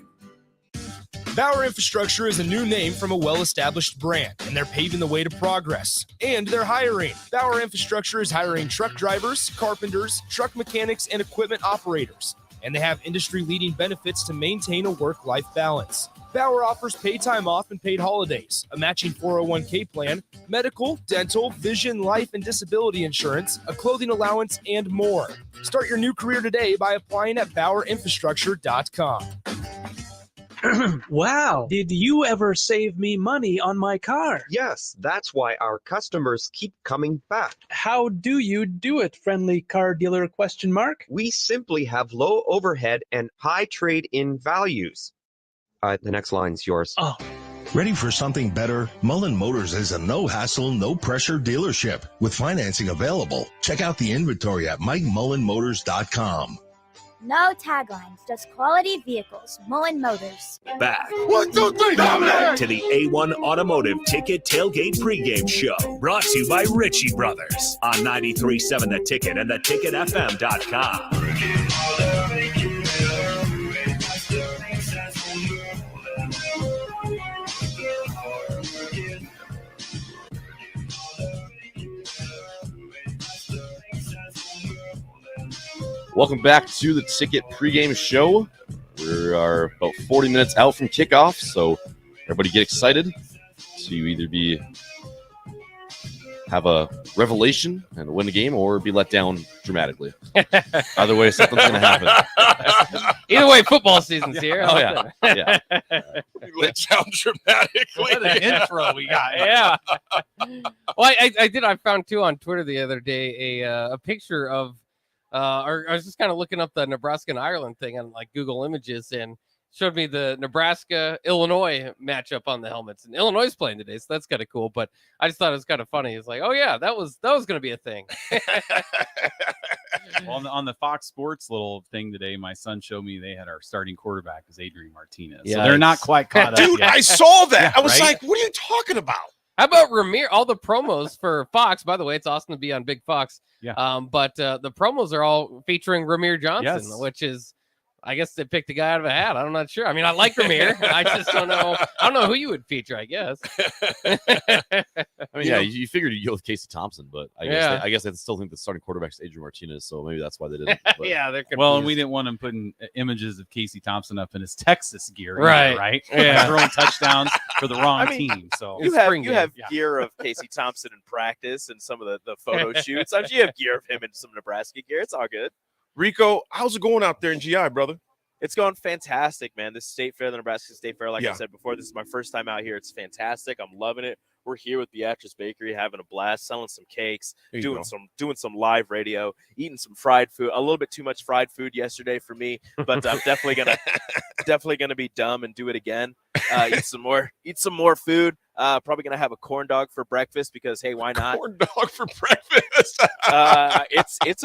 Bauer Infrastructure is a new name from a well-established brand, and they're paving the way to progress. And they're hiring. Bauer Infrastructure is hiring truck drivers, carpenters, truck mechanics, and equipment operators. And they have industry-leading benefits to maintain a work-life balance. Bauer offers paid time off and paid holidays, a matching 401k plan, medical, dental, vision, life, and disability insurance, a clothing allowance, and more. Start your new career today by applying at BauerInfrastructure.com. Wow. Did you ever save me money on my car? Yes, that's why our customers keep coming back. How do you do it, friendly car dealer ? We simply have low overhead and high trade-in values. The next line's yours. Oh. Ready for something better? Mullen Motors is a no-hassle, no-pressure dealership with financing available. Check out the inventory at MikeMullenMotors.com. No taglines, just quality vehicles. Mullen Motors. Back 1, 2, 3, dominate! to the A1 Automotive Ticket Tailgate Pregame Show. Brought to you by Ritchie Brothers on 93.7 The Ticket and theticketfm.com. Welcome back to the Ticket Pregame Show. We are about 40 minutes out from kickoff, so everybody get excited to either have a revelation and win the game or be let down dramatically. Either way, something's going to happen. Either way, football season's here. Oh, yeah. Yeah. Let down dramatically. What an intro we got. Yeah. Well, I found, too, on Twitter the other day a picture of I was just kind of looking up the Nebraska and Ireland thing on like Google Images and showed me the Nebraska-Illinois matchup on the helmets. And Illinois is playing today, so that's kind of cool. But I just thought it was kind of funny. It's like, oh, yeah, that was going to be a thing. Well, on the Fox Sports little thing today, my son showed me they had our starting quarterback is Adrian Martinez. Yeah, so they're not quite caught up Dude, yet. I saw that. Yeah, I was right? like, what are you talking about? How about Ramir? All the promos for Fox, by the way, it's awesome to be on Big Fox. Yeah. But the promos are all featuring Ramir Johnson, which is, I guess they picked a guy out of a hat. I'm not sure. I mean, I like Ramir. I just don't know. I don't know who you would feature, I guess. I mean, yeah, you figured you'd go with Casey Thompson, but I guess I still think the starting quarterback is Adrian Martinez, so maybe that's why they didn't. But. Yeah, they're confused. Well, and we didn't want him putting images of Casey Thompson up in his Texas gear, right? Either, right? Yeah, throwing touchdowns for the wrong team. So you have gear of Casey Thompson in practice and some of the photo shoots. You have gear of him in some Nebraska gear. It's all good. Rico, how's it going out there in GI, brother? It's going fantastic, man. This state fair, the Nebraska State Fair, like Yeah. I said before, this is my first time out here. It's fantastic. I'm loving it. We're here with Beatrice Bakery, having a blast, selling some cakes, There you doing some live radio, eating some fried food. A little bit too much fried food yesterday for me, but I'm definitely gonna be dumb and do it again. Eat some more food. Probably gonna have a corn dog for breakfast because hey, why not? Corn dog for breakfast. It's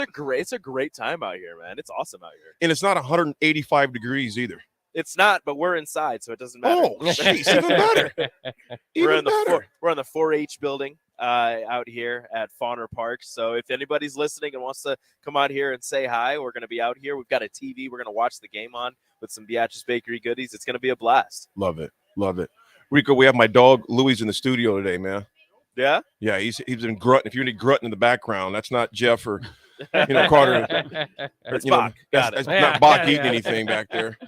a great time out here, man. It's awesome out here. And it's not 185 degrees either. It's not, but we're inside, so it doesn't matter. Oh, jeez, even better. We're in the 4-H building out here at Fauner Park. So if anybody's listening and wants to come out here and say hi, we're going to be out here. We've got a TV. We're going to watch the game on with some Beatrice Bakery goodies. It's going to be a blast. Love it. Rico, we have my dog Louis in the studio today, man. Yeah? Yeah, he's been grunting. If you hear any grunting in the background, that's not Jeff or Carter. It's Bach. That's not Bach eating anything back there.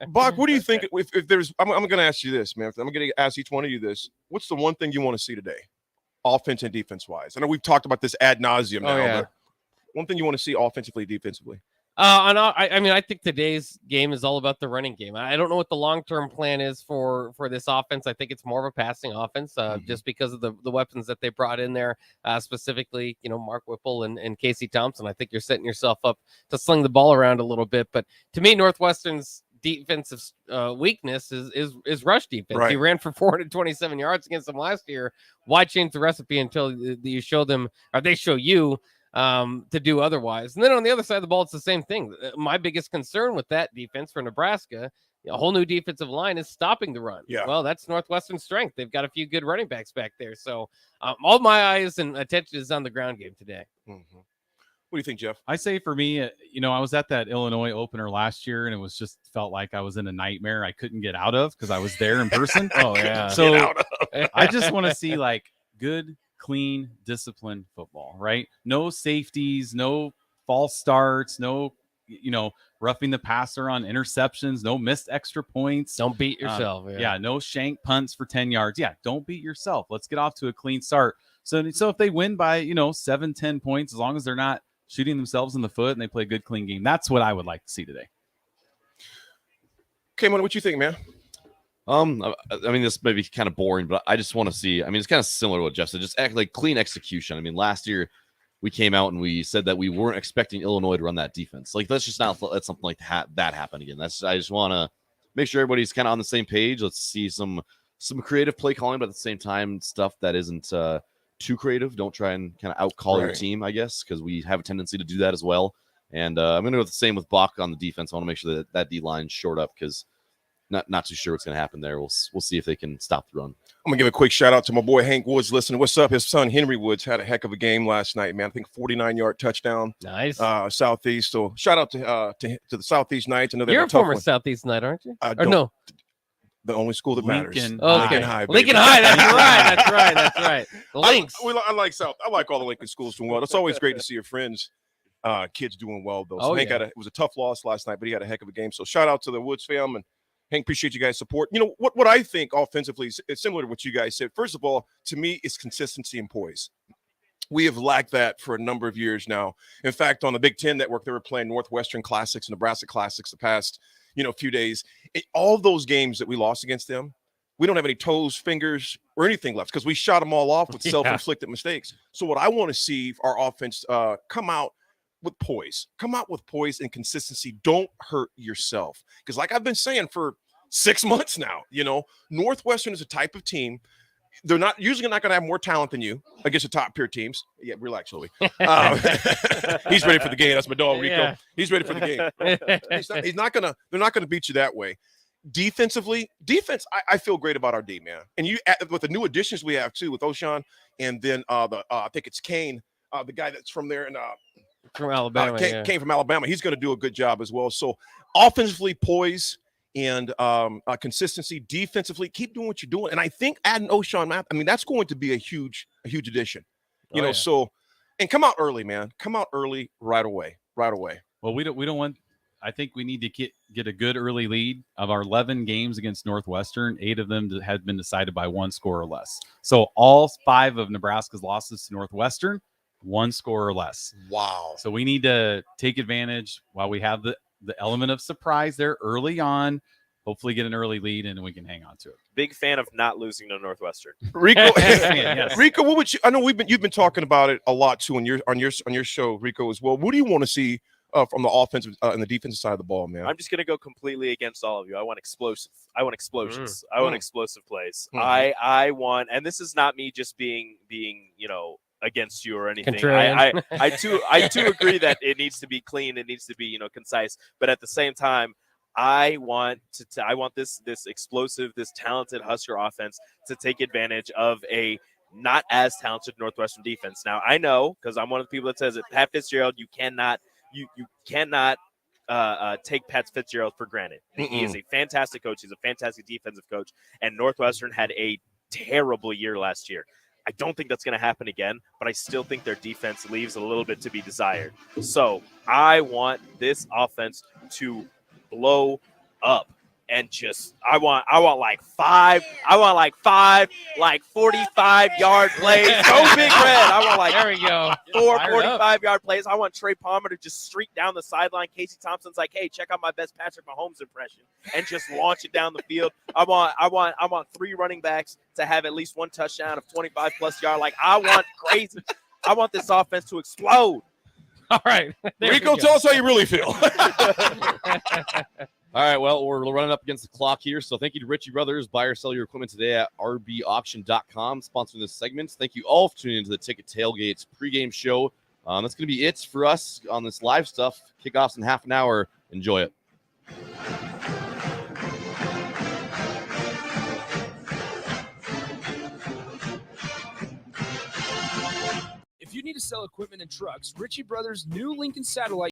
Bach, what do you think? If there's, I'm going to ask you this, man. I'm going to ask each one of you this. What's the one thing you want to see today, offense and defense wise? I know we've talked about this ad nauseum now, but One thing you want to see offensively, defensively. I think today's game is all about the running game. I don't know what the long-term plan is for this offense. I think it's more of a passing offense, just because of the weapons that they brought in there, specifically, Mark Whipple and Casey Thompson. I think you're setting yourself up to sling the ball around a little bit. But to me, Northwestern's defensive weakness is rush defense. Right. He ran for 427 yards against them last year. Why change the recipe until you show them, or they show you, to do otherwise? And then on the other side of the ball, it's the same thing. My biggest concern with that defense for Nebraska, a whole new defensive line, is stopping the run. Yeah. Well, that's Northwestern's strength. They've got a few good running backs back there. So all my eyes and attention is on the ground game today. Mm-hmm. What do you think, Jeff? I say for me, I was at that Illinois opener last year, and it was just felt like I was in a nightmare I couldn't get out of because I was there in person. Oh, yeah. So I just want to see like good, clean, disciplined football, right? No safeties, no false starts, no, roughing the passer on interceptions, no missed extra points. Don't beat yourself. No shank punts for 10 yards. Yeah, don't beat yourself. Let's get off to a clean start. So if they win by, 7-10 points, as long as they're not shooting themselves in the foot and they play a good, clean game, that's what I would like to see today. Okay, what you think, man? This may be kind of boring, but I just want to see. It's kind of similar to what Jeff said. Just act like clean execution. Last year we came out and we said that we weren't expecting Illinois to run that defense. Like, let's just not let something like that happen again. I just want to make sure everybody's kind of on the same page. Let's see some creative play calling, but at the same time, stuff that isn't too creative. Don't try and kind of out-call your team, I guess, because we have a tendency to do that as well. And I'm going to go the same with Bach on the defense. I want to make sure that D-line's short up because not too sure what's going to happen there. We'll see if they can stop the run. I'm going to give a quick shout-out to my boy Hank Woods listening. What's up? His son Henry Woods had a heck of a game last night, man. I think 49-yard touchdown. Nice. Southeast. So shout-out to the Southeast Knights. I know You're a former Southeast Knight, aren't you? Or no? The only school that matters. Lincoln High. Lincoln High. That's right. The Lynx. I like South. I like all the Lincoln schools doing well. It's always great to see your friends, kids doing well, though. So Hank it was a tough loss last night, but he had a heck of a game. So shout out to the Woods fam, and Hank, appreciate you guys' support. What I think offensively is similar to what you guys said. First of all, to me, it's consistency and poise. We have lacked that for a number of years now. In fact, on the Big Ten Network, they were playing Northwestern Classics, Nebraska Classics the past few days. All those games that we lost against them, we don't have any toes, fingers, or anything left because we shot them all off with self-inflicted mistakes. So what I want to see our offense come out with poise. Come out with poise and consistency. Don't hurt yourself. Because like I've been saying for 6 months now, Northwestern is a type of team. They're usually not going to have more talent than you against the top tier teams. Yeah, relax, Louie. He's ready for the game. That's my dog, Rico. Yeah. He's ready for the game. They're not going to beat you that way. Defense, I feel great about our D, man. And with the new additions we have too, with O'Shawn, and then I think it's Kane, the guy that's from there and from Alabama. Came from Alabama. He's going to do a good job as well. So offensively, poise and consistency. Defensively, keep doing what you're doing. And I think adding O'Shawn Math, that's going to be a huge addition. So, and come out early, man. Come out early right away. Well, we don't want. I think we need to get a good early lead. Of our 11 games against Northwestern, 8 of them had been decided by 1 score or less. So all 5 of Nebraska's losses to Northwestern, 1 score or less. Wow. So we need to take advantage while we have the element of surprise there early on. Hopefully get an early lead and we can hang on to it. Big fan of not losing to Northwestern. Rico, Yes. Rico, what would you? I know you've been talking about it a lot too on your show, Rico, as well. What do you want to see from the offensive and the defensive side of the ball, man? I'm just gonna go completely against all of you. I want explosive. I want explosions. I want explosive plays. I want, and this is not me just being against you or anything. I too agree that it needs to be clean. It needs to be concise. But at the same time, I want this explosive, this talented Husker offense to take advantage of a not as talented Northwestern defense. Now I know, because I'm one of the people that says it, Pat Fitzgerald, you cannot take Pat Fitzgerald for granted. He is a fantastic coach. He's a fantastic defensive coach. And Northwestern had a terrible year last year. I don't think that's going to happen again, but I still think their defense leaves a little bit to be desired. So I want this offense to blow up. and just I want like five 45-yard plays. Go Big Red. I want like there we go. 4 45-yard plays. I want Trey Palmer to just streak down the sideline. Casey Thompson's like, hey, check out my best Patrick Mahomes impression, and just launch it down the field. I want 3 running backs to have at least 1 touchdown of 25+ yard. Like I want crazy. I want this offense to explode. All right. Rico, tell us how you really feel. All right, well, we're running up against the clock here, so thank you to Ritchie Brothers. Buy or sell your equipment today at rbauction.com, sponsoring this segment. Thank you all for tuning into the Ticket Tailgates pregame show. That's going to be it for us on this live stuff. Kickoffs in half an hour. Enjoy it. If you need to sell equipment and trucks, Ritchie Brothers' new Lincoln Satellite